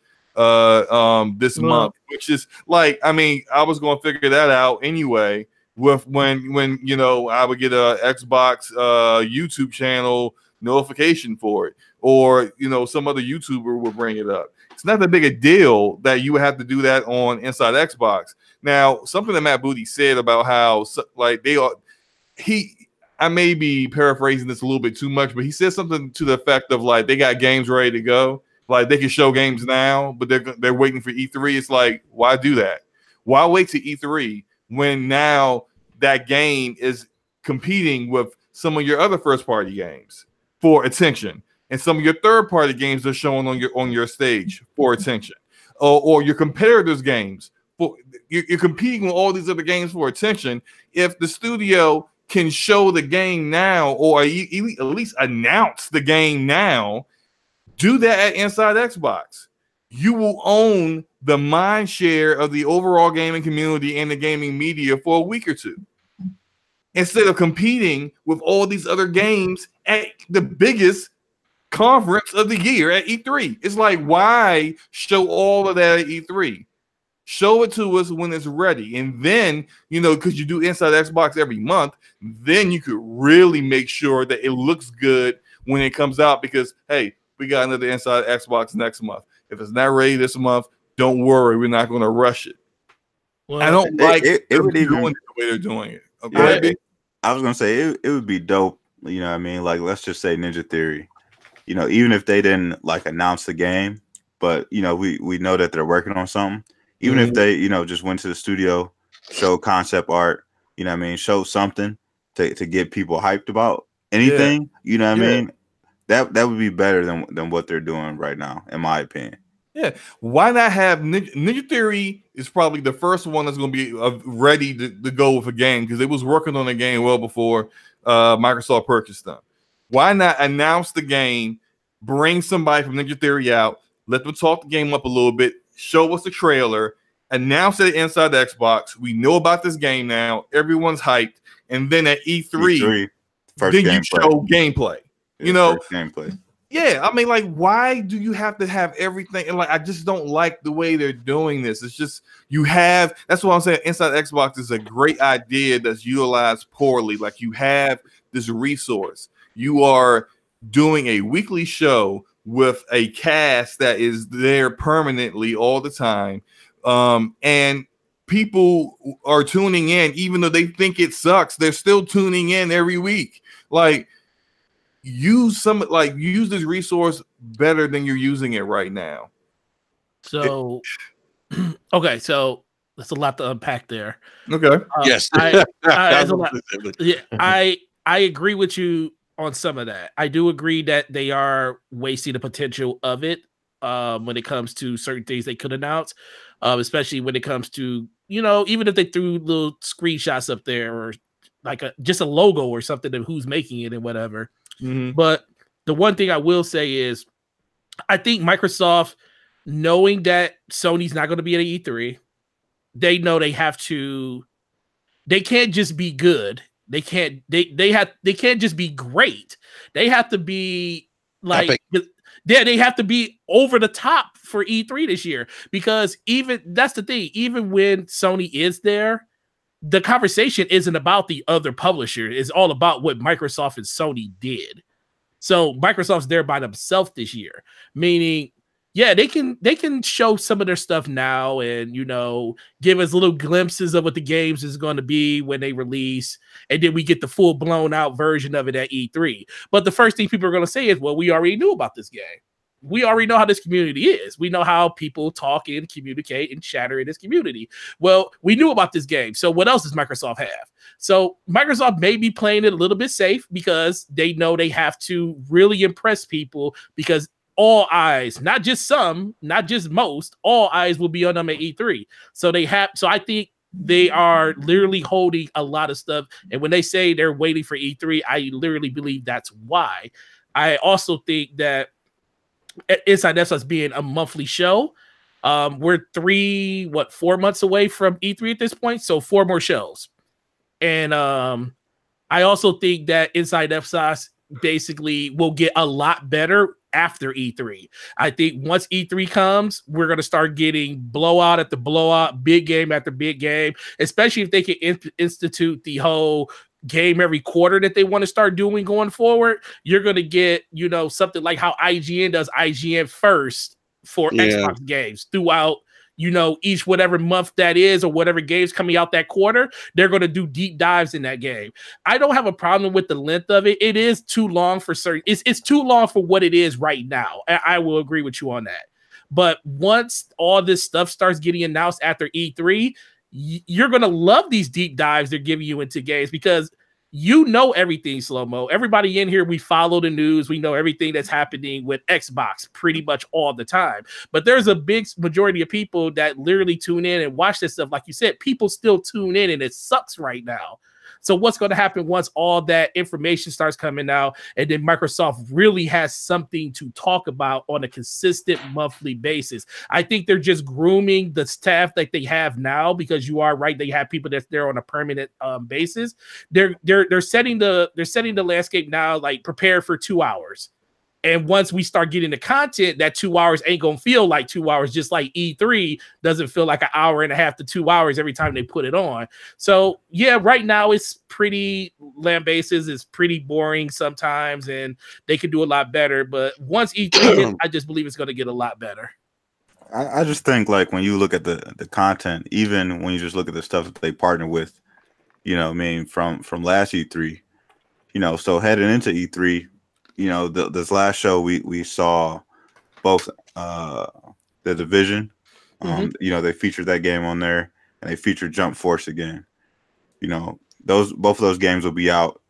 this month, which is like, I mean, I was going to figure that out anyway. With when I would get a Xbox YouTube channel notification for it, or some other YouTuber would bring it up. It's not that big a deal that you would have to do that on Inside Xbox. Now, something that Matt Booty said about how like I may be paraphrasing this a little bit too much, but he said something to the effect of like they got games ready to go, like they can show games now, but they're waiting for E3. It's like, why do that? Why wait to E3 when now that game is competing with some of your other first-party games for attention, and some of your third-party games are showing on your stage for attention, or your competitors' games you're competing with all these other games for attention. If the studio can show the game now, or at least announce the game now, do that at Inside Xbox. You will own the mind share of the overall gaming community and the gaming media for a week or two, instead of competing with all these other games at the biggest conference of the year at E3. It's like, why show all of that at E3? Show it to us when it's ready. And then, because you do Inside Xbox every month, then you could really make sure that it looks good when it comes out, because, hey, we got another Inside Xbox next month. If it's not ready this month, don't worry, we're not going to rush it. Well, I don't like it would even doing it the way they're doing it. Okay? Yeah, I was going to say it would be dope. You know what I mean? Like, let's just say Ninja Theory. Even if they didn't like announce the game, but we know that they're working on something. Even if they just went to the studio, show concept art, show something to get people hyped about anything. You know what I mean? That would be better than what they're doing right now, in my opinion. Yeah, why not have Ninja Theory is probably the first one that's going to be ready to go with a game, because it was working on a game well before Microsoft purchased them. Why not announce the game, bring somebody from Ninja Theory out, let them talk the game up a little bit, show us the trailer, announce it Inside Xbox. We know about this game now. Everyone's hyped. And then at E3 then you show gameplay. Gameplay. Yeah, I mean, like, why do you have to have everything? And like, I just don't like the way they're doing this. It's just that's what I'm saying. Inside Xbox is a great idea that's utilized poorly. Like, you have this resource. You are doing a weekly show with a cast that is there permanently all the time. And people are tuning in, even though they think it sucks, they're still tuning in every week. Like, use this resource better than you're using it right now. So, okay, so that's a lot to unpack there. Okay. Yes. I agree with you on some of that. I do agree that they are wasting the potential of it when it comes to certain things they could announce, especially when it comes to, even if they threw little screenshots up there, or like just a logo or something of who's making it and whatever. Mm-hmm. But the one thing I will say is, I think Microsoft, knowing that Sony's not going to be at E3, they know they can't just be good. They can't just be great. They have to be like, they have to be over the top for E3 this year, because that's the thing, even when Sony is there, the conversation isn't about the other publisher. It's all about what Microsoft and Sony did. So Microsoft's there by themselves this year, meaning, yeah, they can show some of their stuff now and, give us little glimpses of what the games is going to be when they release. And then we get the full blown out version of it at E3. But the first thing people are going to say is, well, we already knew about this game. we already know how this community is. We know how people talk and communicate and chatter in this community. Well, we knew about this game. So what else does Microsoft have? So Microsoft may be playing it a little bit safe because they know they have to really impress people, because all eyes, not just some, not just most, all eyes will be on them at E3. So I think they are literally holding a lot of stuff. And when they say they're waiting for E3, I literally believe that's why. I also think that Inside Us being a monthly show, we're 4 months away from E3 at this point. So 4 more shows. And I also think that Inside FSOS basically will get a lot better after E3. I think once E3 comes, we're going to start getting blowout after blowout, big game after big game, especially if they can institute the whole game every quarter that they want to start doing going forward. You're going to get, something like how IGN does IGN first for Xbox games throughout, each whatever month that is, or whatever games coming out that quarter. They're going to do deep dives in that game. I don't have a problem with the length of it. It is too long for certain. It's too long for what it is right now. I will agree with you on that. But once all this stuff starts getting announced after E3, you're going to love these deep dives they're giving you into games, because everything, Slow-Mo. Everybody in here, we follow the news. We know everything that's happening with Xbox pretty much all the time. But there's a big majority of people that literally tune in and watch this stuff. Like you said, people still tune in, and it sucks right now. So what's going to happen once all that information starts coming out, and then Microsoft really has something to talk about on a consistent monthly basis? I think they're just grooming the staff that they have now, because you are right, they have people that's there on a permanent basis. They're setting the landscape now, like prepare for 2 hours. And once we start getting the content, that 2 hours ain't going to feel like 2 hours, just like E3 doesn't feel like an hour and a half to 2 hours every time they put it on. So, yeah, right now it's pretty lambases. It's pretty boring sometimes, and they could do a lot better. But once E3 hits, I just believe it's going to get a lot better. I just think, like, when you look at the content, even when you just look at the stuff that they partner with, from last E3, so heading into E3, this last show we saw both The Division. They featured that game on there, and they featured Jump Force again. Both of those games will be out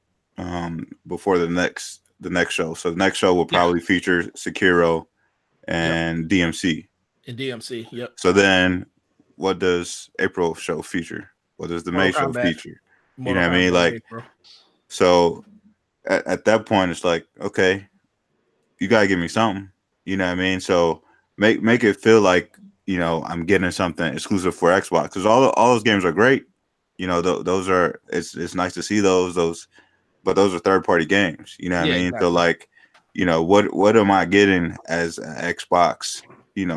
before the next show. So the next show will probably feature Sekiro and DMC. And DMC, yep. So then, what does April show feature? What does the May show feature? You know what I mean? Like, so. At that point, it's like, okay, you gotta give me something. You know what I mean? So make it feel like, I'm getting something exclusive for Xbox, because all those games are great. Those are it's nice to see those, but those are third-party games. You know what I mean? Exactly. So like, what am I getting as an Xbox,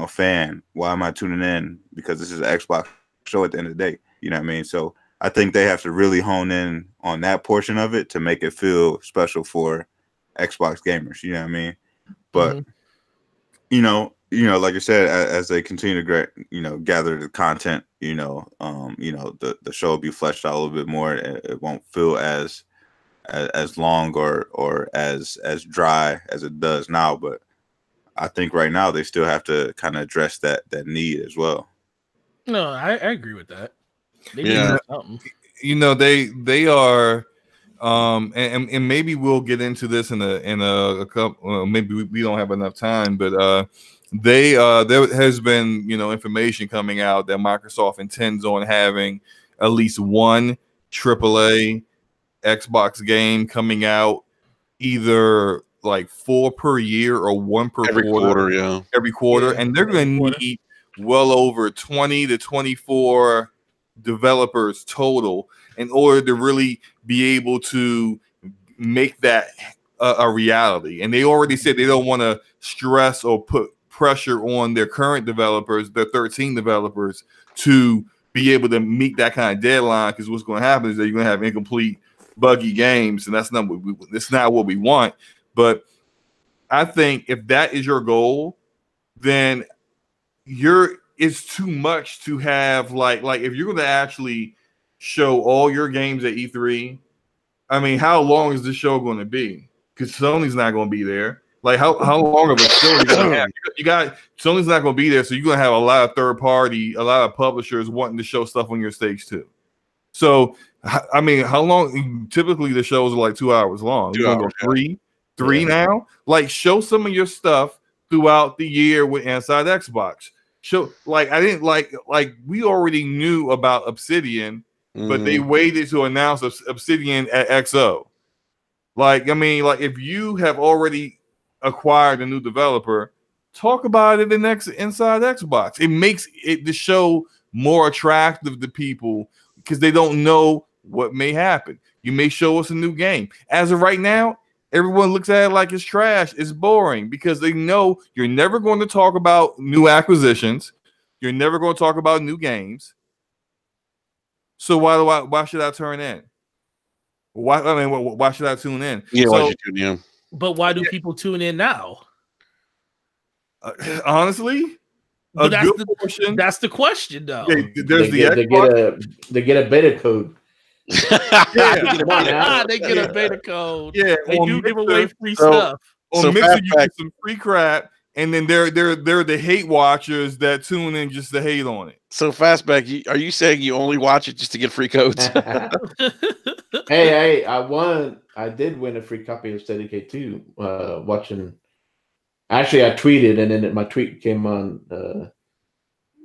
fan? Why am I tuning in? Because this is an Xbox show at the end of the day. You know what I mean? So I think they have to really hone in on that portion of it to make it feel special for Xbox gamers. You know what I mean? But like I said, as they continue to gather the content, the show will be fleshed out a little bit more. It won't feel as long or as dry as it does now. But I think right now they still have to kind of address that need as well. No, I agree with that. They are, and maybe we'll get into this in a couple. Maybe we don't have enough time, but there has been information coming out that Microsoft intends on having at least one AAA Xbox game coming out, either like 4 per year or 1 per quarter. Every quarter, and they're going to need well over 20 to 24 developers total in order to really be able to make that a reality. And they already said they don't want to stress or put pressure on their current developers, their 13 developers, to be able to meet that kind of deadline, because what's going to happen is that you're going to have incomplete, buggy games, and that's not what we want. But I think if that is your goal, then it's too much to have like if you're going to actually show all your games at E3. I mean, how long is this show going to be? Because Sony's not going to be there. Like how long of a show are you gonna have? You got Sony's not gonna be there, so you're gonna have a lot of third party, a lot of publishers wanting to show stuff on your stage too. So I mean, how long? Typically, the shows are like 2 hours long. You're gonna go three now. Like, show some of your stuff throughout the year with Inside Xbox. Show like I didn't like we already knew about Obsidian, but they waited to announce Obsidian at XO. Like, I mean, like if you have already acquired a new developer, talk about it in Inside Xbox. It makes the show more attractive to people because they don't know what may happen. You may show us a new game. As of right now, everyone looks at it like it's trash. It's boring because they know you're never going to talk about new acquisitions. You're never going to talk about new games. So why should I turn in? Why should I tune in? Yeah, why should you tune in? But why do people tune in now? Honestly, that's the question, though. They get a beta code. They get a beta code. Yeah, they do give away free stuff. On Mixer, you get some free crap, and then they're the hate watchers that tune in just to hate on it. So Fastback, are you saying you only watch it just to get free codes? Hey, I did win a free copy of Steady K2 watching. Actually, I tweeted, and then my tweet came on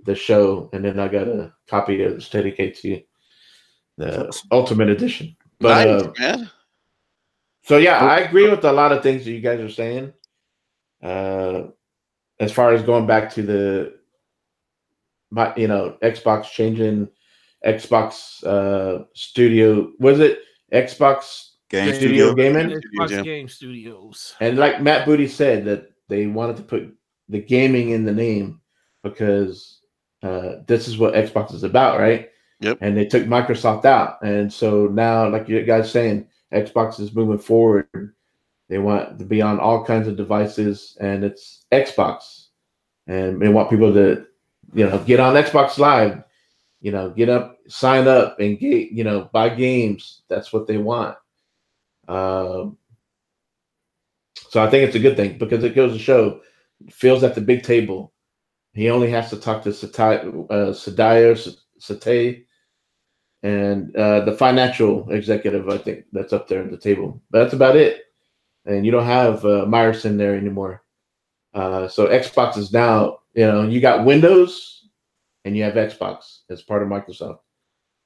the show, and then I got a copy of Steady K2, the Ultimate Edition. But nice, man. So yeah, I agree with a lot of things that you guys are saying. As far as going back to Xbox changing Xbox Studio, was it Xbox Game Studio Gaming? Xbox Game Studios. And like Matt Booty said, that they wanted to put the gaming in the name because this is what Xbox is about, right? Yep. And they took Microsoft out, and so now, like you guys saying, Xbox is moving forward. They want to be on all kinds of devices, and it's Xbox, and they want people to, get on Xbox Live, get up, sign up, and get, buy games. That's what they want. So I think it's a good thing because it goes to show Phil's at the big table. He only has to talk to Satay, and the financial executive, I think, that's up there at the table. But that's about it. And you don't have Myerson there anymore. So Xbox is now, you got Windows and you have Xbox as part of Microsoft.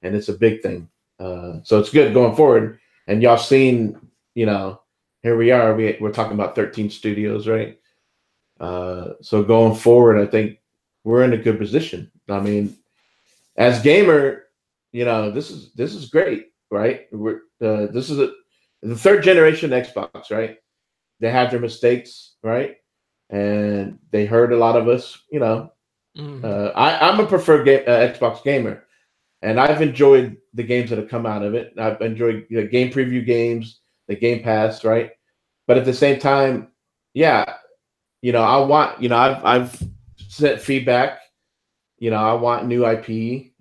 And it's a big thing. So it's good going forward. And y'all seen, here we are. We're talking about 13 studios, right? So going forward, I think we're in a good position. I mean, as gamer, this is great, right? This is the third generation Xbox, right? They had their mistakes, right? And they hurt a lot of us, I'm a preferred Xbox gamer, and I've enjoyed the games that have come out of it. I've enjoyed game preview games, the Game Pass, right? But at the same time, I want, I've sent feedback. I want new IP.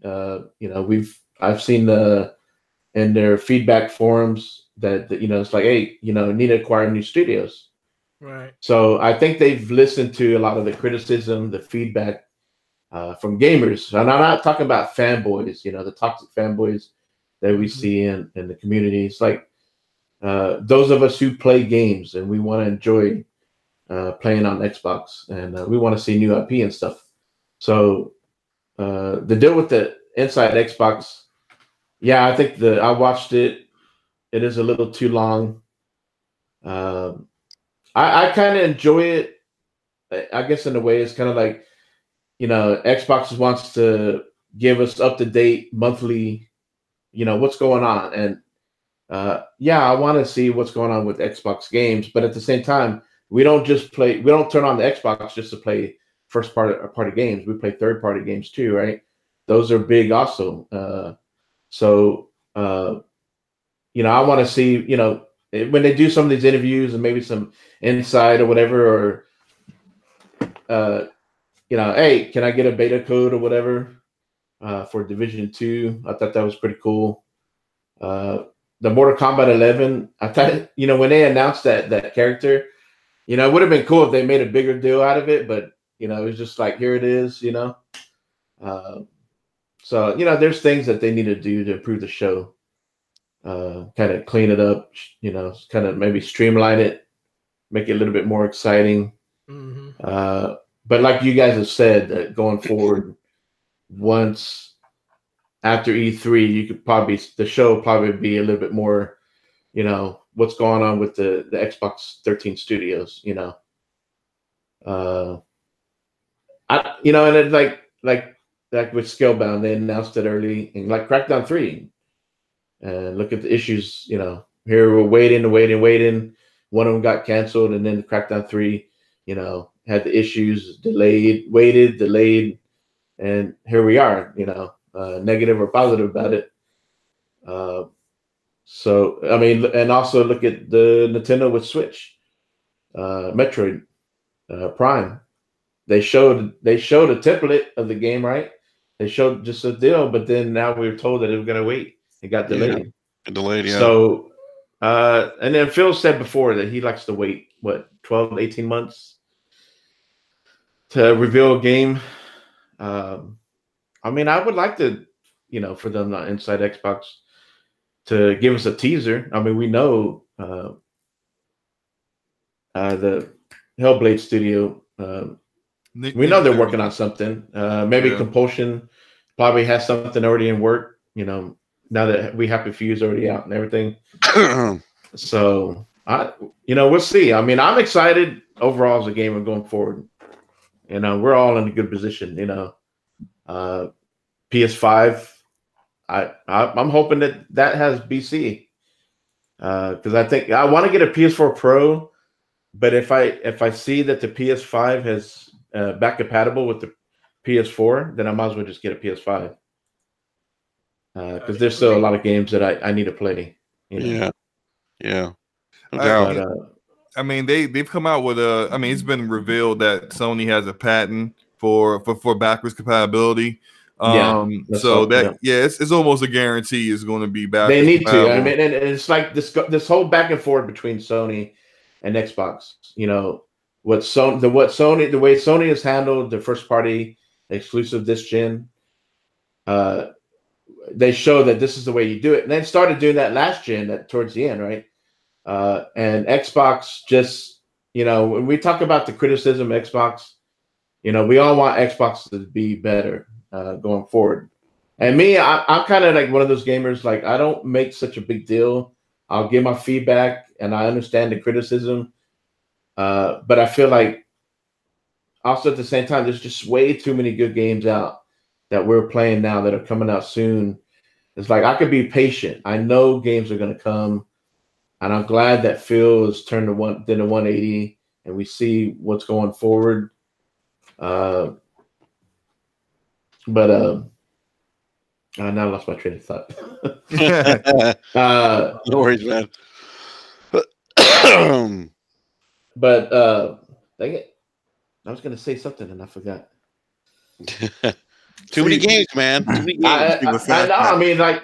I've seen in their feedback forums that it's like, hey, need to acquire new studios. Right. So I think they've listened to a lot of the criticism, the feedback from gamers. And I'm not talking about fanboys, the toxic fanboys that we see in the community. It's like those of us who play games and we want to enjoy playing on Xbox, and we want to see new IP and stuff. So the deal with the Inside Xbox, I think I watched it. It is a little too long. I kind of enjoy it. I guess in a way, it's kind of like, Xbox wants to give us up to date monthly, what's going on. And I want to see what's going on with Xbox games. But at the same time, we don't turn on the Xbox just to play first party games. We play third party games too, right? Those are big also. I want to see, when they do some of these interviews and maybe some insight or whatever, or, hey, can I get a beta code or whatever for Division 2? I thought that was pretty cool. The Mortal Kombat 11, I thought, when they announced that character, You know, it would have been cool if they made a bigger deal out of it, but you know, it was just like, here it is, you know. So, you know, there's things that they need to do to improve the show. Kind of clean it up, you know, kind of maybe streamline it, make it a little bit more exciting. Mm-hmm. But like you guys have said, that going forward, once after E3, you could probably the show probably be a little bit more, you know, what's going on with the Xbox 13 studios, you know. You know, and it's like with Scalebound, they announced it early, and like Crackdown 3, and look at the issues, you know. Here we're waiting. One of them got canceled, and then Crackdown 3, you know, had the issues, delayed, and here we are, you know, negative or positive about it. So I mean, and also look at the Nintendo with Switch, Metroid Prime. They showed a template of the game, right? They showed just a deal, but then now we were told that it was going to wait. It got delayed. Yeah. So, and then Phil said before that he likes to wait, 12 to 18 months to reveal a game. I mean, I would like to, you know, for them inside Xbox to give us a teaser. I mean, we know the Hellblade studio. We know they're working on something. Maybe Compulsion probably has something already in work. You know, now that We Happy Few is already out and everything. So you know, we'll see. I mean, I'm excited overall as a gamer going forward. You know, we're all in a good position. You know, PS5. I'm hoping that has BC because I think I want to get a PS4 Pro, but if I see that the PS5 has back compatible with the PS4, then I might as well just get a PS5 because there's still a lot of games that I need to play. You know? Yeah. I mean, they've come out with I mean, it's been revealed that Sony has a patent for backwards compatibility. It's almost a guarantee it's going to be backwards. They need to. I mean, and it's like this whole back and forth between Sony and Xbox. You know, the way Sony has handled the first party exclusive this gen. They show that this is the way you do it, and they started doing that last gen towards the end, right? And Xbox just, you know, when we talk about the criticism of Xbox, you know, we all want Xbox to be better going forward. And me, I'm kind of like one of those gamers, like I don't make such a big deal. I'll give my feedback and I understand the criticism. But I feel like also at the same time, there's just way too many good games out that we're playing now that are coming out soon. It's like I could be patient. I know games are going to come. And I'm glad that Phil has turned the 180 and we see what's going forward. But now I lost my train of thought. No worries, man. But dang it. I was going to say something and I forgot. Too many games, man. Too many games. I know. I mean, like,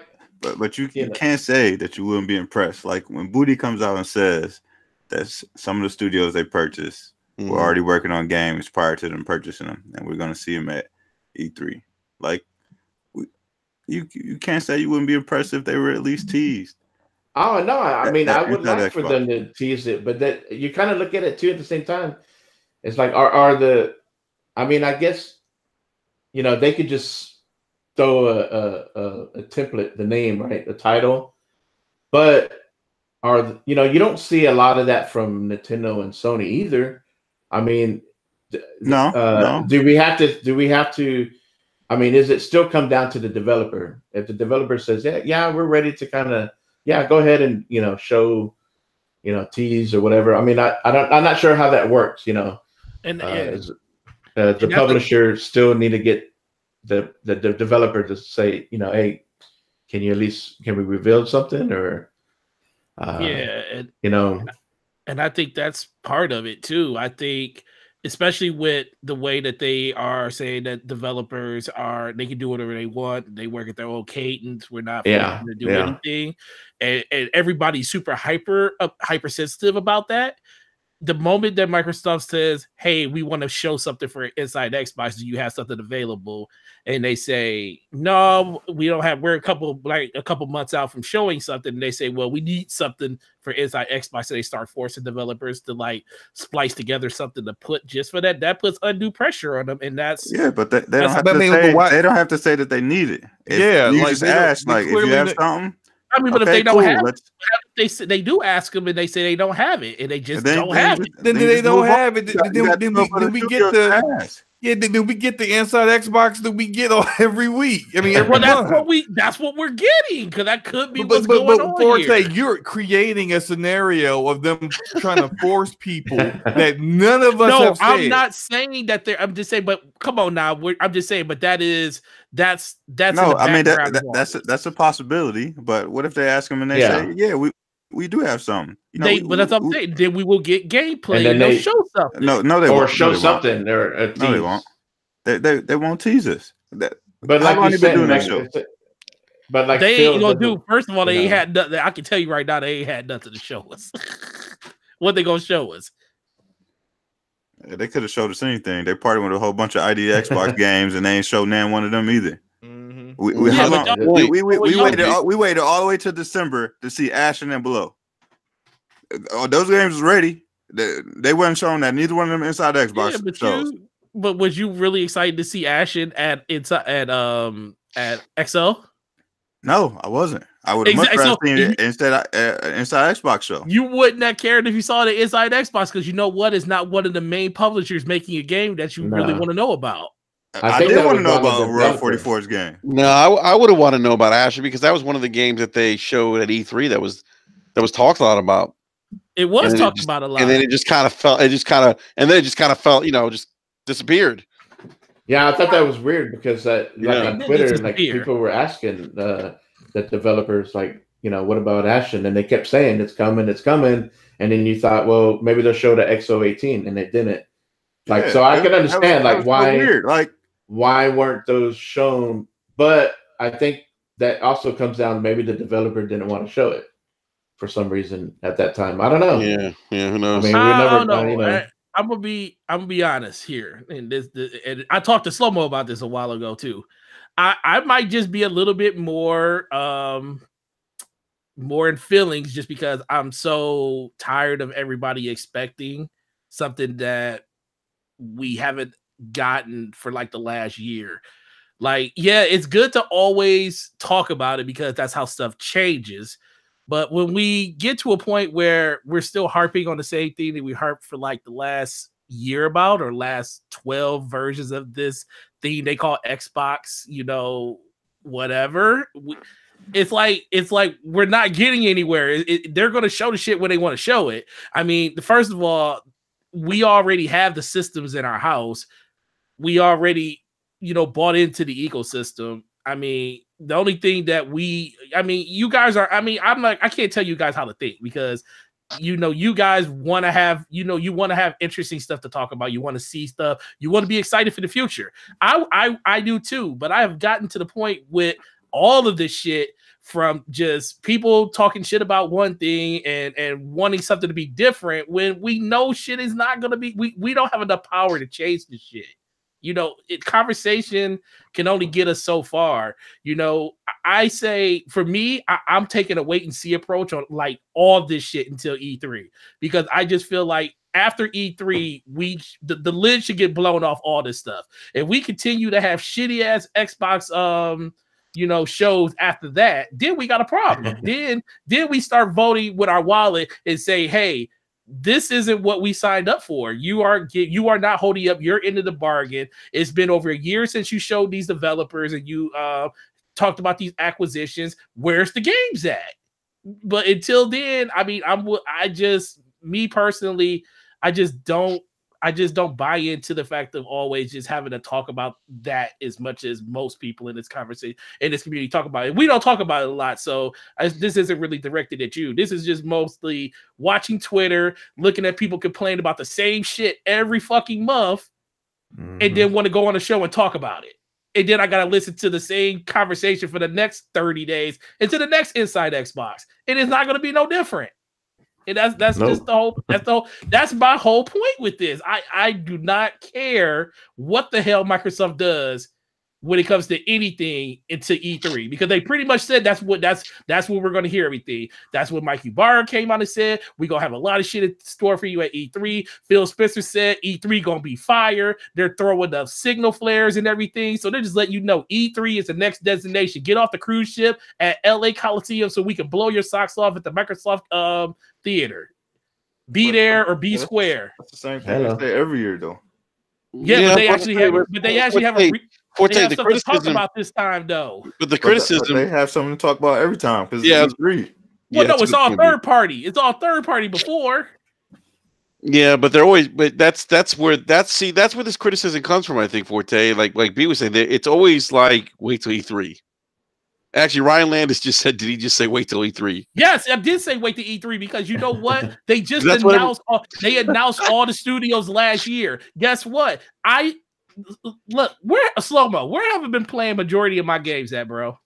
but you can't say that you wouldn't be impressed. Like when Booty comes out and says that some of the studios they purchased were already working on games prior to them purchasing them, and we're going to see them at E3. Like, you can't say you wouldn't be impressed if they were at least teased. Oh no! I mean, I would like for them to tease it, but that you kind of look at it too at the same time. It's like, I mean, I guess, you know, they could just throw a template, the name, right, the title, but you know, you don't see a lot of that from Nintendo and Sony either. I mean, no. Do we have to? I mean, is it still come down to the developer? If the developer says, yeah, we're ready to kind of, go ahead and, you know, show, you know, tease or whatever. I mean, I'm not sure how that works, you know. And the publisher still need to get the developer to say, you know, hey, can we reveal something or you know. And I think that's part of it too. I think especially with the way that they are saying that developers they can do whatever they want, they work at their own cadence, we're not going to do anything, and everybody's super hypersensitive about that. the moment that Microsoft says, "Hey, we want to show something for Inside Xbox, do you have something available?" and they say, "No, we don't have. We're a couple months out from showing something," and they say, "Well, we need something for Inside Xbox," so they start forcing developers to like splice together something to put just for that. That puts undue pressure on them, and that's but they don't have to say they don't have to say that they need it. You like just ask, like, if you have something. I mean, but if they don't have it, they do ask them, and they say they don't have it, and they just don't have it. Then they don't have it. Then we get the then we get the Inside Xbox that we get every week. I mean, that's what we're getting, because that could be what's going on Forte, here. You're creating a scenario of them trying to force people that none of us have said. I'm not saying that they're. I'm just saying, but come on now. I'm just saying, but that's. No, I mean that's a possibility. But what if they ask them and they say, "Yeah, we do have something." You know, but that's what I'm saying. Then we will get gameplay. And then they'll show something. No, they won't. Show something. No, they won't. They won't tease us. But like you said, doing that show. But like they ain't gonna do. First of all, they ain't had nothing. I can tell you right now, they ain't had nothing to show us. What they gonna show us? They could have showed us anything. They partied with a whole bunch of ID Xbox games, and they ain't showed nan one of them either. Mm-hmm. We waited all the way to December to see Ashen and Below. Those games was ready. They weren't showing that. Neither one of them Inside Xbox shows. But was you really excited to see Ashen at XL? No, I wasn't. I would have much rather seen it instead Inside Xbox show. You wouldn't have cared if you saw the Inside Xbox, because you know what? It's not one of the main publishers making a game that you really want to know about. I did want to know about Royal 44's game. No, I would have wanted to know about Asher, because that was one of the games that they showed at E3 that was talked a lot about. It was talked about a lot, and then it just kind of fell. Just disappeared. Yeah, I thought that was weird, because on Twitter, people were asking the developers, what about Ashen? And they kept saying it's coming. And then you thought, well, maybe they'll show the XO18, and they didn't. So I can understand why weird. Why weren't those shown? But I think that also comes down to maybe the developer didn't want to show it for some reason at that time. I don't know. Yeah, who knows? I mean, I don't know. I'm gonna be honest here, and and I talked to Slow-Mo about this a while ago too. I might just be a little bit more in feelings, just because I'm so tired of everybody expecting something that we haven't gotten for like the last year. It's good to always talk about it, because that's how stuff changes. But when we get to a point where we're still harping on the same thing that we harped for like the last year about, or last 12 versions of this thing they call Xbox, whatever, it's like we're not getting anywhere. They're going to show the shit when they want to show it. I mean, first of all, we already have the systems in our house. We already, bought into the ecosystem. I mean, the only thing that you guys are, I can't tell you guys how to think, because, you guys want to have, you want to have interesting stuff to talk about. You want to see stuff. You want to be excited for the future. I do too, but I have gotten to the point with all of this shit, from just people talking shit about one thing and wanting something to be different, when we know shit is not going to be, we don't have enough power to change the shit. Conversation can only get us so far. I say, for me, I'm taking a wait and see approach on all this shit until E3, because I just feel like after E3, the lid should get blown off all this stuff. If we continue to have shitty ass Xbox shows after that, then we got a problem. then we start voting with our wallet and say, hey, this isn't what we signed up for. You are not holding up your end of the bargain. It's been over a year since you showed these developers and you talked about these acquisitions. Where's the games at? But until then, me personally, I just don't buy into the fact of always just having to talk about that as much as most people in this conversation, in this community, talk about it. We don't talk about it a lot, so this isn't really directed at you. This is just mostly watching Twitter, looking at people complain about the same shit every fucking month, and then want to go on a show and talk about it. And then I got to listen to the same conversation for the next 30 days into the next Inside Xbox. And it's not going to be no different. And that's just the whole that's my whole point with this. I do not care what the hell Microsoft does when it comes to anything into E3, because they pretty much said that's what we're going to hear everything. That's what Mike Ybarra came out and said. We're going to have a lot of shit in store for you at E3. Phil Spencer said E3 going to be fire. They're throwing up signal flares and everything. So they're just letting you know E3 is the next destination. Get off the cruise ship at LA Coliseum so we can blow your socks off at the Microsoft theater. Be there or be square. That's the same thing they say every year, though. Yeah, but they actually have a something to talk about this time, though. But the criticism, they have something to talk about every time because it's E3. Well, no, it's all third party. It's all third party before. Yeah, but they're always. But that's where this criticism comes from. I think Forte, like B was saying, it's always like wait till E3. Actually, Ryan Landis just said, did he just say wait till E3? Yes, I did say wait to E3 because you know what? They just announced all the studios last year. Guess what? Where have I been playing majority of my games at, bro?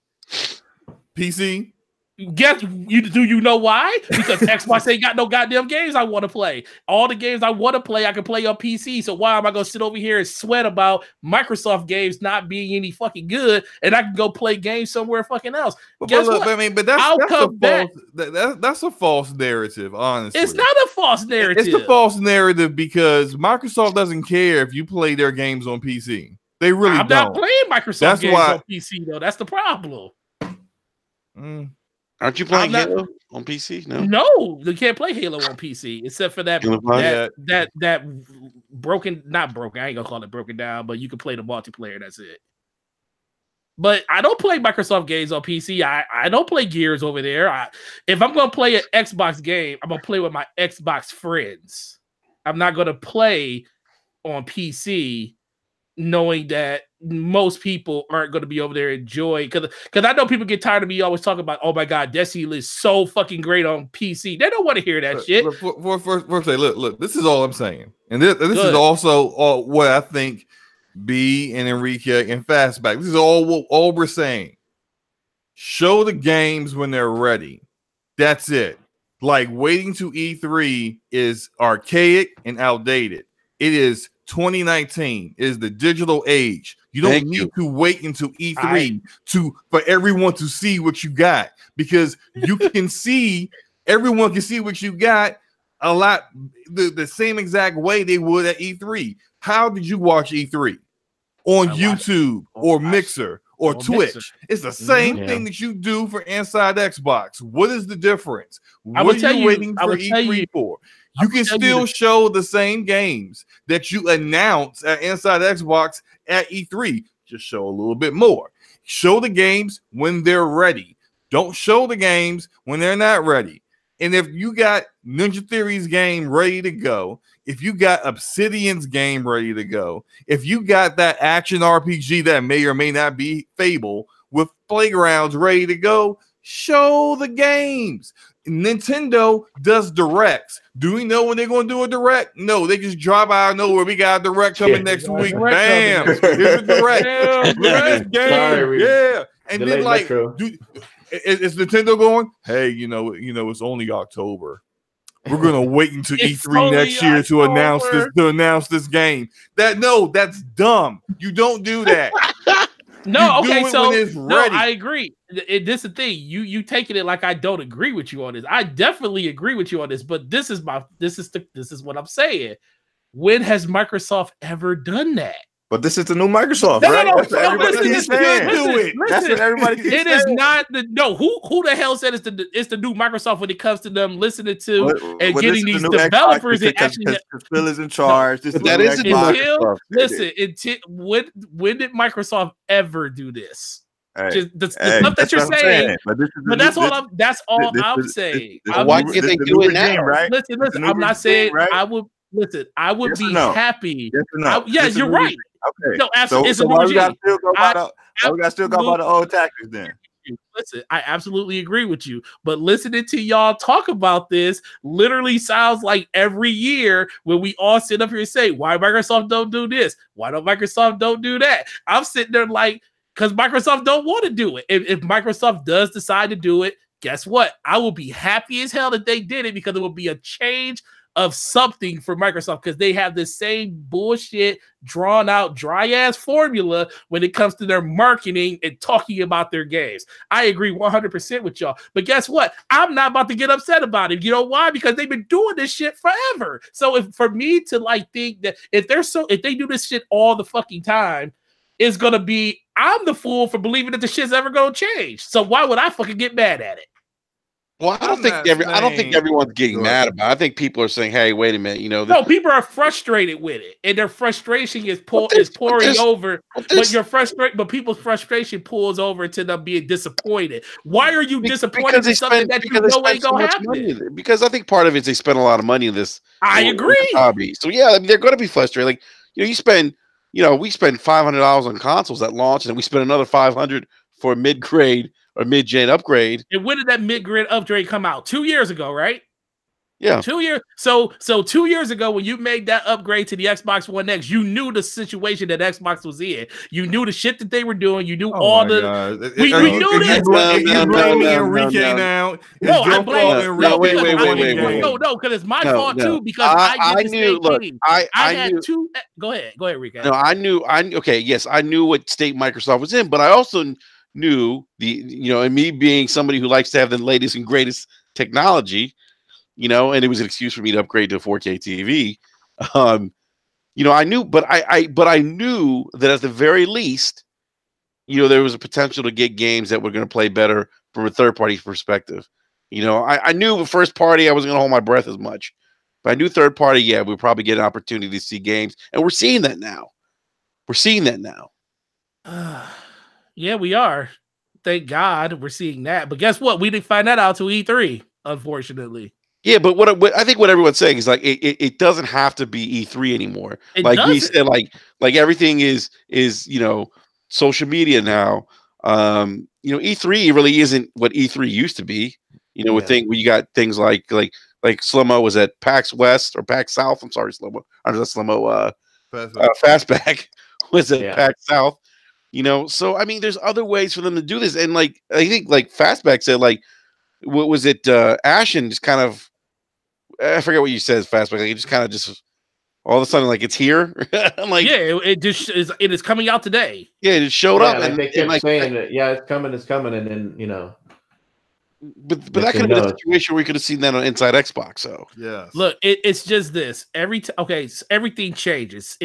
PC. Do you know why? Because Xbox ain't got no goddamn games I want to play. All the games I want to play, I can play on PC. So why am I gonna sit over here and sweat about Microsoft games not being any fucking good, and I can go play games somewhere fucking else? Guess what? I mean, but that's a false narrative. Honestly, it's not a false narrative. It's a false narrative because Microsoft doesn't care if you play their games on PC. They really don't. I'm not playing Microsoft games on PC though. That's the problem. Aren't you playing Halo on PC? No, you can't play Halo on PC except for that not broken. I ain't gonna call it broken down, but you can play the multiplayer. That's it. But I don't play Microsoft games on PC. I don't play Gears over there. If I'm gonna play an Xbox game, I'm gonna play with my Xbox friends. I'm not gonna play on PC knowing that most people aren't going to be over there enjoying, because I know people get tired of me always talking about, oh my god, Destiny is so fucking great on PC. They don't want to hear that shit. Look, this is all I'm saying, and this is also what I think B and Enrique and Fastback. This is all we're saying. Show the games when they're ready. That's it. Like waiting to E3 is archaic and outdated. It is 2019 is the digital age. You don't need to wait until E3 for everyone to see what you got, because you can see, everyone can see what you got a lot the same exact way they would at E3. How did you watch E3? On YouTube or Mixer or Twitch. Mixer. It's the same thing that you do for Inside Xbox. What is the difference? What are you waiting for E3 for? You can still show the same games that you announce at Inside Xbox at E3. Just show a little bit more. Show the games when they're ready. Don't show the games when they're not ready. And if you got Ninja Theory's game ready to go, if you got Obsidian's game ready to go, if you got that action RPG that may or may not be Fable with Playgrounds ready to go, show the games. Nintendo does directs. Do we know when they're going to do a direct? No, they just drop out of nowhere. We got a direct coming next week. Bam! Here's a direct. Look at this game. Yeah. And then like, is Nintendo going, hey, you know, it's only October. We're gonna wait until E3 next year to announce this game. That's dumb. You don't do that. No, okay, so I agree. This is the thing. You taking it like I don't agree with you on this. I definitely agree with you on this, but this is what I'm saying. When has Microsoft ever done that? But this is the new Microsoft, right? That's what everybody keeps saying. That's what everybody keeps saying. It is not who the hell said it's the new Microsoft when it comes to them listening to and getting these developers and actually Phil is in charge. When did Microsoft ever do this? The stuff that you're saying, but that's all I'm saying. Why can't they do it now? Right? Listen. I'm not saying I would. Listen, I would be happy. Yes, you're right. Okay. No, absolutely. So why we got to still go by the old tactics then? Listen, I absolutely agree with you. But listening to y'all talk about this literally sounds like every year when we all sit up here and say, why Microsoft don't do this? Why don't Microsoft don't do that? I'm sitting there like, because Microsoft don't want to do it. If Microsoft does decide to do it, guess what? I will be happy as hell that they did it because it will be a change of something for Microsoft because they have the same bullshit, drawn out, dry ass formula when it comes to their marketing and talking about their games. I agree 100% with y'all. But guess what? I'm not about to get upset about it. You know why? Because they've been doing this shit forever. So if for me to like think that if they do this shit all the fucking time, it's gonna be I'm the fool for believing that the shit's ever gonna change. So why would I fucking get mad at it? Well, I don't think everyone's getting mad about it. I think people are saying, "Hey, wait a minute," you know. No, people are frustrated with it, and their frustration is pouring over. But people's frustration pulls over to them being disappointed. Why are you disappointed in something that you know ain't gonna happen? Because I think part of it is they spend a lot of money in this. I agree. Hobby. So yeah, I mean, they're going to be frustrated. Like we spend $500 on consoles at launch, and we spend another $500 for a mid-grade or mid-gen upgrade. And when did that mid-grade upgrade come out? 2 years ago, right? Yeah. 2 years. So 2 years ago, when you made that upgrade to the Xbox One X, you knew the situation that Xbox was in. You knew the shit that they were doing. You knew all the. We knew this. You blaming Enrique now? No, I blame Enrique. Wait. No, because it's my fault too. Because I did the same thing. I had two. Go ahead, Enrique. No, I knew. Okay, yes, I knew what state Microsoft was in, but I also knew and me being somebody who likes to have the latest and greatest technology, and it was an excuse for me to upgrade to a 4K TV. I knew, but I knew that at the very least, there was a potential to get games that were going to play better from a third party perspective. I knew the first party I wasn't going to hold my breath as much, but I knew third party, we'd probably get an opportunity to see games, and we're seeing that now. Yeah, we are. Thank God we're seeing that. But guess what? We didn't find that out till E3, unfortunately. Yeah, but what I think what everyone's saying is like it doesn't have to be E3 anymore. We said, like everything is social media now. E3 really isn't what E3 used to be. You got things like Slow-Mo was at PAX West or PAX South. I'm sorry, Slow-Mo. I'm not Slow-Mo. Fastback was at PAX South. So I mean, there's other ways for them to do this, and I think Fastback said, what was it? Ashen just kind of, I forget what you said, Fastback. It just kind of just all of a sudden it's here. I'm like, yeah, it just is. It is coming out today. Yeah, it showed up, and they kept saying that. Yeah, it's coming, and then But that could have been a situation where we could have seen that on Inside Xbox. So yeah, look, it's just this. Everything changes.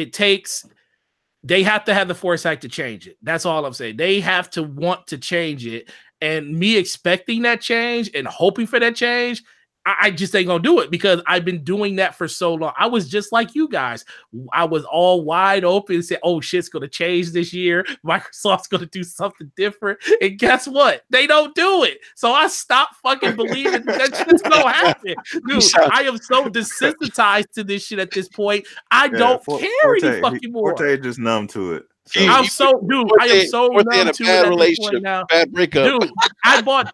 They have to have the foresight to change it. That's all I'm saying. They have to want to change it. And me expecting that change and hoping for that change, I just ain't gonna do it because I've been doing that for so long. I was just like you guys. I was all wide open and said, "Oh, shit's gonna change this year. Microsoft's gonna do something different." And guess what? They don't do it. So I stopped fucking believing that shit's gonna happen. Dude, I am so desensitized to this shit at this point. I don't care any fucking more. Forte just numb to it. I am so numb to it at this point now. Bad breakup.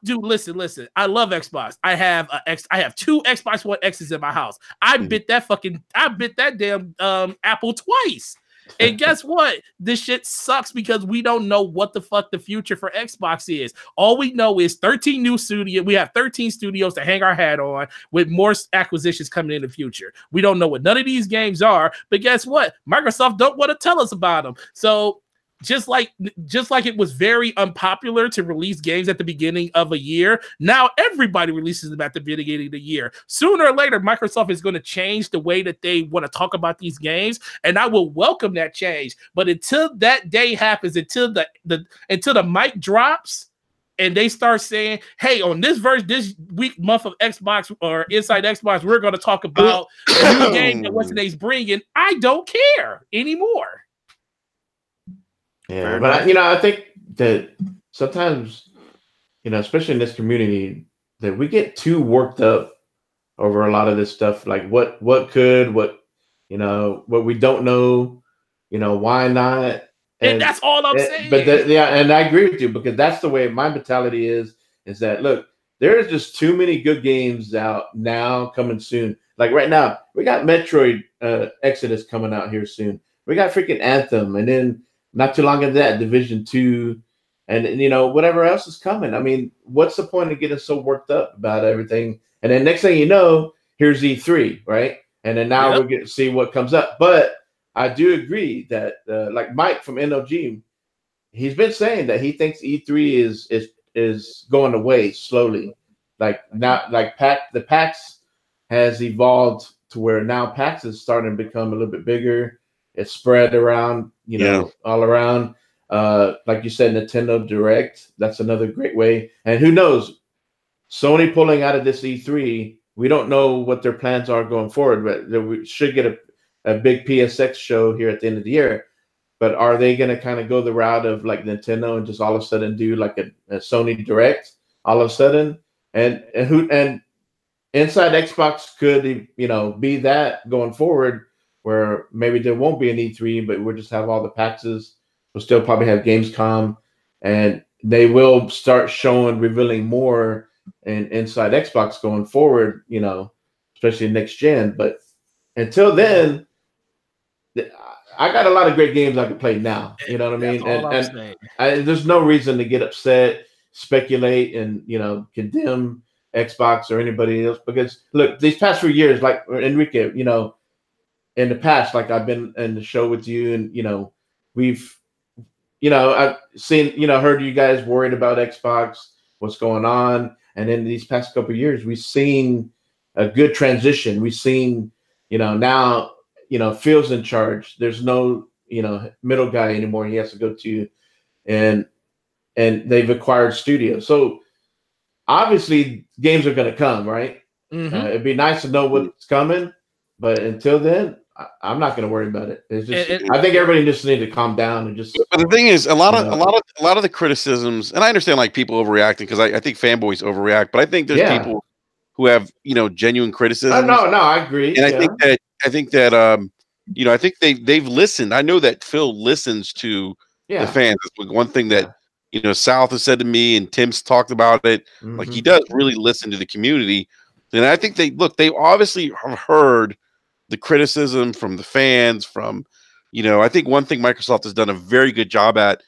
Listen. I love Xbox. I have two Xbox One X's in my house. I bit that damn Apple twice. And guess what? This shit sucks because we don't know what the fuck the future for Xbox is. All we know is 13 new studios. We have 13 studios to hang our hat on with more acquisitions coming in the future. We don't know what none of these games are, but guess what? Microsoft don't want to tell us about them. So just like it was very unpopular to release games at the beginning of a year, now everybody releases them at the beginning of the year. Sooner or later, Microsoft is going to change the way that they want to talk about these games, and I will welcome that change. But until that day happens, until the mic drops, and they start saying, "Hey, on this month of Xbox or Inside Xbox, we're going to talk about a new game that what's today's bringing," I don't care anymore. Yeah, but I think that sometimes, especially in this community, that we get too worked up over a lot of this stuff. Like what we don't know, why not? And that's all I'm saying. But and I agree with you because that's the way my mentality is that look, there's just too many good games out now coming soon. Like right now, we got Metroid Exodus coming out here soon. We got freaking Anthem, and then not too long after that, Division 2, and you know, whatever else is coming. I mean, what's the point of getting so worked up about everything? And then next thing you know, here's E3, right? And then now we're getting to see what comes up. But I do agree that like Mike from NOG, he's been saying that he thinks E3 is going away slowly. Like now, like the PAX has evolved to where now PAX is starting to become a little bit bigger. It's spread around, you know, all around. Like you said, Nintendo Direct. That's another great way. And who knows? Sony pulling out of this E3. We don't know what their plans are going forward, but we should get a big PSX show here at the end of the year. But are they going to kind of go the route of like Nintendo and just all of a sudden do like a Sony Direct all of a sudden? And inside Xbox could, you know, be that going forward, where maybe there won't be an E3, but we'll just have all the PAXs. We'll still probably have Gamescom, and they will start revealing more inside Xbox going forward, you know, especially next gen. But until then, I got a lot of great games I can play now. You know what I mean? And there's no reason to get upset, speculate, and, you know, condemn Xbox or anybody else, because look, these past few years, like Enrique, you know, in the past, like I've been in the show with you, and you know, I've seen, you know, heard you guys worried about Xbox, what's going on, and in these past couple of years, we've seen a good transition. We've seen, you know, now, you know, Phil's in charge. There's no, you know, middle guy anymore. He has to go to, and they've acquired studios. So obviously, games are going to come, right? It'd be nice to know what's coming, but until then, I'm not going to worry about it. It's just, I think everybody just needs to calm down and just. But the thing is, a lot of the criticisms, and I understand like people overreacting, because I think fanboys overreact, but I think there's people who have, you know, genuine criticism. No, I agree. And I think that you know, I think they've listened. I know that Phil listens to the fans. It's one thing that you know, South has said to me, and Tim's talked about it. Like, he does really listen to the community. And I think they obviously have heard the criticism from the fans, from, you know, I think one thing Microsoft has done a very good job at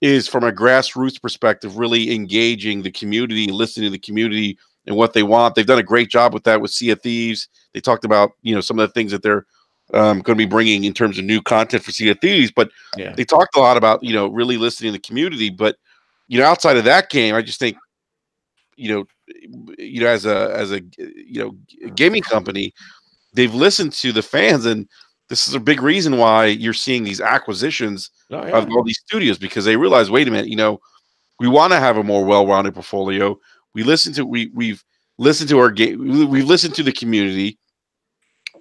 is, from a grassroots perspective, really engaging the community, listening to the community and what they want. They've done a great job with that with Sea of Thieves. They talked about, you know, some of the things that they're going to be bringing in terms of new content for Sea of Thieves, but they talked a lot about, you know, really listening to the community. But, you know, outside of that game, I just think, you know, as a you know, gaming company, they've listened to the fans, and this is a big reason why you're seeing these acquisitions of all these studios, because they realize, wait a minute, you know, we want to have a more well-rounded portfolio. We've listened to our game. We've listened to the community.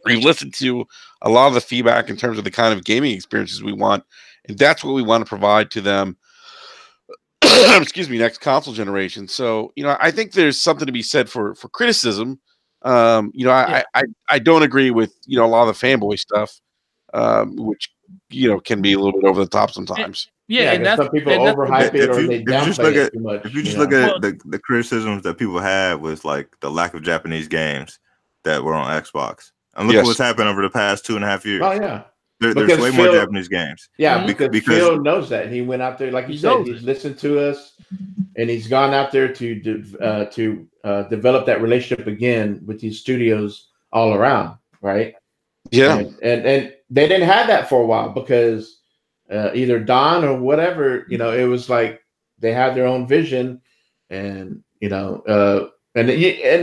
We've listened to a lot of the feedback in terms of the kind of gaming experiences we want, and that's what we want to provide to them. Excuse me, next console generation. So, you know, I think there's something to be said for criticism. You know, I don't agree with, you know, a lot of the fanboy stuff, which, you know, can be a little bit over the top sometimes. And some people overhype it, or they downplay it too much. If you just look at the criticisms that people had, was like the lack of Japanese games that were on Xbox. And look what's happened over the past 2.5 years. Oh yeah. There's way more Japanese games. Yeah, because Phil knows that. He went out there, like you said, he's listened to us, and he's gone out there to develop that relationship again with these studios all around, right? Yeah. And they didn't have that for a while, because either Don or whatever, you know, it was like they had their own vision, and, you know, and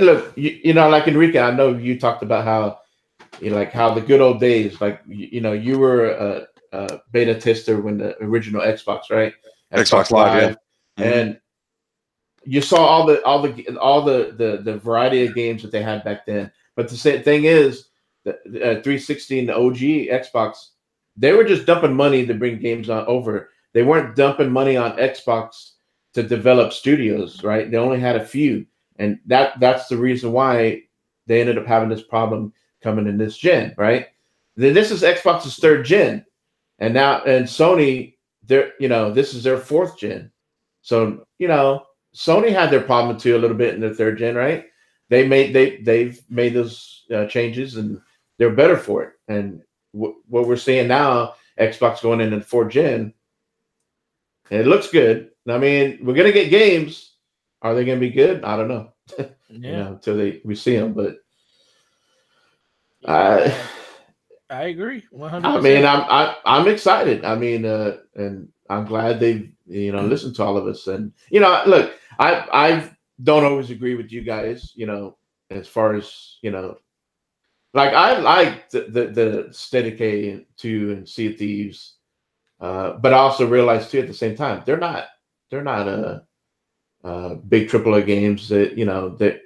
look, you know, like Enrique, I know you talked about how, you know, like how the good old days, like, you know, you were a beta tester when the original Xbox, right? Xbox Live, and you saw all the variety of games that they had back then. But the thing is, the 360 and the OG Xbox, they were just dumping money to bring games over. They weren't dumping money on Xbox to develop studios, right? They only had a few, and that's the reason why they ended up having this problem coming in this gen, right? This is Xbox's 3rd gen, and Sony, this is their 4th gen. So, you know, Sony had their problem too a little bit in their 3rd gen, right? They've made those changes, and they're better for it. And what we're seeing now, Xbox going into the 4th gen, And it looks good. I mean, we're gonna get games. Are they gonna be good? I don't know. Until we see them. But I agree 100%. I mean, I'm excited. I mean, and I'm glad they listened to all of us. And look, I don't always agree with you guys. As far as like I like the Steady K 2 and Sea of Thieves, but I also realize too at the same time they're not big AAA games that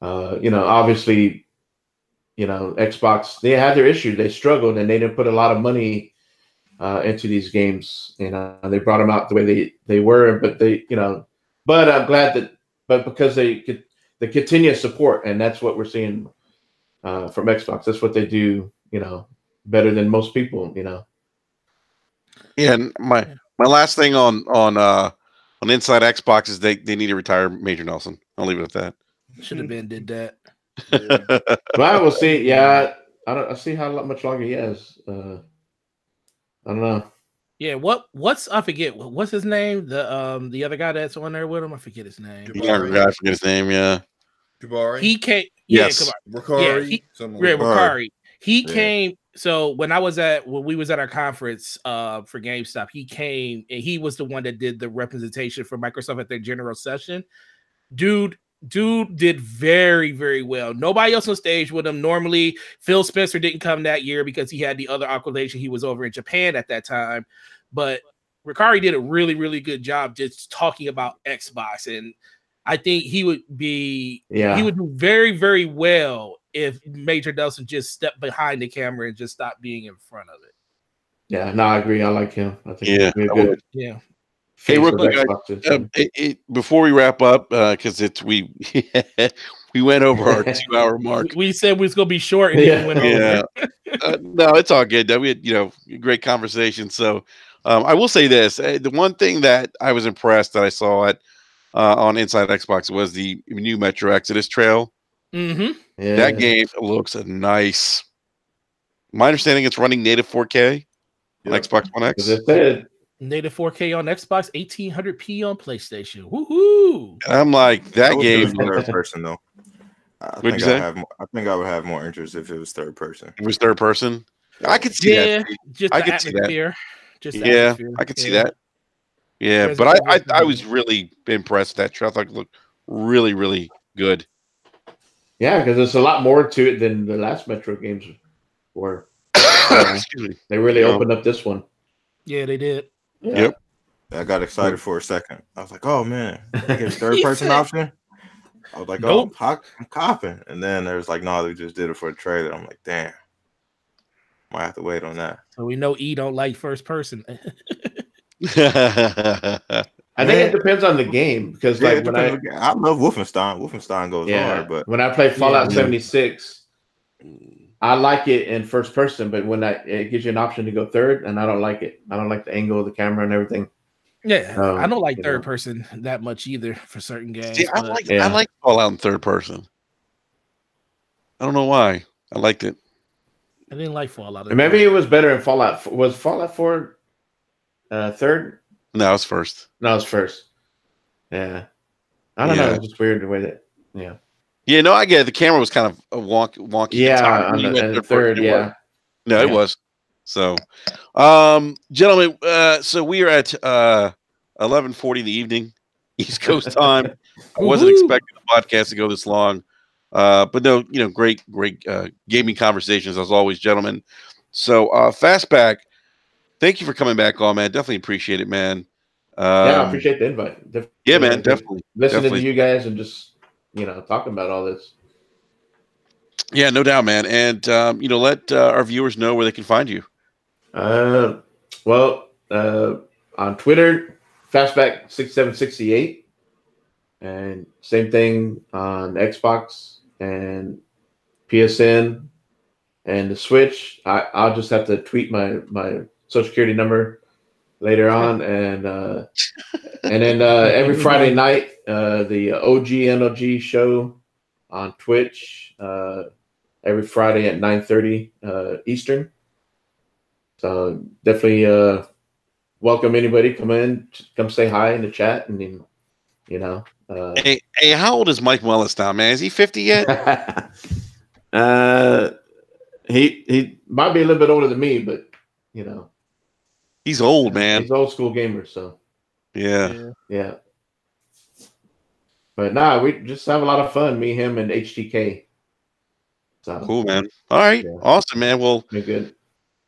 obviously Xbox, they had their issues, they struggled, and they didn't put a lot of money into these games. They brought them out the way they were, but but I'm glad but because the continuous support, and that's what we're seeing from Xbox. That's what they do, better than most people, Yeah, and my last thing on Inside Xbox is they need to retire Major Nelson. I'll leave it at that. Should have been did that. Well, we'll see. Yeah, I see how much longer he has. I don't know. Yeah, I forget what's his name? The other guy that's on there with him, I forget his name. I forget his name. Yeah, Jabari. He came. Yes, Ricari. Ricari. He came. So when we was at our conference for GameStop, he came and he was the one that did the representation for Microsoft at their general session. Dude did very, very well. Nobody else on stage with him. Normally, Phil Spencer didn't come that year because he had the other accreditation. He was over in Japan at that time. But Ricari did a really, really good job just talking about Xbox. And I think he would do very, very well if Major Nelson just stepped behind the camera and just stopped being in front of it. Yeah, no, I agree. I like him. I think he'd be a good. Yeah. Hey, real quick, before we wrap up, because we went over our 2-hour mark. We said we was gonna be short, and then we went over. No, it's all good. We had great conversation. So I will say this: the one thing that I was impressed that I saw on Inside Xbox was the new Metro Exodus trail. Mm-hmm. Yeah. That game looks nice. My understanding, it's running native 4K on Xbox One X. As I said, native 4K on Xbox, 1800p on PlayStation. Woohoo! I'm like, that game. Third person though. I think I would have more interest if it was third person. It was third person. I could see that. I could see that. I could see that. Yeah, but I was really impressed with that trail. I thought it looked really, really good. Yeah, because there's a lot more to it than the last Metro games were. Excuse me. They really opened up this one. Yeah, they did. Yeah. Yep. I got excited for a second. I was like, "Oh man, they get third person option." I was like, nope. "Oh, I'm copping," and then there's like, "No, they just did it for the trailer." I'm like, "Damn, might have to wait on that." So we know E don't like first person. I think it depends on the game because like when I love Wolfenstein. Wolfenstein goes hard, but when I play Fallout 76, I like it in first person, but when it gives you an option to go third, and I don't like it. I don't like the angle of the camera and everything. Yeah, I don't like third person that much either for certain games. See, I like Fallout in third person. I don't know why. I liked it. I didn't like Fallout. And maybe it was better in Fallout. Was Fallout 4 third? No, it's first. No, it's first. Yeah. I don't know. It's just weird the way that, Yeah, no, I get it. The camera was kind of wonky. Yeah, on the third, yeah. No, it was. So, gentlemen, so we are at 11:40 in the evening, East Coast time. I wasn't expecting the podcast to go this long. But no, great gaming conversations as always, gentlemen. So, Fastback, thank you for coming back on, man. Definitely appreciate it, man. I appreciate the invite. Man, definitely. Listening to you guys and just, talking about all this. Yeah, no doubt, man. And, let our viewers know where they can find you. On Twitter, Fastback6768. And same thing on Xbox and PSN and the Switch. I'll just have to tweet my Social Security number later on, and then every Friday night, the OG show on Twitch every Friday at 9:30 Eastern. So definitely welcome anybody. Come say hi in the chat, and then, you know. Hey, how old is Mike Willis now, man? Is he 50 yet? He might be a little bit older than me, but you know, he's old, man. He's old school gamer, so yeah. But nah, we just have a lot of fun. Me, him, and HTK. So cool, man. All right, awesome, man. Well, you're good.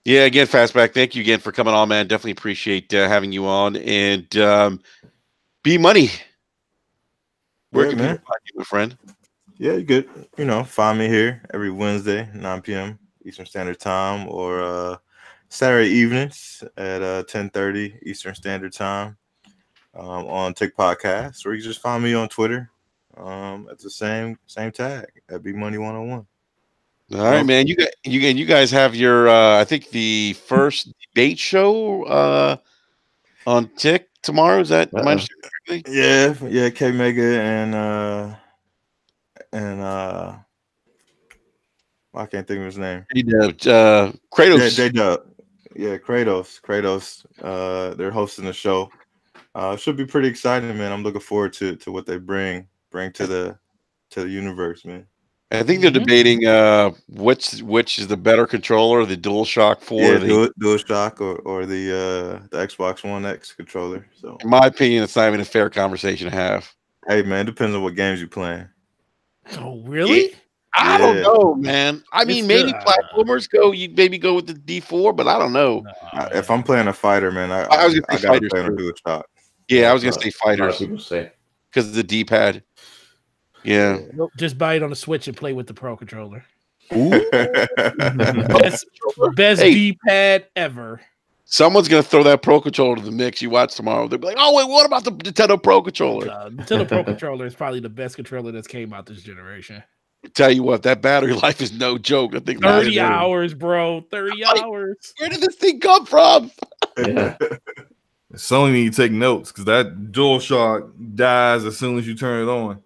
Yeah, again, Fastback, thank you again for coming on, man. Definitely appreciate having you on. And B Money, where can people find you, my friend? Yeah, you good. You know, find me here every Wednesday, 9 p.m. Eastern Standard Time, or Saturday evenings at 10:30 Eastern Standard Time on Tick Podcast, or you can just find me on Twitter at the same tag at B Money 101. All right, man. You guys have your I think the first debate show on Tick tomorrow. Is that am I understanding correctly? Yeah, K Mega and I can't think of his name. Kratos. Yeah, Kratos. They're hosting the show. Should be pretty exciting, man. I'm looking forward to what they bring to the universe, man. I think they're debating which is the better controller, the DualShock 4, DualShock or the Xbox One X controller. So, in my opinion, it's not even a fair conversation to have. Hey, man, depends on what games you're playing. Oh, really? Yeah. I don't know, man. I mean, maybe platformers you maybe go with the D4, but I don't know. If I'm playing a fighter, man, I was gonna say fighters. Play on a DualShock. Yeah, I was gonna say fighters. People say because of the D-pad. Yeah. Nope, just buy it on the Switch and play with the Pro controller. Best D-pad ever. Someone's gonna throw that Pro controller to the mix. You watch tomorrow. They'll be like, "Oh wait, what about the Nintendo Pro controller?" Nintendo Pro controller is probably the best controller that's came out this generation. I tell you what, that battery life is no joke. I think 30 hours, bro. 30 hours. Where did this thing come from? Yeah. Sony need to take notes because that DualShock dies as soon as you turn it on.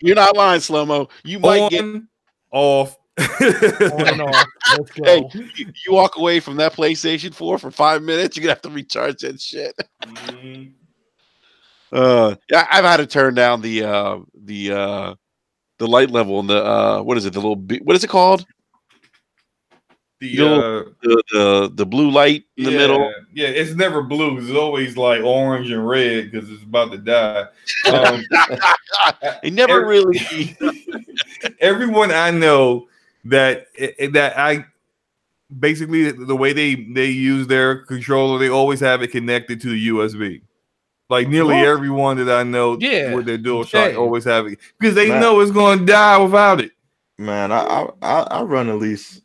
You're not lying, Slow-Mo. You might get off. On and off. Let's go. Hey, you walk away from that PlayStation 4 for 5 minutes, you're gonna have to recharge that shit. Yeah, I've had to turn down the light level and the what is it? The little what is it called? The blue light in the middle. Yeah, it's never blue. It's always like orange and red because it's about to die. It never really. Everyone I know that I basically the way they use their controller, they always have it connected to the USB. Like nearly everyone that I know with their DualShock always have it because they know it's going to die without it. Man, I run at least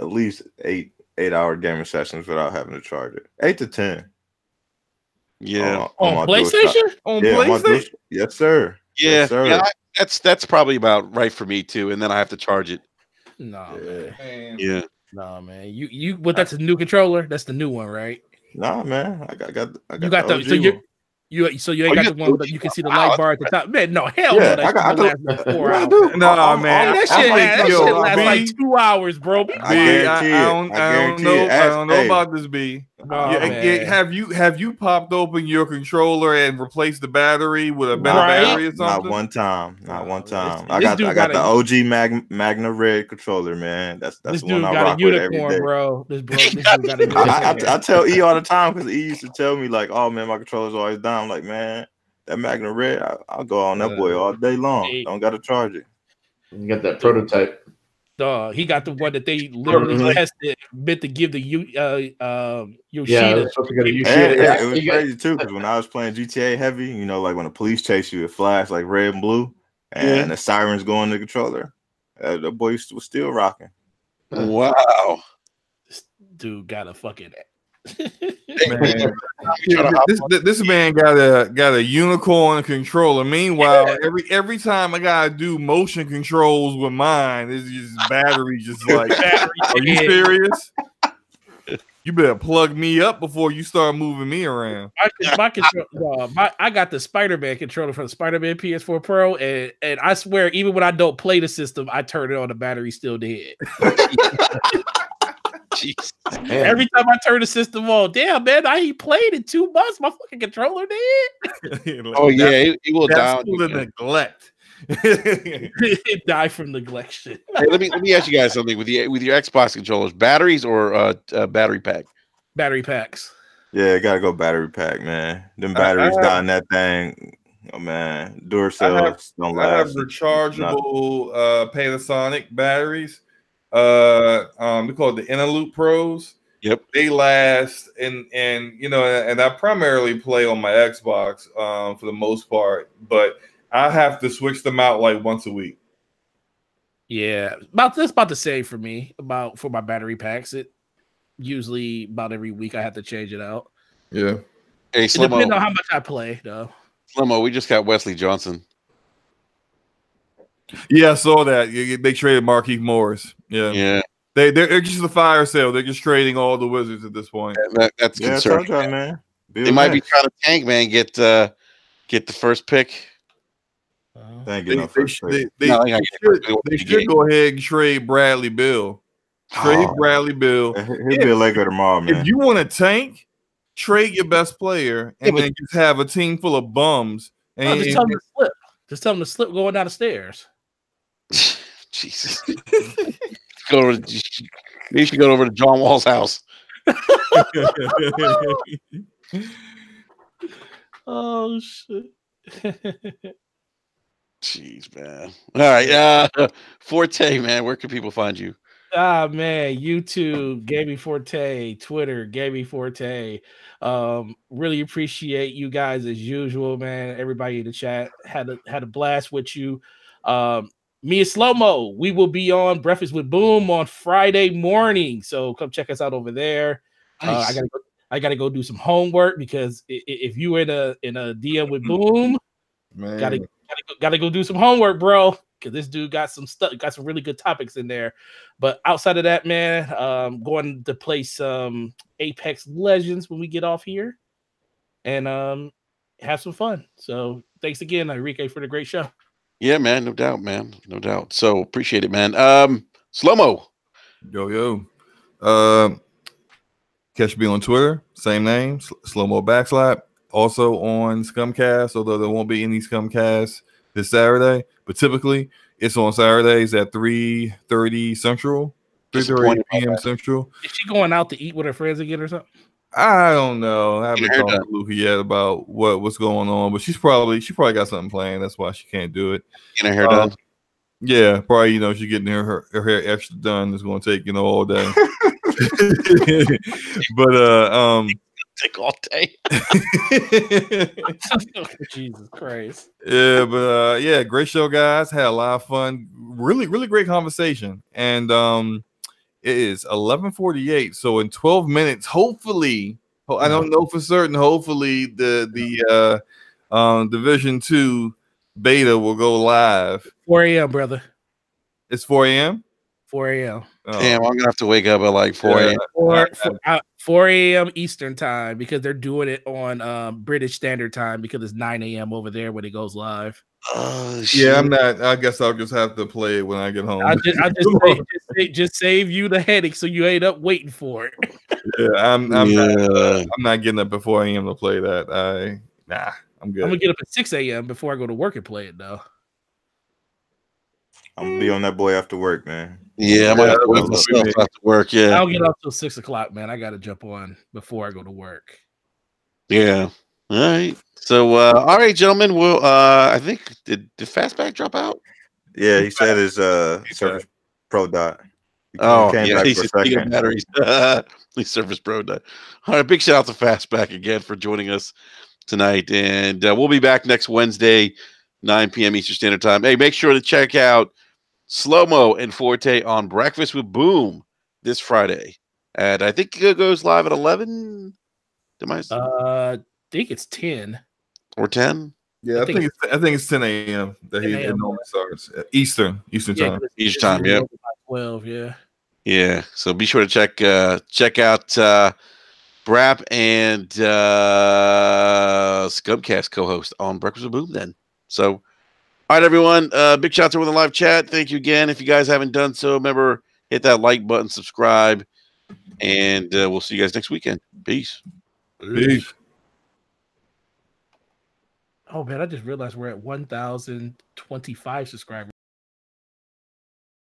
8-hour gaming sessions without having to charge it. 8 to 10. Yeah. On PlayStation? On PlayStation? Yes, sir. Yeah. Yes, sir. Yeah, that's probably about right for me too. And then I have to charge it. Nah, man. Yeah. Nah, man. You but that's a new controller? That's the new one, right? Nah, man. I got you got the so you ain't got the one that you can see the light bar at the top. Man, no, hell no. That lasts 4 hours. No, man. That shit lasts like 2 hours, bro. I don't know about this, B. Have you popped open your controller and replaced the battery with a better battery or something? Not one time. I got the OG Magna Red controller, man. That's the one I rock with every day. Bro. This dude got a unicorn. I tell E all the time because E used to tell me like, "Oh man, my controller's always down." I'm like, man, that Magna Red, I'll go on that boy all day long. Don't got to charge it. You got that prototype. He got the one that they literally tested, meant to give the Yoshida. It was crazy too because when I was playing GTA heavy, you know, like when the police chase you, it flashed like red and blue, and the sirens go on the controller. The boy was still rocking. Wow, this dude got a fucking. Man. This man got a unicorn controller. Meanwhile, every time I gotta do motion controls with mine, it's just battery, just like are you serious? You better plug me up before you start moving me around. I got the Spider-Man controller from the Spider-Man PS4 Pro, and I swear, even when I don't play the system, I turn it on, the battery still dead. Every time I turn the system on, damn man, I ain't played in 2 months. My fucking controller did. Oh yeah, it will die. That's the neglect. It died from neglect shit. Hey, let me ask you guys something with your Xbox controllers, batteries or battery pack? Battery packs. Yeah, gotta go battery pack, man. Them batteries dying that thing. Oh man, Duracell don't last. I have rechargeable Panasonic batteries. They call it the Interloop Pros. Yep, they last, and you know, and I primarily play on my Xbox for the most part, but I have to switch them out like once a week. Yeah, that's about the same for me. For my battery packs, it usually about every week I have to change it out. Yeah, hey, it depends on how much I play, though. Slomo, we just got Wesley Johnson. Yeah, I saw that. They traded Markieff Morris. Yeah. They're just a fire sale. They're just trading all the Wizards at this point. That's concerning, man. They might be trying to tank, man. Get the first pick. They should go ahead and trade Bradley Beal. Bradley Beal. He'll be a Laker tomorrow, man. If you want to tank, trade your best player and then just have a team full of bums. And just tell them to slip. Just tell them to slip going down the stairs. Jesus. You should go over to John Wall's house. Oh shit. Jeez, man. All right. Forte, man. Where can people find you? Man, YouTube, Gaming Forte, Twitter, Gaming Forte. Really appreciate you guys as usual, man. Everybody in the chat had a blast with you. Me and Slomo, we will be on Breakfast with Boom on Friday morning, so come check us out over there. Nice. I gotta go do some homework because if you in a DM with Boom, man, gotta go do some homework, bro. Because this dude got some stuff, got some really good topics in there. But outside of that, man, going to play some Apex Legends when we get off here, and have some fun. So thanks again, Enrique, for the great show. Yeah, man, no doubt, man, no doubt. So appreciate it, man. Slomo, yo, catch me on Twitter, same name, Slomo Backslap. Also on Scumcast, although there won't be any Scumcast this Saturday, but typically it's on Saturdays at 3:30 Central, 3:30 p.m. Central. Is she going out to eat with her friends again or something? I don't know. I haven't talked to Luca yet about what's going on, but she probably got something planned. That's why she can't do it. Getting her hair done. Yeah, probably. You know, she's getting her hair extra done. It's going to take all day. But take all day. Jesus Christ. Yeah, but yeah, great show, guys. Had a lot of fun. Really, really great conversation. And it is 11:48. So in 12 minutes, hopefully, I don't know for certain, hopefully the Division 2 beta will go live. 4 a.m., brother. It's 4 a.m. 4 a.m. Oh. Damn, I'm gonna have to wake up at like 4 a.m. 4 a.m. Eastern time because they're doing it on British Standard Time because it's 9 a.m. over there when it goes live. Oh, yeah, I'm not. I guess I'll just have to play it when I get home. I just save you the headache so you ain't up waiting for it. Yeah, I'm not getting up before I am to play that. I'm good. I'm gonna get up at 6 a.m. before I go to work and play it though. I'm gonna be on that boy after work, man. Yeah, I'm gonna have to wait myself after work. Yeah, I don't get up till 6 o'clock, man. I gotta jump on before I go to work. Yeah. All right. So, all right, gentlemen. Well, I think did Fastback drop out? Yeah, he said his Surface Pro died. Yeah, he's speaking batteries. His Surface Pro died. All right, big shout out to Fastback again for joining us tonight, and we'll be back next Wednesday, 9 p.m. Eastern Standard Time. Hey, make sure to check out Slomo and Forte on Breakfast with Boom this Friday, and I think it goes live at 11. I think it's 10 or 10. Yeah, I think it's 10 a.m. that he normally starts Eastern time. Each time, yeah. 12, yeah. Yeah. So be sure to check out Brap and Scumcast co-host on Breakfast with Boom. Then, so all right, everyone. Big shout out to everyone in the live chat. Thank you again. If you guys haven't done so, remember hit that like button, subscribe, And we'll see you guys next weekend. Peace. Peace. Oh man, I just realized we're at 1,025 subscribers.